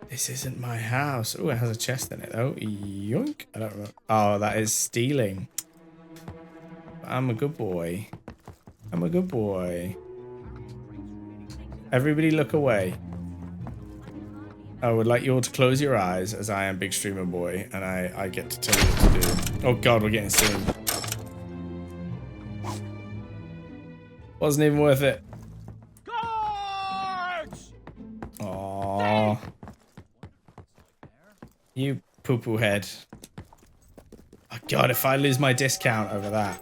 This isn't my house. Oh, it has a chest in it though. Yoink. I don't know. Oh, that is stealing. I'm a good boy. I'm a good boy. Everybody look away. I would like you all to close your eyes as I am Big Streamer Boy and I get to tell you what to do. Oh god, we're getting seen. Wasn't even worth it. Guards! Aww. You poo-poo head. Oh god, if I lose my discount over that.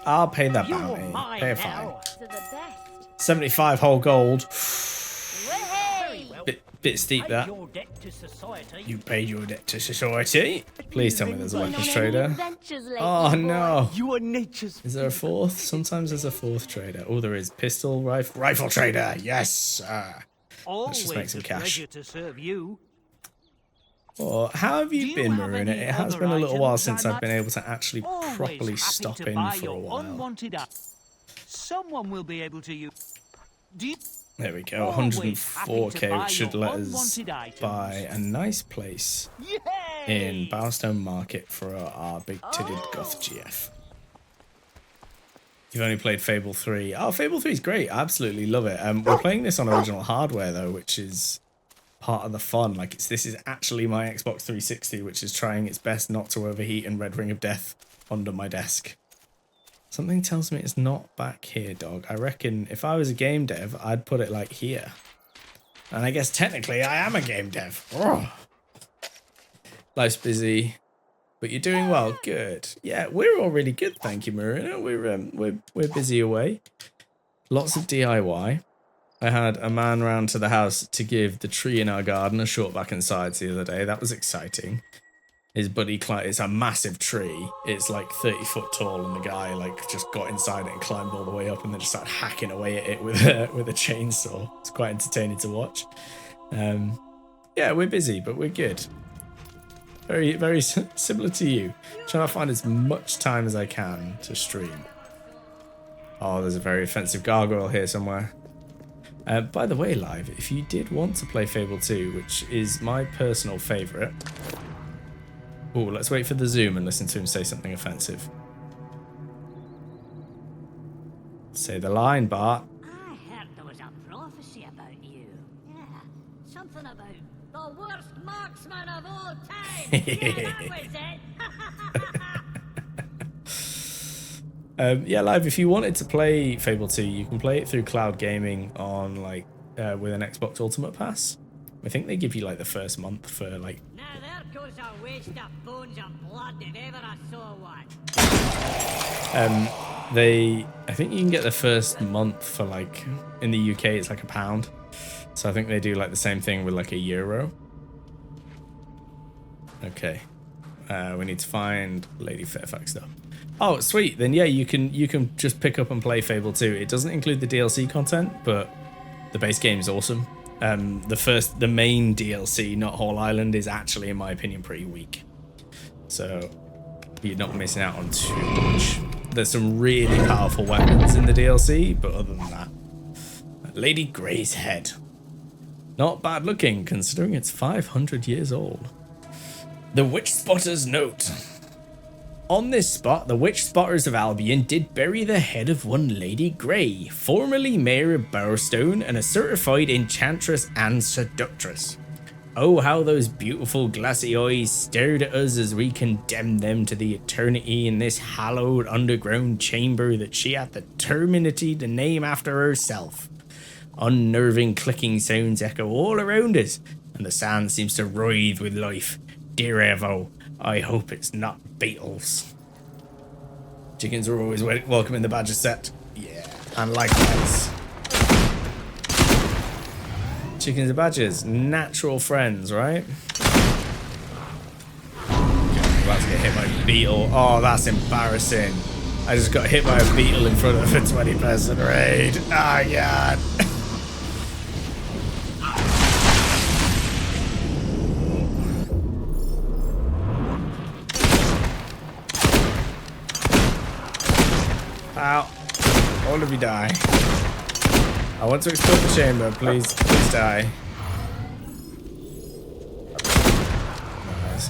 I'll pay that bounty. Pay a fine. 75 whole gold. Bit steep that. You paid your debt to society. Please tell me there's a weapons trader. Oh no. You are nature's. Is there a fourth? Sometimes there's a fourth trader. Oh, there is. Pistol rifle trader. Yes. Let's just make some cash. To serve you. Oh, how have you been, Marina? It has been a little while since I've been able to actually properly stop in for a while. Someone will be able to use. There we go, 104k, which should let us buy a nice place in Bowerstone Market for our big-titted GothGF. You've only played Fable 3. Oh, Fable 3 is great. I absolutely love it. We're playing this on original hardware, though, which is part of the fun. Like, this is actually my Xbox 360, which is trying its best not to overheat in Red Ring of Death under my desk. Something tells me it's not back here, dog. I reckon if I was a game dev, I'd put it like here. And I guess technically I am a game dev. Ugh. Life's busy, but you're doing well. Good. Yeah, we're all really good, thank you, Marina. We're busy away. Lots of DIY. I had a man round to the house to give the tree in our garden a short back and sides the other day. That was exciting. His buddy climbed. It's a massive tree. It's like 30 foot tall, and the guy like just got inside it and climbed all the way up, and then just started hacking away at it with a chainsaw. It's quite entertaining to watch. Yeah, we're busy, but we're good. Very, very similar to you. Trying to find as much time as I can to stream. Oh, there's a very offensive gargoyle here somewhere. By the way, Live, if you did want to play Fable 2, which is my personal favourite. Oh, let's wait for the zoom and listen to him say something offensive. Say the line, Bart. I heard there was a prophecy about you. Yeah, something about the worst marksman of all time. Yeah, that was it. Yeah, Live, if you wanted to play Fable 2, you can play it through cloud gaming on like with an Xbox Ultimate Pass. I think they give you like the first month for like. Now there goes a waste of bones and blood if ever I saw one. I think you can get the first month for like in the UK it's like £1. So I think they do like the same thing with like €1. Okay. We need to find Lady Fairfax though. Oh, sweet. Then yeah, you can just pick up and play Fable 2. It doesn't include the DLC content, but the base game is awesome. The main DLC, not Whole Island, is actually, in my opinion, pretty weak. So you're not missing out on too much. There's some really powerful weapons in the DLC, but other than that, Lady Grey's Head. Not bad looking, considering it's 500 years old. The Witch Spotter's note. On this spot, the Witch Spotters of Albion did bury the head of one Lady Grey, formerly Mayor of Bowerstone and a certified enchantress and seductress. Oh, how those beautiful glassy eyes stared at us as we condemned them to the eternity in this hallowed underground chamber that she had the temerity to name after herself. Unnerving clicking sounds echo all around us, and the sand seems to writhe with life. Dear Evo, I hope it's not beetles. Chickens are always welcome in the badger set. Yeah, and likewise. Chickens and badgers, natural friends, right? I'm about to get hit by a beetle. Oh, that's embarrassing. I just got hit by a beetle in front of a 20-person raid. Oh, God. Ow. All of you die. I want to explode the chamber. Please die. Nice.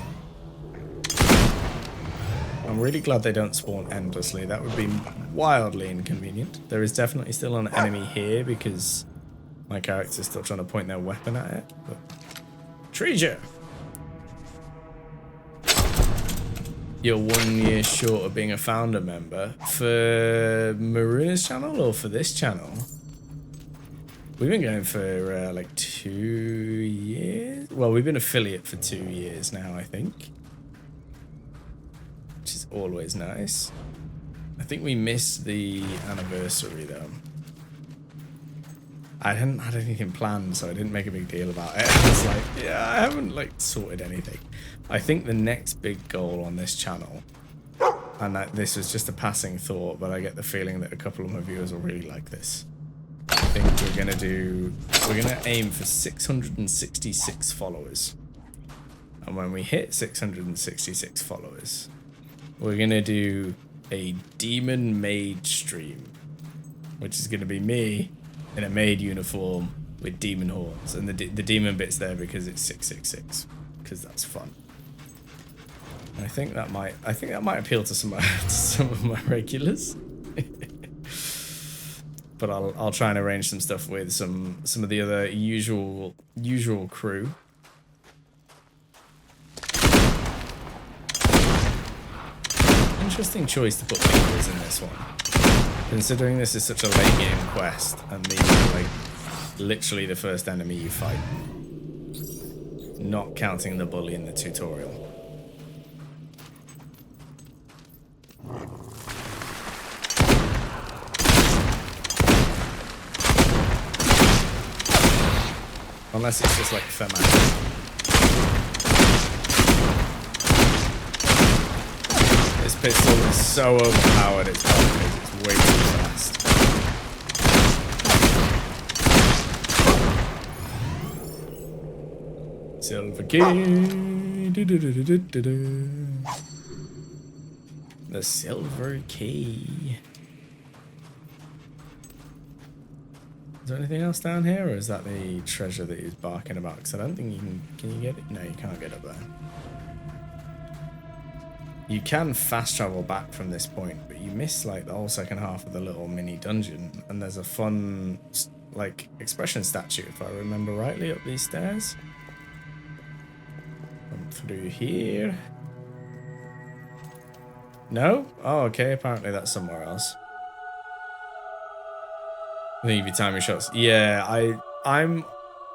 I'm really glad they don't spawn endlessly. That would be wildly inconvenient. There is definitely still an enemy here because my character's still trying to point their weapon at it. But treasure! You're 1 year short of being a founder member. For Maruna's channel or for this channel? We've been going for like 2 years. Well, we've been affiliate for 2 years now, I think. Which is always nice. I think we missed the anniversary though. I hadn't had anything planned, so I didn't make a big deal about it. I was like, yeah, I haven't like sorted anything. I think the next big goal on this channel, and that this was just a passing thought, but I get the feeling that a couple of my viewers will really like this. I think we're gonna aim for 666 followers. And when we hit 666 followers, we're gonna do a demon maid stream, which is gonna be me in a maid uniform with demon horns, and the demon bit's there because it's 666, because that's fun. And I think that might appeal to some of my regulars. But I'll try and arrange some stuff with some of the other usual crew. Interesting choice to put beetles in this one, considering this is such a late game quest and these are like literally the first enemy you fight, not counting the bully in the tutorial. Unless it's just like Fema. This pistol is so overpowered, it's way too fast. Silver key. The silver key. Is there anything else down here, or is that the treasure that he's barking about? Because I don't think you can you get it? No, you can't get up there. You can fast travel back from this point, but you miss like the whole second half of the little mini dungeon. And there's a fun, like, expression statue, if I remember rightly, up these stairs. Come through here. No? Oh, okay. Apparently that's somewhere else. I think if you time your shots. Yeah, I'm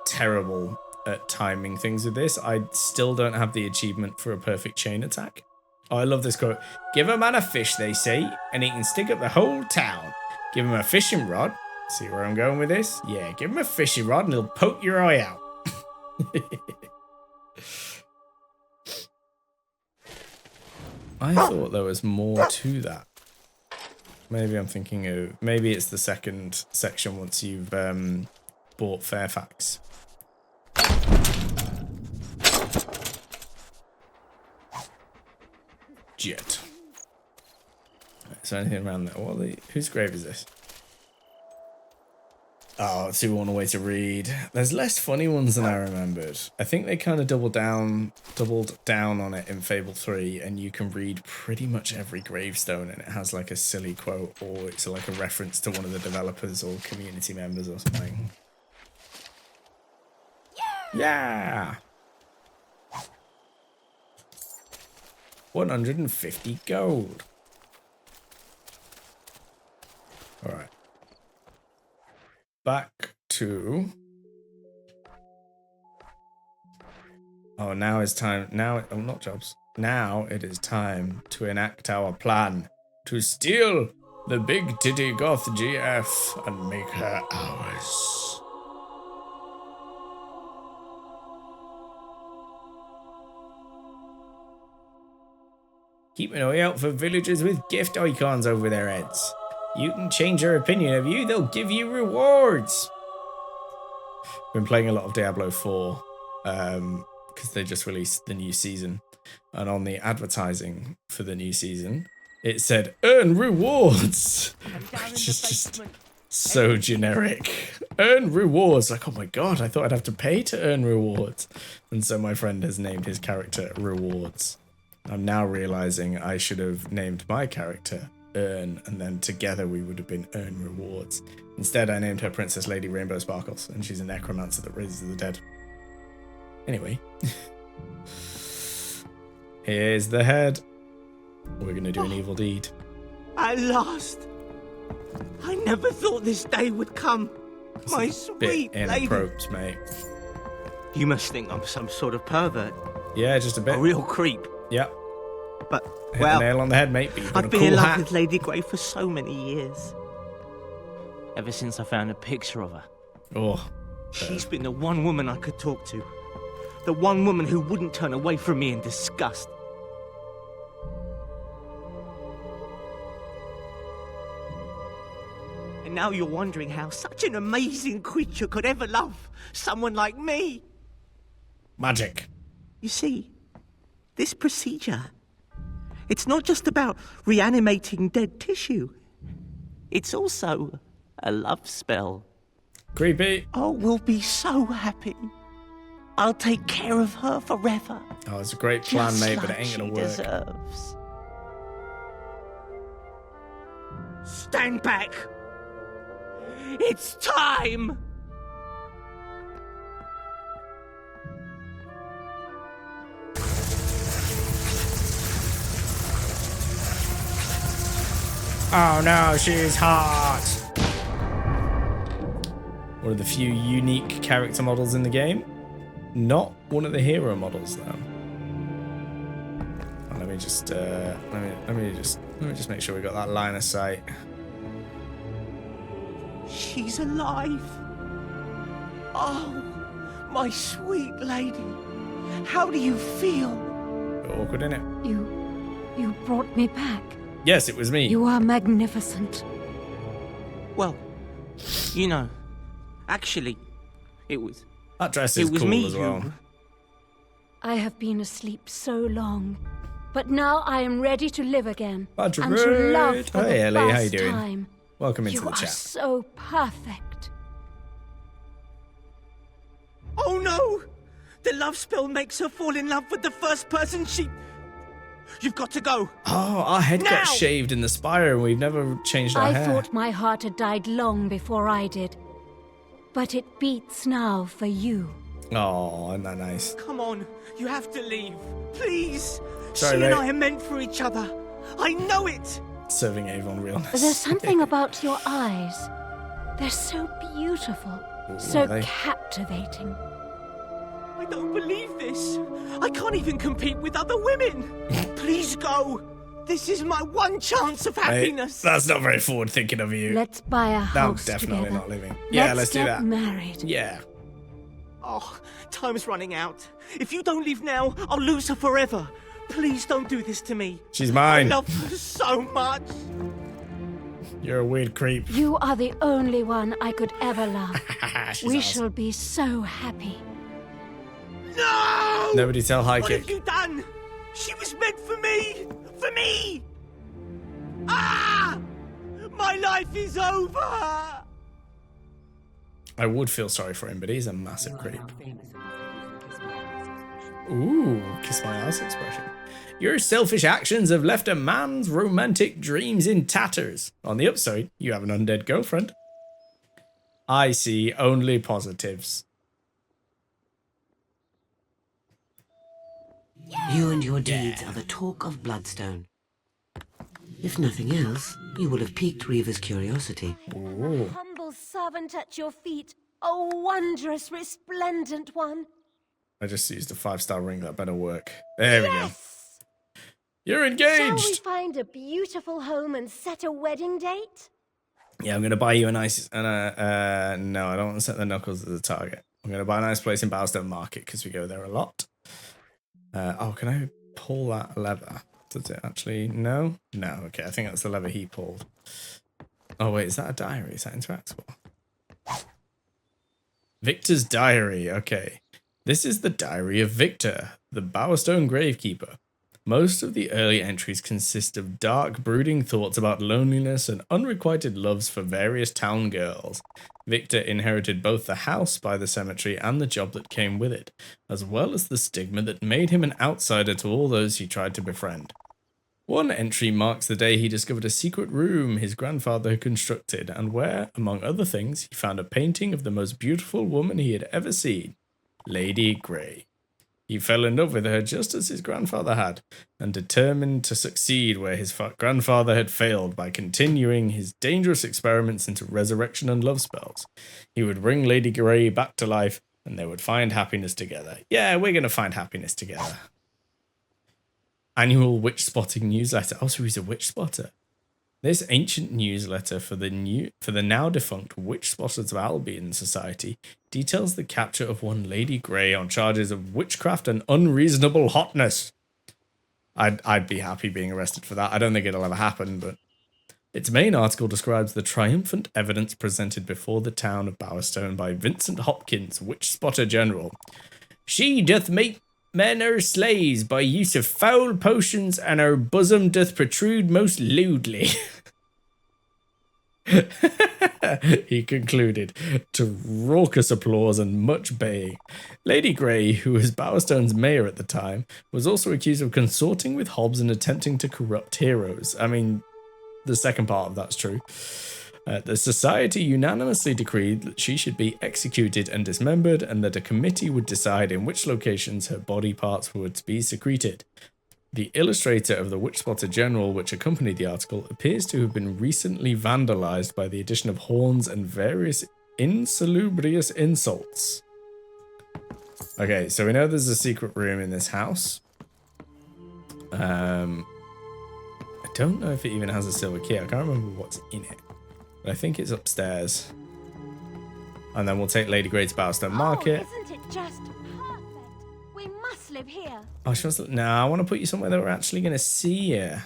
terrible at timing things with this. I still don't have the achievement for a perfect chain attack. Oh, I love this quote. Give a man a fish, they say, and he can stick up the whole town. Give him a fishing rod. See where I'm going with this? Yeah, give him a fishing rod and he'll poke your eye out. I thought there was more to that. Maybe I'm thinking of... Maybe it's the second section once you've bought Fairfax. Jet. Is there anything around there? Whose grave is this? Oh, too one way to read. There's less funny ones than I remembered. I think they kind of doubled down on it in Fable 3, and you can read pretty much every gravestone, and it has like a silly quote, or it's like a reference to one of the developers or community members or something. Yeah! 150 gold. Alright. Back to... Oh, now it's time... Now... Oh, not jobs. Now it is time to enact our plan. to steal the big titty GothGF and make her ours. Keep an eye out for villagers with gift icons over their heads. You can change their opinion of you, they'll give you rewards. Been playing a lot of Diablo 4 because they just released the new season. And on the advertising for the new season, it said, earn rewards, which is just so generic. Earn rewards. Like, oh my god, I thought I'd have to pay to earn rewards. And so my friend has named his character Rewards. I'm now realizing I should have named my character Earn, and then together we would have been Earn Rewards. Instead, I named her Princess Lady Rainbow Sparkles, and she's a necromancer that raises the dead. Anyway. Here's the head. We're gonna do an evil deed. At last! I never thought this day would come. My sweet lady. Inappropriate, mate. You must think I'm some sort of pervert. Yeah, just a bit. A real creep. Yep. But, Hit well, the nail on the head, mate. But you've got I've a been in cool love hat. with Lady Grey for so many years. Ever since I found a picture of her. Oh. She's been the one woman I could talk to. The one woman who wouldn't turn away from me in disgust. And now you're wondering how such an amazing creature could ever love someone like me. Magic. You see, this procedure, it's not just about reanimating dead tissue. It's also a love spell. Creepy. Oh, we'll be so happy. I'll take care of her forever. Oh, it's a great plan, just mate, like but it ain't gonna she work. Deserves. Stand back. It's time. Oh no, she's hot. One of the few unique character models in the game. Not one of the hero models though. Oh, let me just make sure we got that line of sight. She's alive. Oh, my sweet lady. How do you feel? Bit awkward, innit? You brought me back. Yes, it was me. You are magnificent. Well, you know, actually, it was. That dress is cool me as well. I have been asleep so long, but now I am ready to live again. and to love for Hey the Ellie, how you first doing? time. Welcome into You the are chat. so perfect. Oh no! The love spell makes her fall in love with the first person she... You've got to go. Oh, our head Now! got shaved in the spire and we've never changed our I hair. thought my heart had died long before I did. But it beats now for you. Oh, isn't that nice? Come on, you have to leave. Please. Sorry, she mate. and I are meant for each other. I know it. Serving Avon realness. There's something about your eyes. They're so beautiful, so are they? captivating. I don't believe this. I can't even compete with other women. Please go. This is my one chance of Mate, happiness. that's not very forward thinking of you. Let's buy a I'm house definitely together. not living. Yeah, let's do get that. married. Yeah. Oh, time's running out. If you don't leave now, I'll lose her forever. Please don't do this to me. She's mine. I love her so much. You're a weird creep. You are the only one I could ever love. She's We awesome. shall be so happy. No! Nobody tell high What kick. have you done? She was meant for me! For me! Ah! My life is over! I would feel sorry for him, but he's a massive creep. Ooh, kiss my ass expression. Your selfish actions have left a man's romantic dreams in tatters. On the upside, you have an undead girlfriend. I see only positives. You and your deeds are the talk of Bloodstone. If nothing else, you will have piqued Reaver's curiosity. Ooh. Humble servant at your feet, O wondrous, resplendent one. I just used a 5-star ring, that better work. There we go. You're Shall we engaged. find a beautiful home and set a wedding date? Yeah, I'm gonna buy you a nice no, I don't want to set the knuckles as the target. I'm gonna buy a nice place in Bowstone Market because we go there a lot. Oh, can I pull that lever? Does it actually? No? No, okay, I think that's the lever he pulled. Oh wait, is that a diary? Is that interactable? Victor's diary, okay. This is the diary of Victor, the Bowerstone Gravekeeper. Most of the early entries consist of dark, brooding thoughts about loneliness and unrequited loves for various town girls. Victor inherited both the house by the cemetery and the job that came with it, as well as the stigma that made him an outsider to all those he tried to befriend. One entry marks the day he discovered a secret room his grandfather had constructed, and where, among other things, he found a painting of the most beautiful woman he had ever seen, Lady Grey. He fell in love with her just as his grandfather had, and determined to succeed where his grandfather had failed by continuing his dangerous experiments into resurrection and love spells. He would bring Lady Grey back to life, and they would find happiness together. Yeah, we're going to find happiness together. Annual witch spotting newsletter. Oh, so he's a witch spotter. This ancient newsletter for the now defunct Witch Spotters of Albion Society details the capture of one Lady Grey on charges of witchcraft and unreasonable hotness. I'd be happy being arrested for that. I don't think it'll ever happen, but its main article describes the triumphant evidence presented before the town of Bowerstone by Vincent Hopkins, Witch Spotter General. She doth make men her slaves by use of foul potions, and her bosom doth protrude most lewdly. He concluded, to raucous applause and much baying. Lady Grey, who was Bowerstone's mayor at the time, was also accused of consorting with Hobbes and attempting to corrupt heroes. I mean, the second part of that's true. The society unanimously decreed that she should be executed and dismembered, and that a committee would decide in which locations her body parts would be secreted. The illustrator of the Witch Spotter General, which accompanied the article, appears to have been recently vandalized by the addition of horns and various insalubrious insults. Okay, so we know there's a secret room in this house. I don't know if it even has a silver key. I can't remember what's in it. But I think it's upstairs. And then we'll take Lady Grey to Bowerstone Market. Oh, isn't it just perfect? We must live here. Oh, she wants to... No, I want to put you somewhere that we're actually going to see you.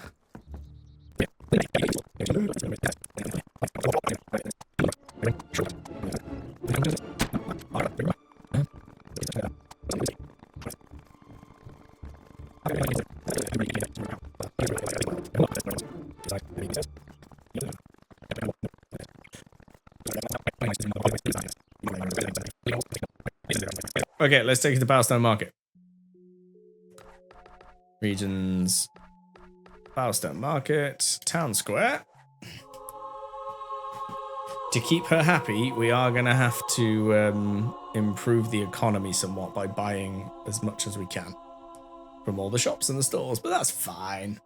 Okay, let's take it to Bowerstone Market. Regions. Bowerstone Market. Town Square. To keep her happy, we are going to have to improve the economy somewhat by buying as much as we can from all the shops and the stores, but that's fine.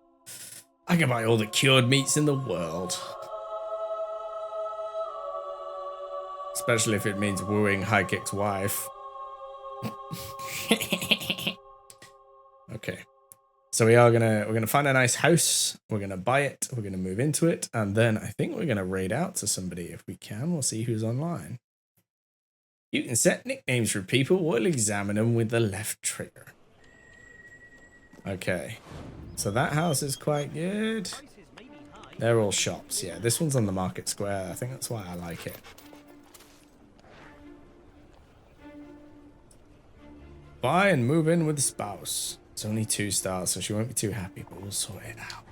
I can buy all the cured meats in the world. Especially if it means wooing High Kick's wife. Okay. So we're gonna find a nice house, we're gonna buy it, we're gonna move into it, and then I think we're gonna raid out to somebody if we can. We'll see who's online. You can set nicknames for people, we'll examine them with the left trigger. Okay. So that house is quite good. They're all shops, yeah. This one's on the market square. I think that's why I like it. Buy and move in with the spouse. It's only 2 stars, so she won't be too happy, but we'll sort it out.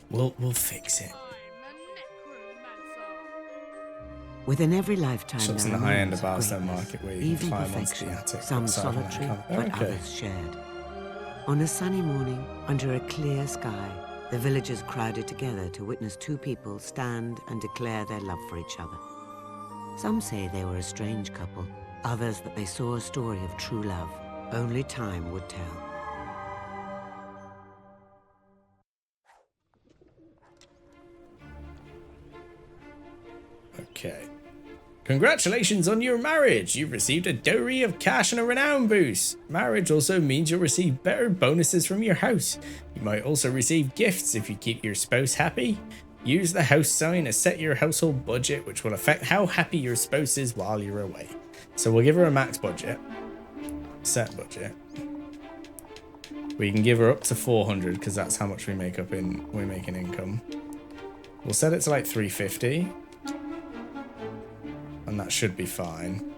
We'll fix it. Within every lifetime, Shops in there the are high end of moments Bowerstone greatness, Market where you can even climb onto the perfection, attic. some outside of that solitary, kind- but Okay. others shared. On a sunny morning, under a clear sky, the villagers crowded together to witness 2 people stand and declare their love for each other. Some say they were a strange couple, others that they saw a story of true love. Only time would tell. Okay. Congratulations on your marriage. You've received a dowry of cash and a renown boost. Marriage also means you'll receive better bonuses from your house. You might also receive gifts if you keep your spouse happy. Use the house sign to set your household budget, which will affect how happy your spouse is while you're away. So we'll give her a max budget. Set budget. We can give her up to 400 because that's how much we make in income. We'll set it to like 350. And that should be fine.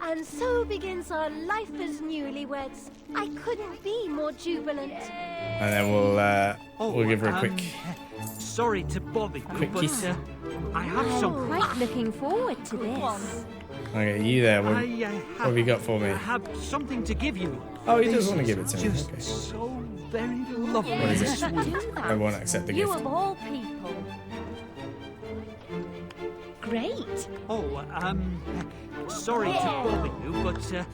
And so begins our life as newlyweds. I couldn't be more jubilant. And then we'll give her a quick. Sorry to bother you, quick but kiss. I have I'm some. quite looking forward to this. Okay, you there? What have you got for me? I have something to give you. Oh, he does want to give it to me. Just Okay. so very lovely. What is it? Do that. I won't accept the You gift. of all people. Great. Oh, sorry to bother you, but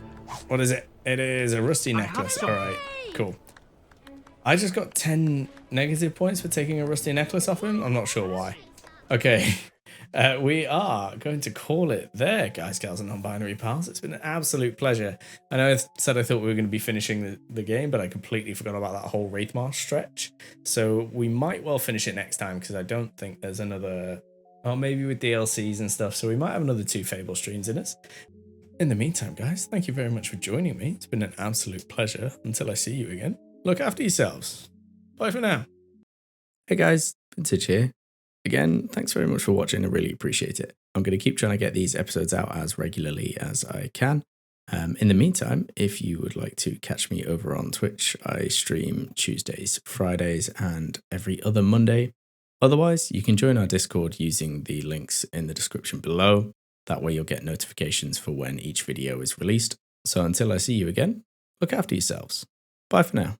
What is it? It is a rusty necklace. All right, cool. I just got 10 negative points for taking a rusty necklace off him. I'm not sure why. Okay, we are going to call it there, guys, gals, and non-binary pals. It's been an absolute pleasure. I know I said I thought we were going to be finishing the game, but I completely forgot about that whole Wraithmarsh stretch. So we might well finish it next time because I don't think there's another... Oh, maybe with DLCs and stuff. So we might have another 2 Fable streams in us. In the meantime, guys, thank you very much for joining me. It's been an absolute pleasure. Until I see you again, look after yourselves. Bye for now. Hey guys, Vintage here. Again, thanks very much for watching. I really appreciate it. I'm going to keep trying to get these episodes out as regularly as I can. In the meantime, if you would like to catch me over on Twitch, I stream Tuesdays, Fridays, and every other Monday. Otherwise, you can join our Discord using the links in the description below. That way you'll get notifications for when each video is released. So until I see you again, look after yourselves. Bye for now.